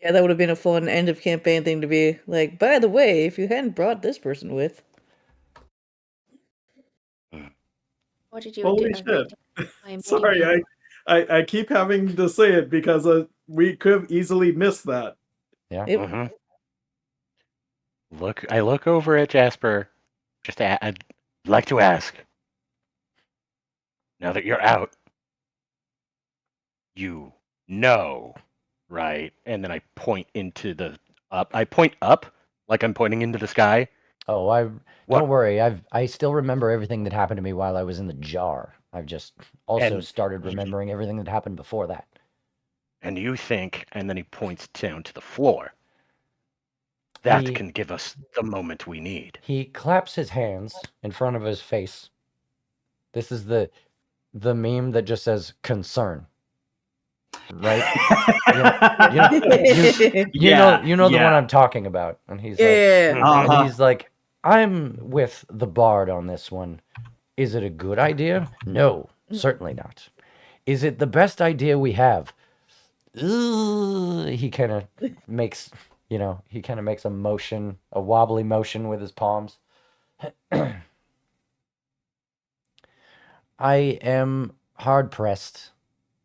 Yeah, that would have been a fun end of campaign thing to be like, by the way, if you hadn't brought this person with. What did you Holy do? shit. Sorry, I keep having to say it because we could have easily missed that. Yeah. I look over at Jasper. I'd like to ask. Now that you're out, you know, right? And then I point into the up. I point up, like I'm pointing into the sky. Oh, don't worry. I still remember everything that happened to me while I was in the jar. I've just also And- started remembering everything that happened before that. And you think, and then he points down to the floor. That can give us the moment we need. He claps his hands in front of his face. This is the meme that just says concern. Right? You know the one I'm talking about. And he's Yeah. and he's like, I'm with the bard on this one. Is it a good idea? No, certainly not. Is it the best idea we have? He kind of makes, a motion, a wobbly motion with his palms. I am hard pressed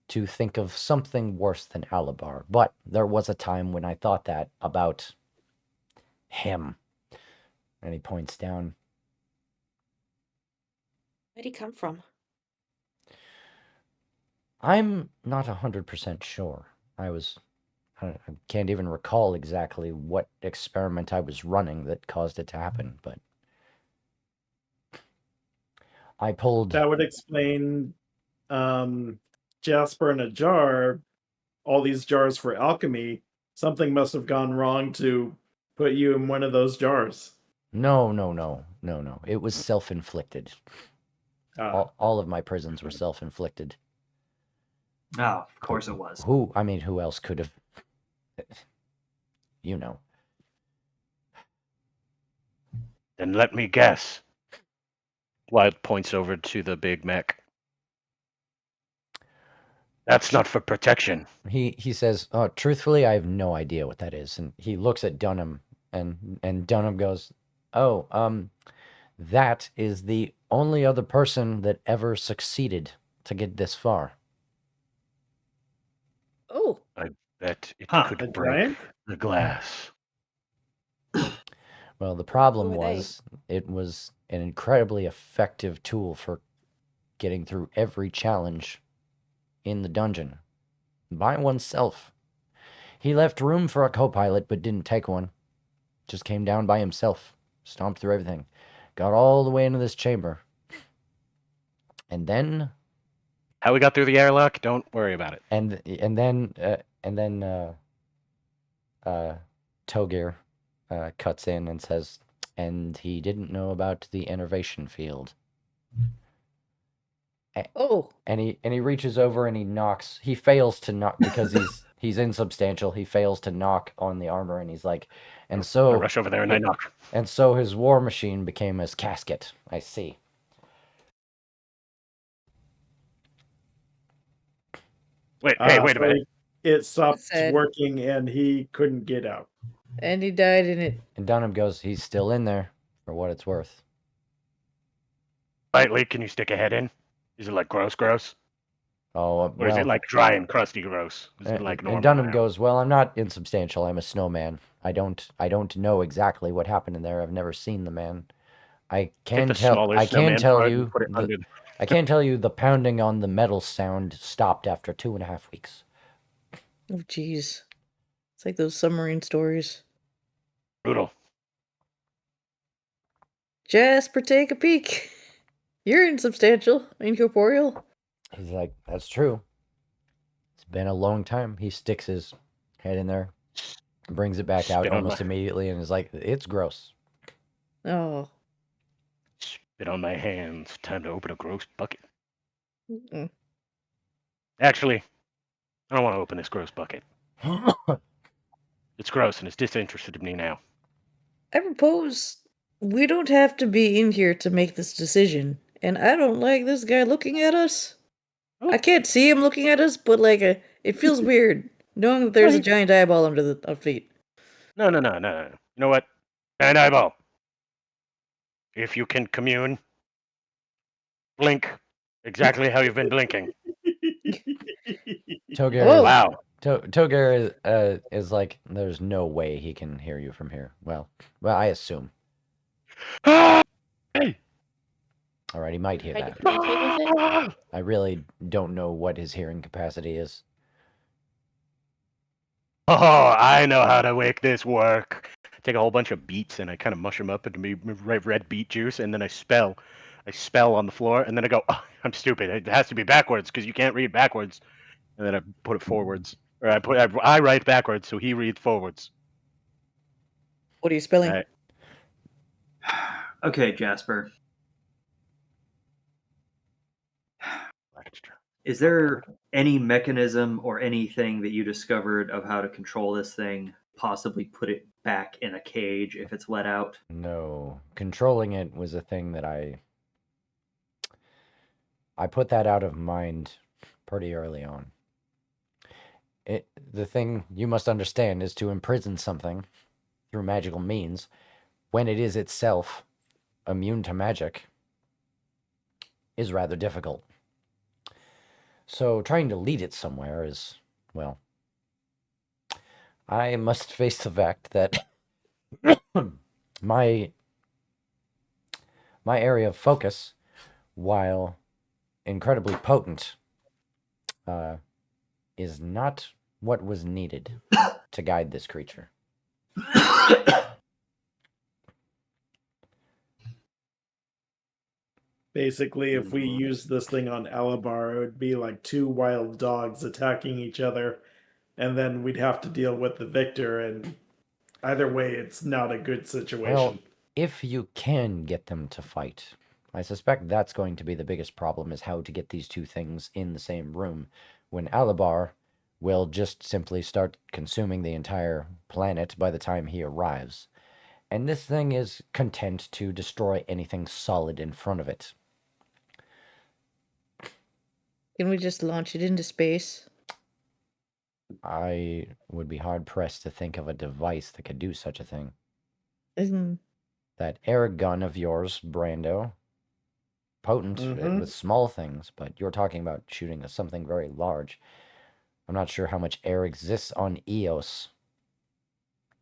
to think of something worse than Alabar, but there was a time when I thought that about him. And he points down. Where'd he come from? I'm not 100% sure. I can't even recall exactly what experiment I was running that caused it to happen, but I pulled... That would explain Jasper in a jar, all these jars for alchemy. Something must have gone wrong to put you in one of those jars. No. It was self-inflicted. All of my prisons were self-inflicted. Oh, of course it was. Who else could have... You know. Then let me guess. Wyatt points over to the big mech. That's not for protection. He says, truthfully, I have no idea what that is. And he looks at Dunham, and Dunham goes, that is the only other person that ever succeeded to get this far. Oh. I bet it could a break giant? the glass. Well, the problem Who are they? was it was an incredibly effective tool for getting through every challenge in the dungeon by oneself. He left room for a co-pilot, but didn't take one. Just came down by himself, stomped through everything, got all the way into this chamber. And then... How we got through the airlock, don't worry about it. And then Togir cuts in and says, and he didn't know about the innervation field. Oh. And he reaches over and he knocks. He fails to knock because he's insubstantial. He fails to knock on the armor, and he's like, and so I rush over there and I knock. And so his war machine became his casket. I see. Wait a minute. It stopped Sad. working and he couldn't get out. And he died in it. And Dunham goes, he's still in there, for what it's worth. Lightly, can you stick a head in? Is it like gross? Oh, Or is it like dry and crusty gross? Is it like normal? And Dunham now? goes, well, I'm not insubstantial. I'm a snowman. I don't know exactly what happened in there. I've never seen the man. I can tell you the pounding on the metal sound stopped after 2.5 weeks. Oh, jeez. It's like those submarine stories. Brutal. Jasper, take a peek. You're insubstantial, incorporeal. He's like, that's true. It's been a long time. He sticks his head in there, brings it back out almost immediately, and is like, it's gross. Oh. Spit on my hands. Time to open a gross bucket. Mm-mm. Actually, I don't want to open this gross bucket. It's gross and it's disinterested in me now. I propose we don't have to be in here to make this decision. And I don't like this guy looking at us. I can't see him looking at us, but it feels weird knowing that there's a giant eyeball under our feet. No. You know what? Giant eyeball. If you can commune, blink exactly how you've been blinking. Togir, wow. Togir is like, there's no way he can hear you from here. Well, I assume. All right, he might hear that. I really don't know what his hearing capacity is. Oh, I know how to make this work. take a whole bunch of beets and I kind of mush them up into red beet juice, and then I spell on the floor, and then I go, oh, I'm stupid. It has to be backwards because you can't read backwards, and then I put it forwards, or I write backwards so he reads forwards. What are you spelling? Right. Okay, Jasper. Is there any mechanism or anything that you discovered of how to control this thing, possibly put it back in a cage if it's let out? No. Controlling it was a thing that I put that out of mind pretty early on. The thing you must understand is to imprison something through magical means when it is itself immune to magic is rather difficult. So trying to lead it somewhere is, well, I must face the fact that my area of focus, while incredibly potent, is not what was needed to guide this creature. Basically, if we use this thing on Alabar, it would be like two wild dogs attacking each other, and then we'd have to deal with the victor, and either way, it's not a good situation. Well, if you can get them to fight, I suspect that's going to be the biggest problem, is how to get these two things in the same room, when Alabar will just simply start consuming the entire planet by the time he arrives. And this thing is content to destroy anything solid in front of it. Can we just launch it into space? I would be hard-pressed to think of a device that could do such a thing. That air gun of yours, Brando, potent with small things, but you're talking about shooting at something very large. I'm not sure how much air exists on Eos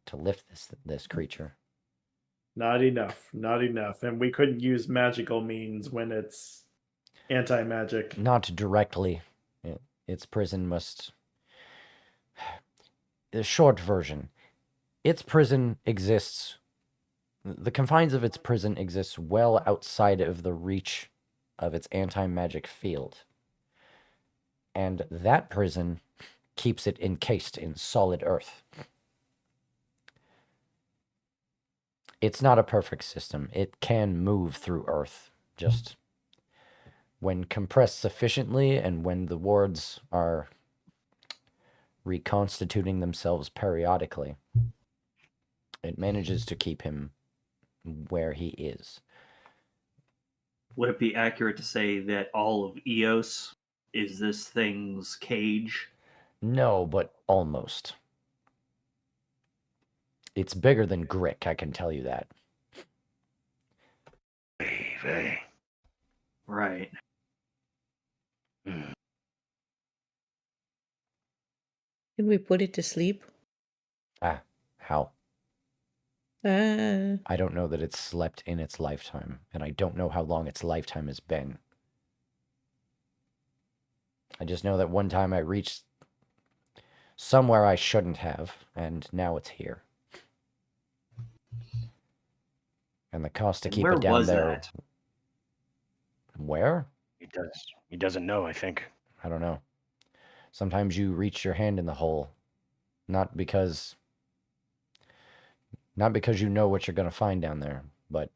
to lift this creature. Not enough. And we couldn't use magical means when it's anti-magic. Not directly. Its prison must... The short version. Its prison exists... The confines of its prison exists well outside of the reach of its anti-magic field. And that prison keeps it encased in solid earth. It's not a perfect system. It can move through earth, just when compressed sufficiently and when the wards are reconstituting themselves periodically, it manages to keep him where he is. Would it be accurate to say that all of Eos is this thing's cage? No, but almost. It's bigger than Grick, I can tell you that. Right. Can we put it to sleep? How? I don't know that it's slept in its lifetime, and I don't know how long its lifetime has been. I just know that one time I reached somewhere I shouldn't have, and now it's here. And the cost to keep it down there... That? Where? He doesn't know, I think. I don't know. Sometimes you reach your hand in the hole, not because you know what you're going to find down there, but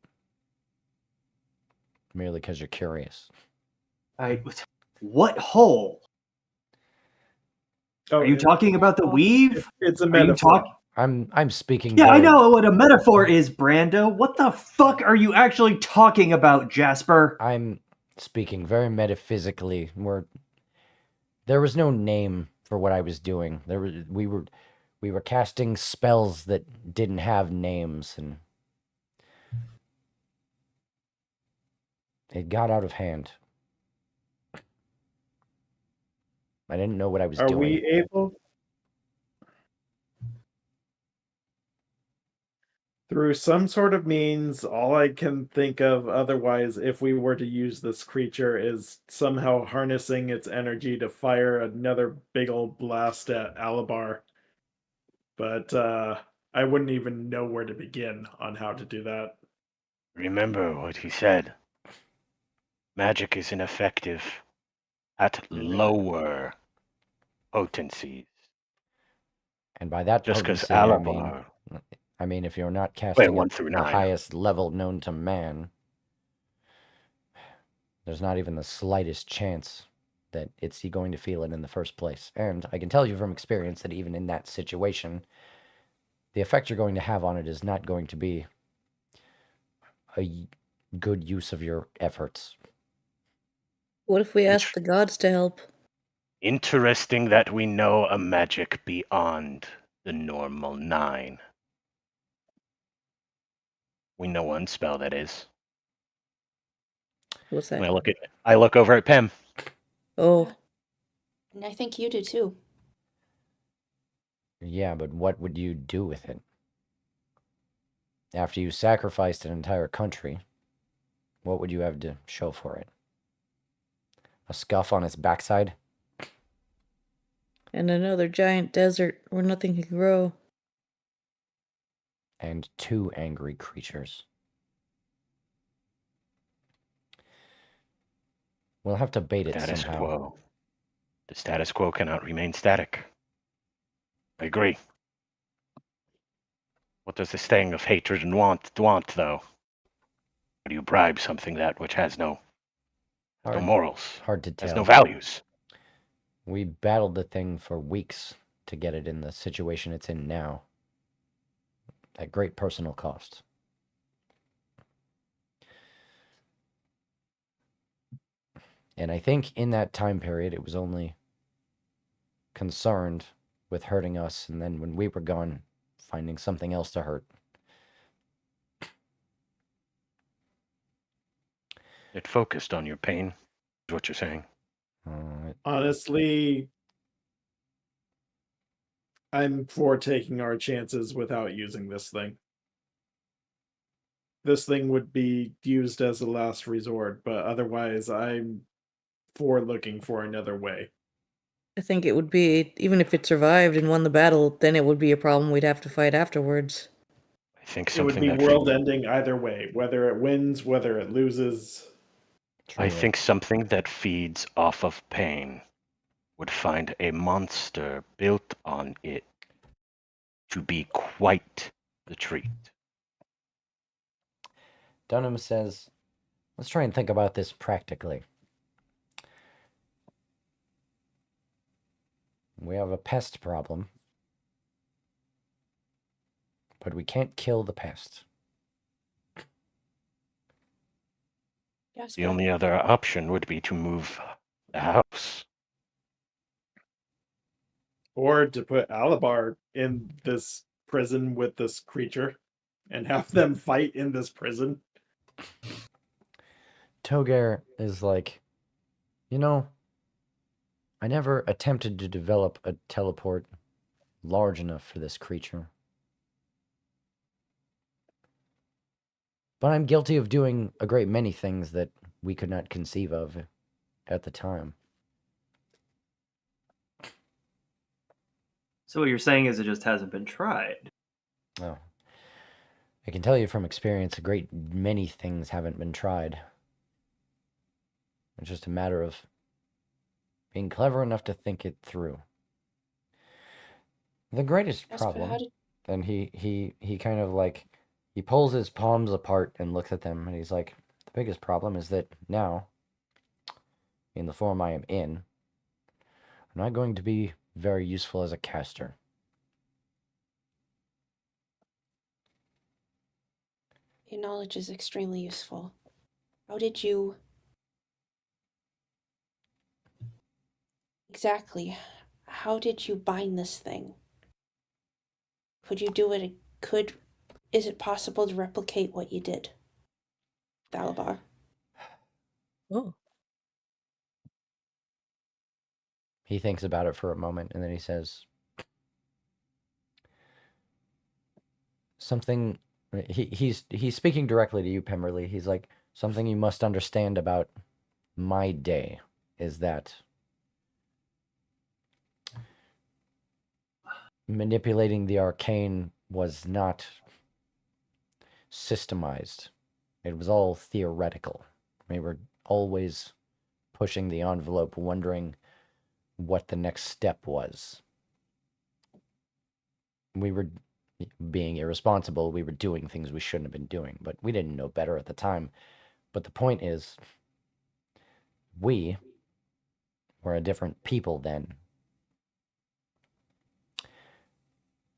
merely because you're curious. What hole? Oh, are you talking about the weave? It's a metaphor. I'm speaking... Yeah, I know what a metaphor is, Brando. What the fuck are you actually talking about, Jasper? I'm speaking very metaphysically. There was no name for what I was doing. We were casting spells that didn't have names, and it got out of hand. I didn't know what I was doing. Are we able, through some sort of means, all I can think of otherwise, if we were to use this creature, is somehow harnessing its energy to fire another big old blast at Alabar. But I wouldn't even know where to begin on how to do that. Remember what he said. Magic is ineffective at lower potencies. And by that Just because potency, Alabar. I mean, if you're not Wait, casting 1 at through the 9. highest level known to man, there's not even the slightest chance that it's going to feel it in the first place. And I can tell you from experience that even in that situation, the effect you're going to have on it is not going to be a good use of your efforts. What if we ask the gods to help? Interesting that we know a magic beyond the normal 9. We know one spell that is. What's that? I look over at Pem. Oh, And I think you do too. Yeah, but what would you do with it? After you sacrificed an entire country, what would you have to show for it? A scuff on its backside? and another giant desert where nothing can grow. And 2 angry creatures. We'll have to bait it Status somehow. quo. The status quo cannot remain static. I agree. What does this thing of hatred and want, though? How do you bribe something that which has no morals? Hard to tell. Has no values. We battled the thing for weeks to get it in the situation it's in now. At great personal cost. And I think in that time period, it was only concerned with hurting us, and then when we were gone, finding something else to hurt. It focused on your pain, is what you're saying. Honestly, I'm for taking our chances without using this thing. This thing would be used as a last resort, but otherwise I'm for looking for another way. I think it would be, even if it survived and won the battle, then it would be a problem we'd have to fight afterwards. I think It would something be that world ending either way, whether it wins, whether it loses. I think something that feeds off of pain would find a monster built on it to be quite the treat. Dunham says, let's try and think about this practically. We have a pest problem, but we can't kill the pest. Yes, The only other option would be to move the house. Or to put Alabar in this prison with this creature and have them fight in this prison. Toger is like, you know, I never attempted to develop a teleport large enough for this creature. But I'm guilty of doing a great many things that we could not conceive of at the time. So what you're saying is it just hasn't been tried. Oh. I can tell you from experience, a great many things haven't been tried. It's just a matter of being clever enough to think it through. The greatest problem, and he kind of like, he pulls his palms apart and looks at them, and he's like, the biggest problem is that now, in the form I am in, I'm not going to be very useful as a caster. Your knowledge is extremely useful. How did you... Exactly. How did you bind this thing? Could you do it? Is it possible to replicate what you did, Valabar? Oh. He thinks about it for a moment, and then he says, something... He's speaking directly to you, Pemberley. He's like, something you must understand about my day is that manipulating the arcane was not systemized. It was all theoretical. We were always pushing the envelope, wondering what the next step was. We were being irresponsible. We were doing things we shouldn't have been doing, but we didn't know better at the time. But the point is, we were a different people then.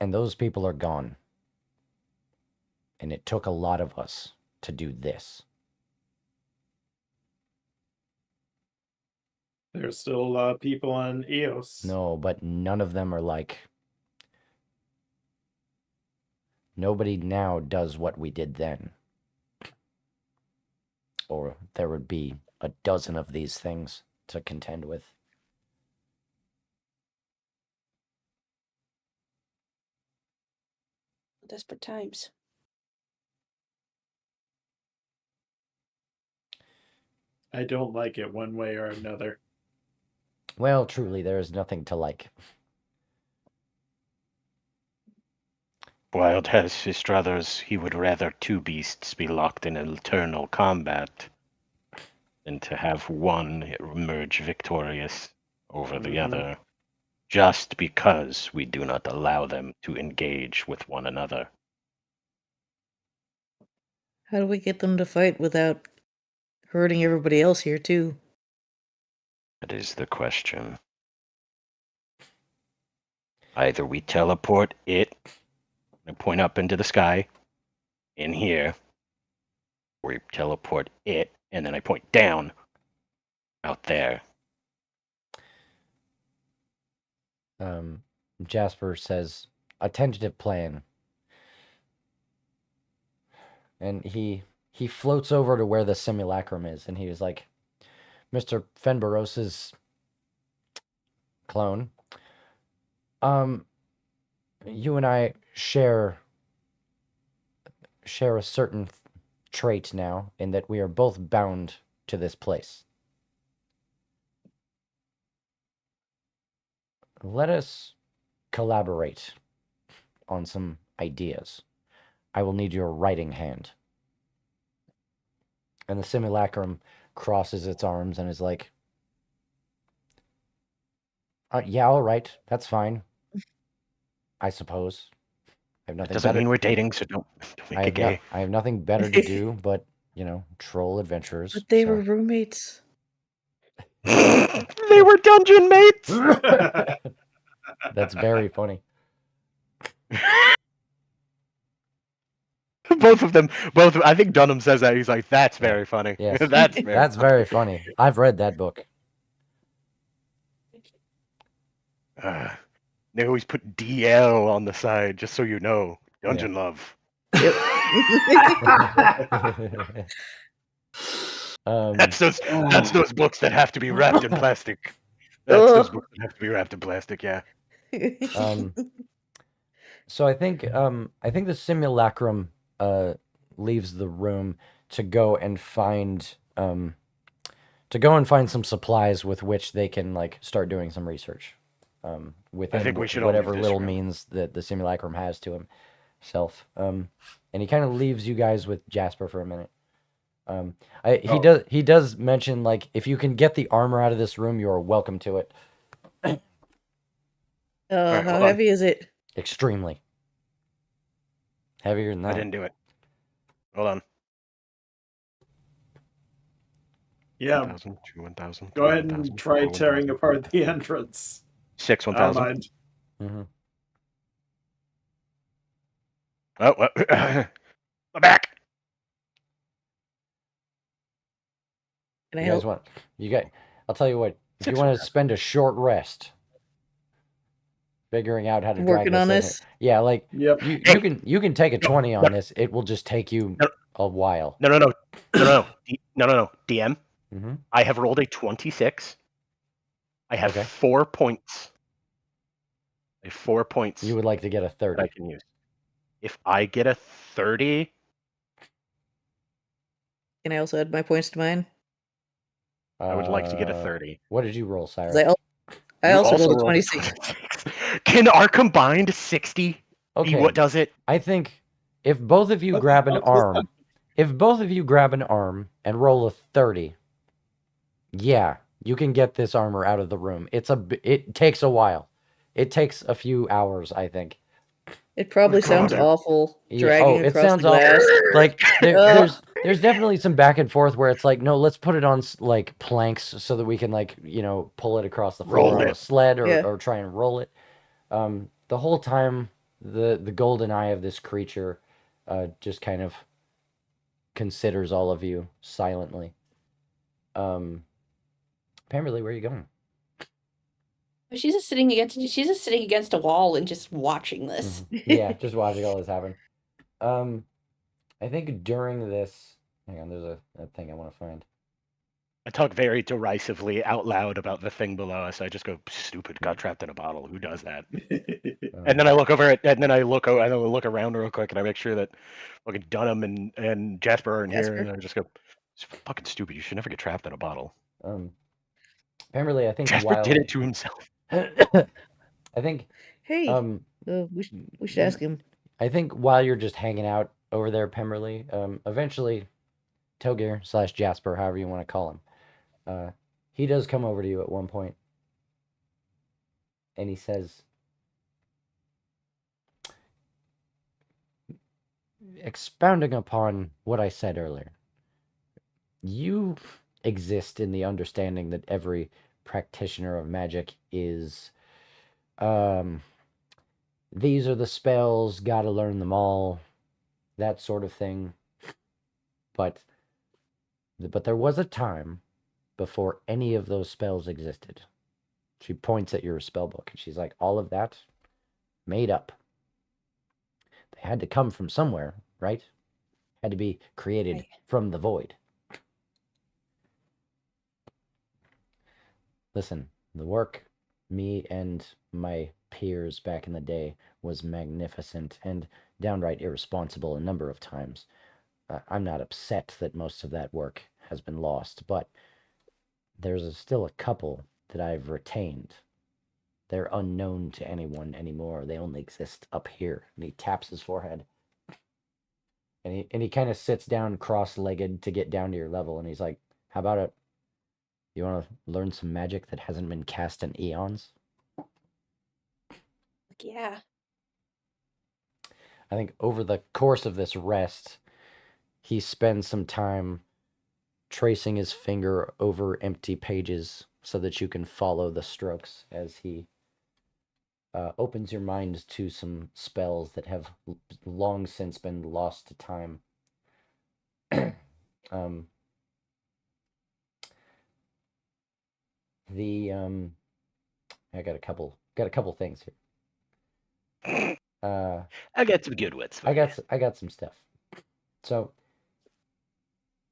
And those people are gone. And it took a lot of us to do this. There's still a lot of people on EOS. No, but none of them are like... Nobody now does what we did then. Or there would be a dozen of these things to contend with. Desperate times. I don't like it one way or another. Well, truly, there is nothing to like. Wild has his druthers. He would rather two beasts be locked in eternal combat than to have one emerge victorious over the other, just because we do not allow them to engage with one another. How do we get them to fight without hurting everybody else here, too? That is the question. Either we teleport it, and point up into the sky, in here, or we teleport it, and then I point down, out there. Jasper says, a tentative plan. And he floats over to where the simulacrum is, and he was like, Mr. Fenbaros's clone, you and I share a certain trait now, in that we are both bound to this place. Let us collaborate on some ideas. I will need your writing hand. And the simulacrum crosses its arms and is like, yeah, all right, that's fine. I suppose. I have nothing Doesn't better. mean we're dating, so don't make it gay. I have nothing better to do but, troll adventurers. But they were roommates. They were dungeon mates. That's very funny. Both of them. I think Dunham says that. He's like, "That's very funny." Yes, That's very funny. I've read that book. They always put DL on the side, just so you know. Dungeon love. Yep. That's those books that have to be wrapped in plastic. That's those books that have to be wrapped in plastic. Yeah. So I think the simulacrum leaves the room to go and find some supplies with which they can start doing some research. Within I think we should whatever all leave this little room. means that the simulacrum has to himself. And he kind of leaves you guys with Jasper for a minute. He does mention if you can get the armor out of this room, you are welcome to it. Right, how hold heavy is it? Extremely heavier than that. I didn't do it. Hold on. Yeah. 1,000, 1,000. Go ahead and try tearing apart the entrance. 6, I don't 1,000. mind. Mm-hmm. Oh, I'm back. Can I You guys help? I'll tell you what. If you want to spend a short rest figuring out how to drag Working on in this? here. Yeah, Yep. you can take a 20 on this. It will just take you a while. No. DM. Mm-hmm. I have rolled a 26. I have Okay. 4 points. I have 4 points You would like to get a 30. that I can use. If I get a 30, Can I also add my points to mine? I would like to get a 30. What did you roll, 'Cause Cyrus? I You also rolled a rolled 26. Can our combined 60 Okay. What does it? I think if both of you grab an arm, and roll a 30, yeah, you can get this armor out of the room. It takes a while. It takes a few hours, I think. It probably sounds God. awful, Yeah, dragging it across sounds the glass. awful. Like Ugh. there's definitely some back and forth where it's like, no, let's put it on like planks so that we can like pull it across the floor Roll on a it. sled Yeah. or try and roll it. The whole time, the golden eye of this creature just kind of considers all of you silently. Pemberley, where are you going? She's just sitting against a wall and just watching this. Yeah, just watching all this happen. I think during this, hang on, there's a thing I want to find. I talk very derisively out loud about the thing below us. I just go, "Stupid, got trapped in a bottle. Who does that?" And then I look over and then I look around real quick, and I make sure that fucking Dunham and Jasper are in here, and I just go, "It's fucking stupid. You should never get trapped in a bottle." Pemberley, I think Jasper did it to himself. I think Hey, we should ask him. I think while you're just hanging out over there, Pemberley, eventually Togir / Jasper, however you want to call him, he does come over to you at one point, and he says, expounding upon what I said earlier, you exist in the understanding that every practitioner of magic is, these are the spells, gotta learn them all, that sort of thing. But there was a time before any of those spells existed. She points at your spell book and she's like, all of that made up. They had to come from somewhere, right? Had to be created Right. from the void. Listen, the work me and my peers back in the day was magnificent and downright irresponsible a number of times. I'm not upset that most of that work has been lost, but there's still a couple that I've retained. They're unknown to anyone anymore. They only exist up here. And he taps his forehead. And he kind of sits down cross-legged to get down to your level, and he's like, how about it? You want to learn some magic that hasn't been cast in eons? Yeah. I think over the course of this rest, he spends some time tracing his finger over empty pages so that you can follow the strokes as he opens your mind to some spells that have long since been lost to time. I got a couple things here. I got some good ones. I got some stuff. So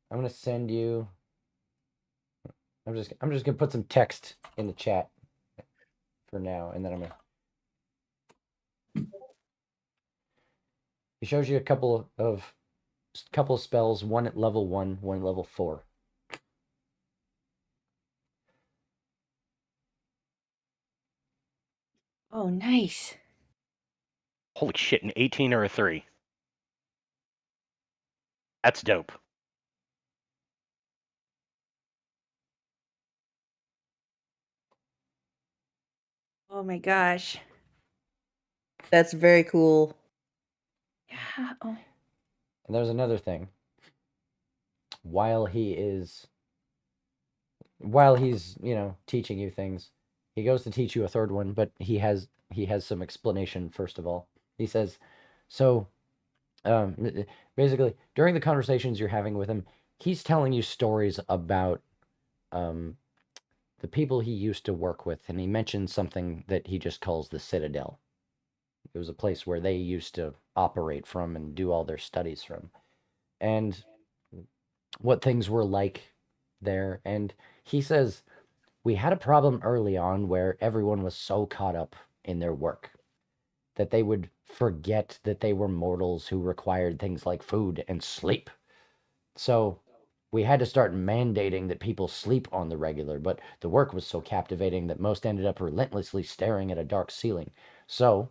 I'm gonna send you. I'm just gonna put some text in the chat for now, and then I'm gonna. He shows you a couple of spells, one at level 1, one at level 4. Oh, nice. Holy shit, an 18 or a 3. That's dope. Oh my gosh. That's very cool. Yeah. Oh. And there's another thing. While he's, teaching you things, he goes to teach you a third one, but he has some explanation first of all. He says, so basically during the conversations you're having with him, he's telling you stories about the people he used to work with, and he mentioned something that he just calls the Citadel. It was a place where they used to operate from and do all their studies from, and what things were like there. And he says, we had a problem early on where everyone was so caught up in their work that they would forget that they were mortals who required things like food and sleep. So we had to start mandating that people sleep on the regular, but the work was so captivating that most ended up relentlessly staring at a dark ceiling. So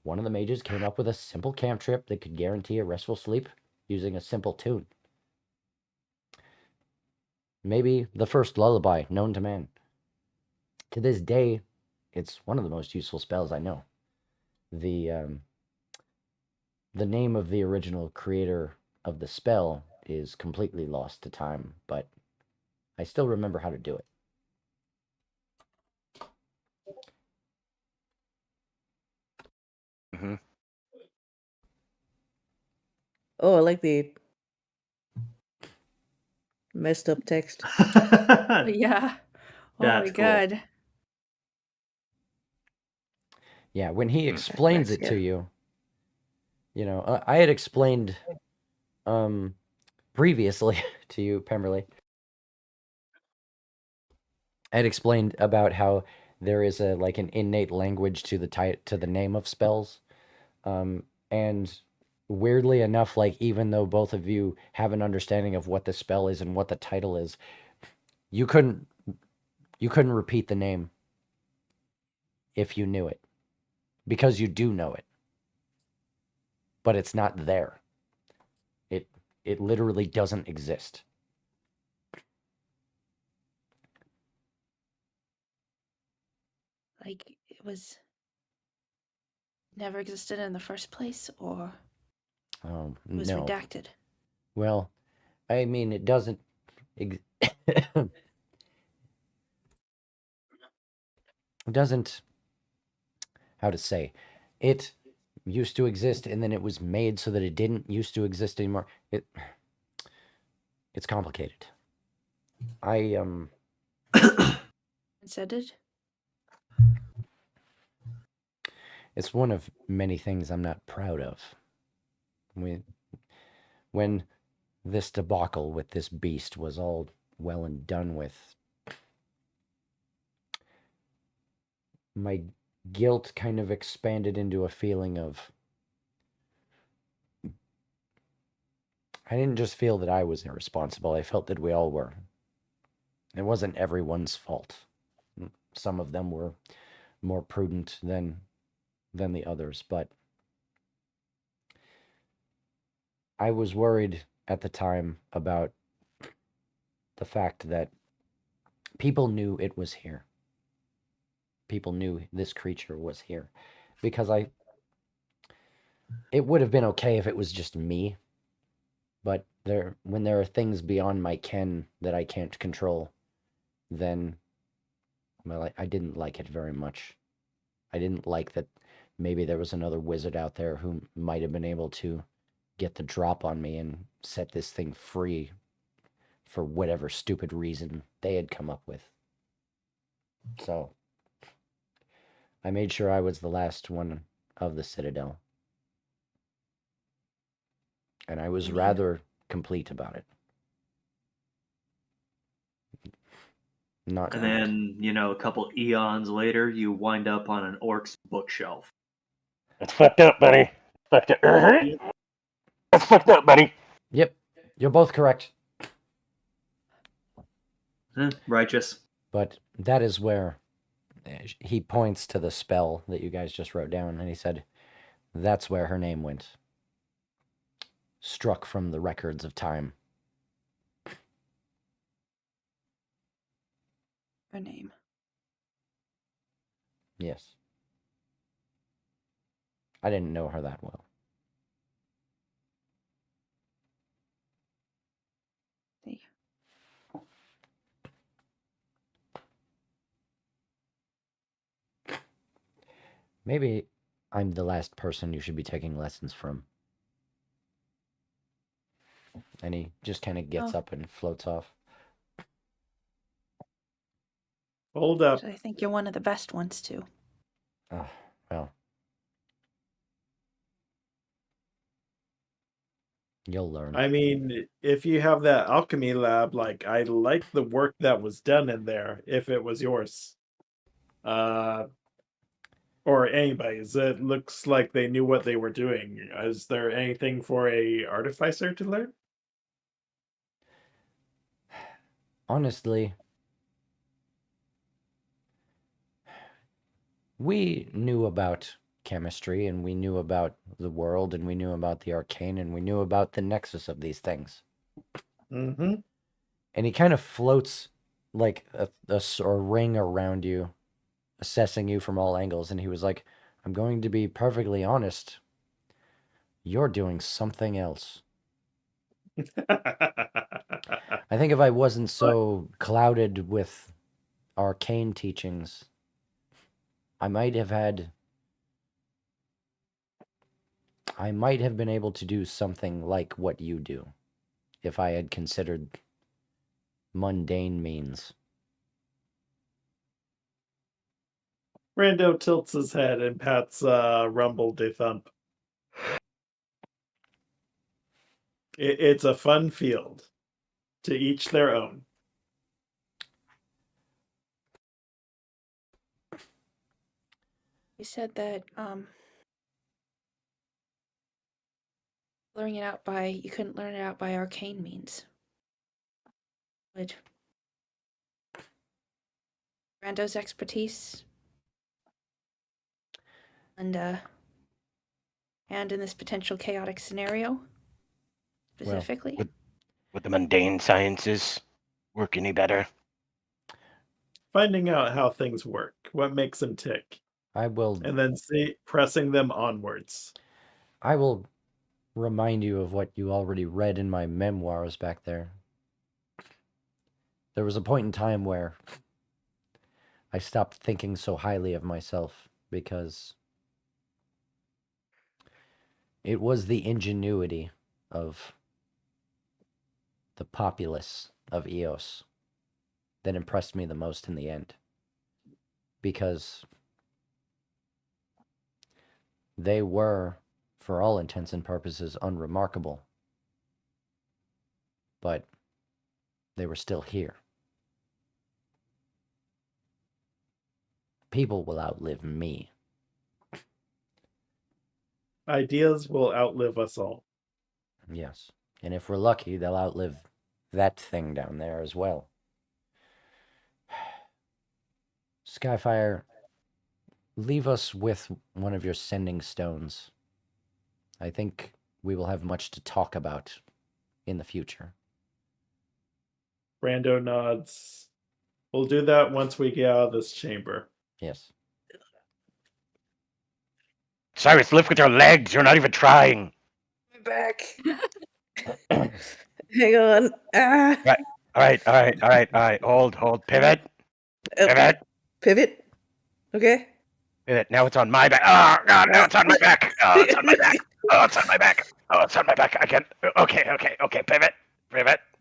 one of the mages came up with a simple cantrip that could guarantee a restful sleep using a simple tune. Maybe the first lullaby known to man. To this day, it's one of the most useful spells I know. The name of the original creator of the spell is completely lost to time, but I still remember how to do it. Mm-hmm. Oh, I like the messed up text. Yeah. Oh That's my cool. god. Yeah, when he Hmm. explains it to you, you know, I had explained previously to you, Pemberley. I had explained about how there is a like an innate language to the name of spells, and weirdly enough, like even though both of you have an understanding of what the spell is and what the title is, you couldn't repeat the name if you knew it, because you do know it, but it's not there. It literally doesn't exist. Like it was never existed in the first place, or it was No. redacted. Well, I mean, it doesn't. It doesn't. How to say? It used to exist, and then it was made so that it didn't used to exist anymore. It's complicated. I Said it. It's one of many things I'm not proud of. When this debacle with this beast was all well and done with, my guilt kind of expanded into a feeling of, I didn't just feel that I was irresponsible, I felt that we all were. It wasn't everyone's fault. Some of them were more prudent than the others, but I was worried at the time about the fact that people knew it was here. People knew this creature was here, because it would have been okay if it was just me, but when there are things beyond my ken that I can't control, then, well, I didn't like it very much. I didn't like that maybe there was another wizard out there who might have been able to get the drop on me and set this thing free for whatever stupid reason they had come up with. So I made sure I was the last one of the Citadel. And I was rather complete about it. Not And then, a couple eons later, you wind up on an orc's bookshelf. That's fucked up, buddy. Fucked up. That's fucked up, buddy. Yep, you're both correct. Righteous. But that is where he points to the spell that you guys just wrote down, and he said, that's where her name went. Struck from the records of time. Her name. Yes. I didn't know her that well. See. Maybe I'm the last person you should be taking lessons from. And he just kind of gets up and floats off. Hold up. I think you're one of the best ones too. Oh, well. You'll learn. I mean, if you have that alchemy lab, like, I like the work that was done in there, if it was yours. Or anybody's. It looks like they knew what they were doing. Is there anything for a artificer to learn? Honestly, we knew about chemistry, and we knew about the world, and we knew about the arcane, and we knew about the nexus of these things. Mm-hmm. And he kind of floats like a ring around you, assessing you from all angles. And he was like, I'm going to be perfectly honest. You're doing something else. I think if I wasn't so clouded with arcane teachings, I might have been able to do something like what you do if I had considered mundane means. Rando tilts his head and pats Rumble de Thump. It's a fun field. To each their own. You said that you couldn't learn it out by arcane means. Would Rando's expertise and hand in this potential chaotic scenario specifically? Would the mundane sciences work any better? Finding out how things work, what makes them tick, I will and then pressing them onwards. I will remind you of what you already read in my memoirs back there. There was a point in time where I stopped thinking so highly of myself because it was the ingenuity of the populace of Eos that impressed me the most in the end. Because they were, for all intents and purposes, unremarkable. But they were still here. People will outlive me. Ideas will outlive us all. Yes. And if we're lucky, they'll outlive that thing down there as well. Skyfire, leave us with one of your sending stones. I think we will have much to talk about in the future. Rando nods. We'll do that once we get out of this chamber. Yes. Cyrus, lift with your legs. You're not even trying. My back. Hang on. Ah. Right. All right. Hold. Pivot. Oh, pivot. Okay. Pivot. Now it's on my back. Oh, God, now it's on my back. Oh, it's on my back. Oh, it's on my back. Oh, it's on my back. I can't. Okay. Pivot.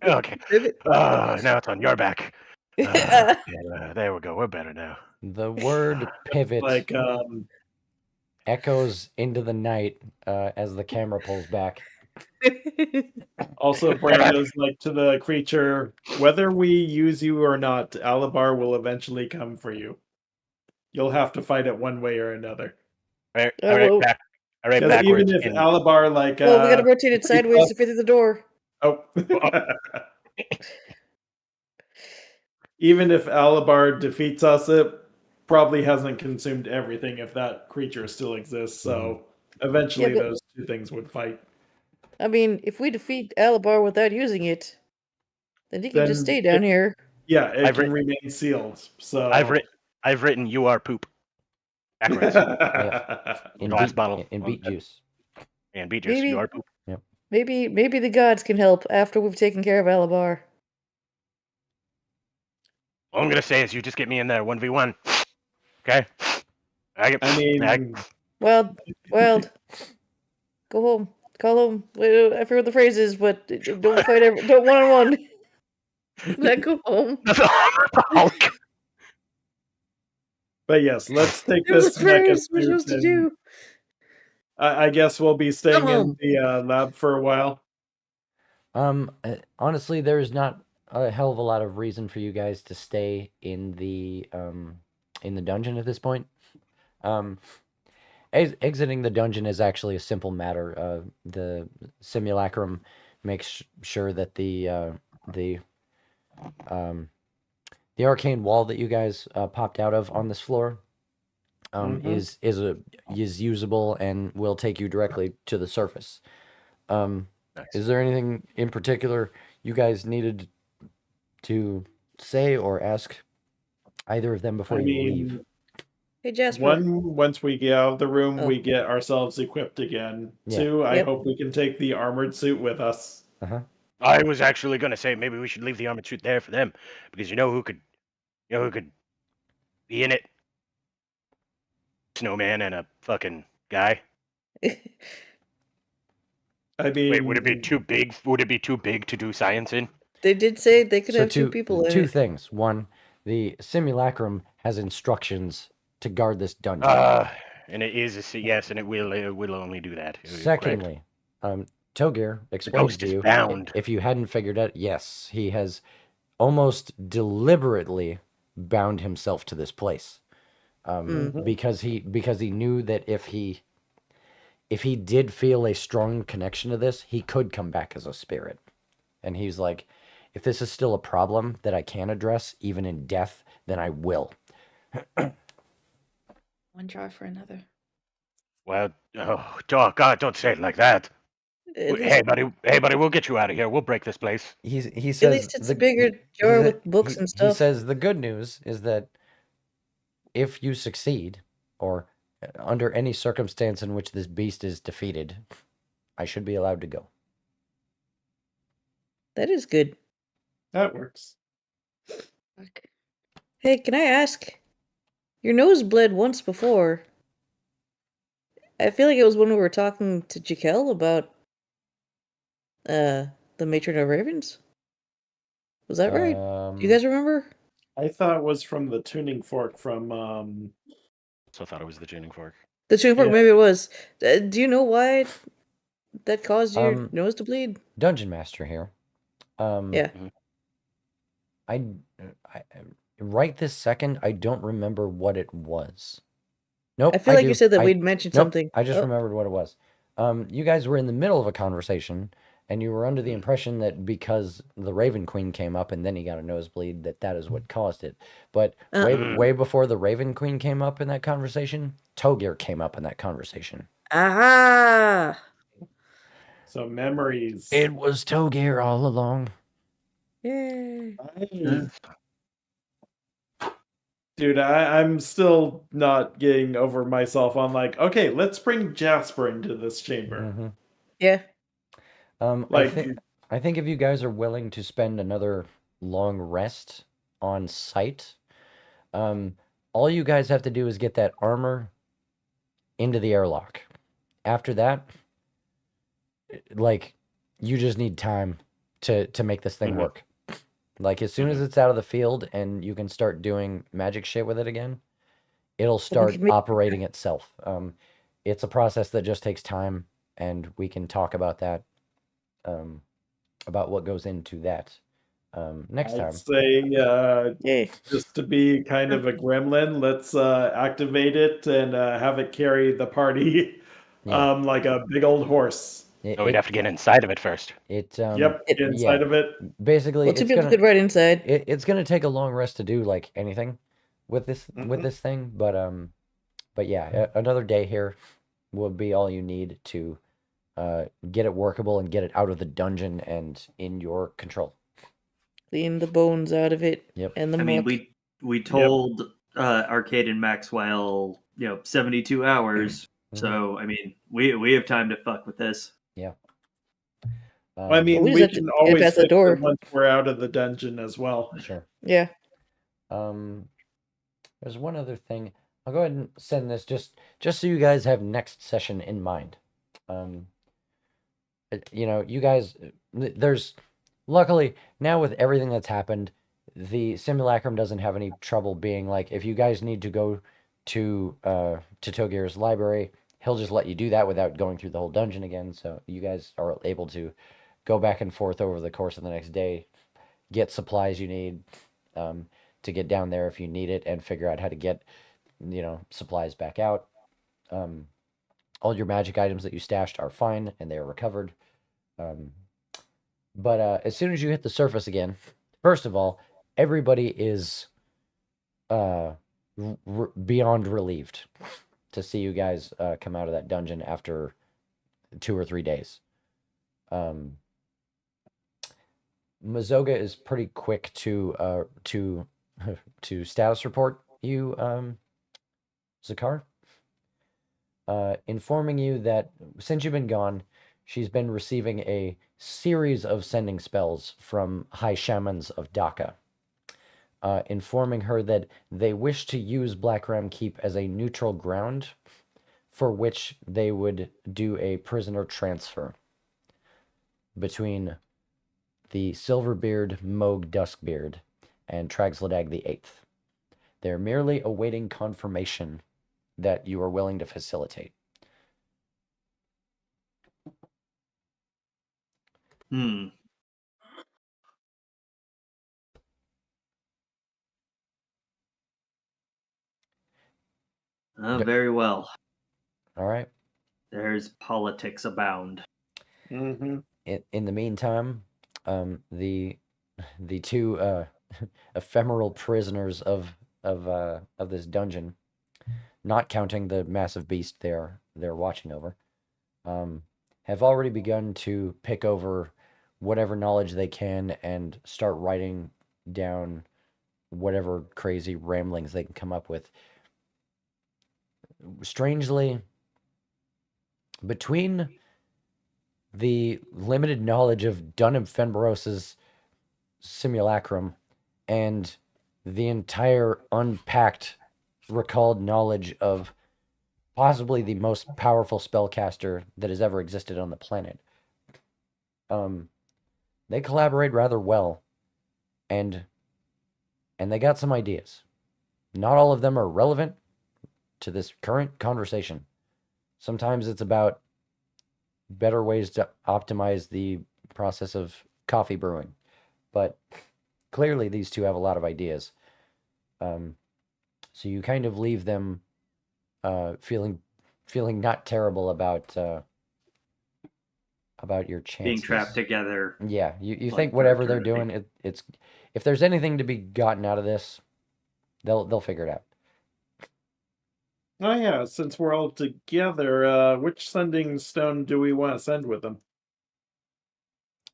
Okay. Pivot. Oh, now it's on your back. Yeah, there we go. We're better now. The word pivot Like, echoes into the night as the camera pulls back. also, Brando's like to the creature, whether we use you or not, Alabar will eventually come for you. You'll have to fight it one way or another. All right, back. All right, Because backwards. even if Alabar, like, well, we gotta rotate it sideways to fit through the door. Oh. Even if Alabar defeats us, it probably hasn't consumed everything if that creature still exists. So eventually those two things would fight. I mean, if we defeat Alabar without using it, then he can just stay down here. Yeah, it can remain sealed. So I've written "You are poop" backwards. In last bottle. In beet juice. And beet juice. You are poop. Yep. Maybe the gods can help after we've taken care of Alabar. All I'm gonna say is you just get me in there 1v1. Okay. Wild, go home. Call home. I forget what the phrase is, but don't fight. Don't one-on-one. Not go home. But yes, let's take this mecha we're supposed to do. I guess we'll be staying in the lab for a while. Honestly, there's not a hell of a lot of reason for you guys to stay in the dungeon at this point. Exiting the dungeon is actually a simple matter. The simulacrum makes sure that the arcane wall that you guys popped out of on this floor is usable and will take you directly to the surface. Nice. Is there anything in particular you guys needed to say or ask either of them before I you leave? mean, Hey Jasper. once we get out of the room, Oh. we get ourselves equipped again. Yeah. 2, I Yep. hope we can take the armored suit with us. I was actually gonna say maybe we should leave the armored suit there for them because you know who could be in it? Snowman and a fucking guy. I mean, Wait, would it be too big? Would it be too big to do science in? They did say they could So have 2 people in two it. things. One, the simulacrum has instructions to guard this dungeon. And it is yes, and it will only do that. Correct? Secondly, Togir The explained ghost to is you, bound. if you hadn't figured out, yes, he has almost deliberately bound himself to this place, because he knew that if he did feel a strong connection to this, he could come back as a spirit. And he's like, if this is still a problem that I can address, even in death, then I will. One jar for another. Well, oh God, don't say it like that. At Hey, least, buddy, we'll get you out of here. We'll break this place. He says at least it's a bigger jar with books and He stuff. says the good news is that if you succeed, or under any circumstance in which this beast is defeated, I should be allowed to go. That is good. that works. Fuck. Hey, can I ask? Your nose bled once before. I feel like it was when we were talking to Jaquel about the Matron of Ravens. Was that right? Do you guys remember? I thought it was from the tuning fork from So I thought it was the tuning fork. The tuning fork, Yeah. maybe it was. Do you know why that caused your nose to bleed? Dungeon Master here. Yeah. I right this second, I don't remember what it was. Nope. I feel like do. you said that we'd mentioned Nope, something. I just Oh, remembered what it was. You guys were in the middle of a conversation, and you were under the impression that because the Raven Queen came up and then he got a nosebleed, that is what caused it. But way before the Raven Queen came up in that conversation, Togir came up in that conversation. aha! so memories. It was Togir all along. Yay! Dude, I'm still not getting over myself on like, okay, let's bring Jasper into this chamber. Mm-hmm. Yeah. Like, I think if you guys are willing to spend another long rest on site, all you guys have to do is get that armor into the airlock. After that, like, you just need time to make this thing work. Like, as soon as it's out of the field and you can start doing magic shit with it again, it'll start operating itself. It's a process that just takes time, and we can talk about that, about what goes into that next time. I'd say, Yay. just to be kind of a gremlin, let's activate it and have it carry the party, Yeah. like a big old horse. So we'd have to get inside of it first. Yep, inside of it. Basically, Well, 2 it's people gonna could ride inside. it's gonna take a long rest to do like anything with this thing, but yeah, another day here will be all you need to get it workable and get it out of the dungeon and in your control. Clean the bones out of it. Yep. And the I muck. mean, we told Arcade and Maxwell, 72 hours. So I mean, we have time to fuck with this. Yeah. Well, I mean, We just we have to can get always past the fix door. it once we're out of the dungeon as well. Sure. Yeah. There's one other thing. I'll go ahead and send this just so you guys have next session in mind. You guys, there's luckily now with everything that's happened, the simulacrum doesn't have any trouble being like, if you guys need to go to Togir's library, he'll just let you do that without going through the whole dungeon again. So you guys are able to go back and forth over the course of the next day, get supplies you need to get down there if you need it, and figure out how to get supplies back out. All your magic items that you stashed are fine and they are recovered. But as soon as you hit the surface again, first of all, everybody is beyond relieved to see you guys come out of that dungeon after 2 or 3 days. Mazoga is pretty quick to to status report you, Zakar, informing you that since you've been gone, she's been receiving a series of sending spells from high shamans of Dhaka, informing her that they wish to use Black Ram Keep as a neutral ground for which they would do a prisoner transfer between the Silverbeard Moog Duskbeard and Tragsladag the Eighth. They're merely awaiting confirmation that you are willing to facilitate. Very well. All right. There's politics abound. Mm-hmm. In the meantime, the two ephemeral prisoners of this dungeon, not counting the massive beast they're watching over, have already begun to pick over whatever knowledge they can and start writing down whatever crazy ramblings they can come up with. Strangely, between the limited knowledge of Dunham Fenberos's simulacrum and the entire unpacked, recalled knowledge of possibly the most powerful spellcaster that has ever existed on the planet, they collaborate rather well, and they got some ideas. Not all of them are relevant to this current conversation. Sometimes it's about better ways to optimize the process of coffee brewing, but clearly these two have a lot of ideas. So you kind of leave them feeling not terrible about your chances. Being trapped together. Yeah, you like think whatever they're doing, it's if there's anything to be gotten out of this, they'll figure it out. Oh yeah, since we're all together, which sending stone do we want to send with them?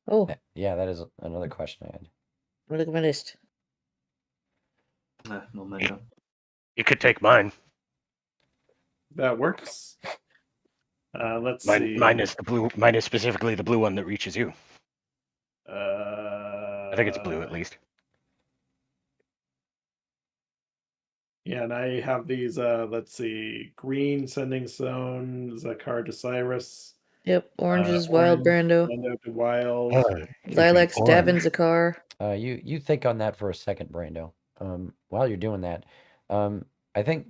Oh, Yeah, that is another question I had. look at my list. Momentum. You could take mine. That works. Let's see. Mine is the blue. Mine is specifically the blue one that reaches you. I think it's blue at least. Yeah, and I have these, let's see, green sending stone, Zakar to Cyrus. Yep, orange is Wild Brando. Brando to Wild. Lilacs, Davin, Zakar. You think on that for a second, Brando. While you're doing that, I think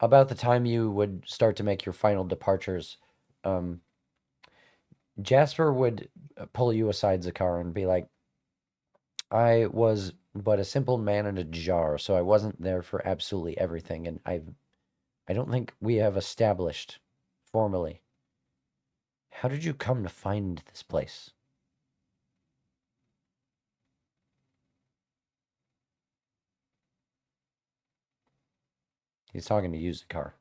about the time you would start to make your final departures, Jasper would pull you aside, Zakar, and be like, I was but a simple man in a jar, so I wasn't there for absolutely everything, and I don't think we have established formally. How did you come to find this place? He's talking to you, Zakar.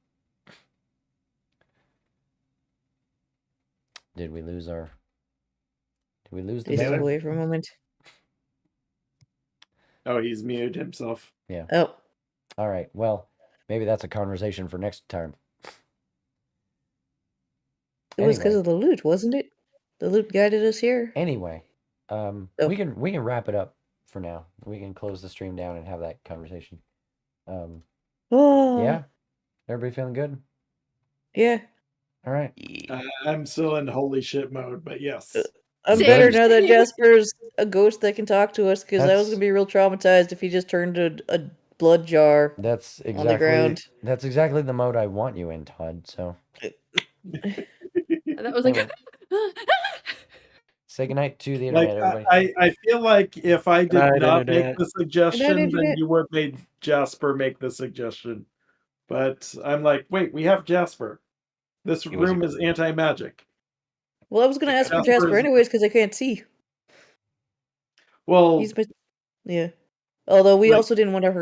Did we lose the Did he step away for a moment? Oh, he's muted himself. Yeah. Oh. All right. Well, maybe that's a conversation for next time. It was because of the loot, wasn't it? The loot guided us here. Anyway, we can wrap it up for now. We can close the stream down and have that conversation. Yeah? Everybody feeling good? Yeah. All right. I'm still in holy shit mode, but yes. I'm better now that Jasper's a ghost that can talk to us, because I was going to be real traumatized if he just turned to a blood jar on the ground. That's exactly the mode I want you in, Todd, so. That was like... Say goodnight to the internet, everybody. I feel like if I did not make the suggestion, then you would have made Jasper make the suggestion. But I'm like, wait, we have Jasper. This room is anti-magic. Well, I was going to ask for Jasper anyways, because I can't see. Well, yeah. Although we also didn't want to hurt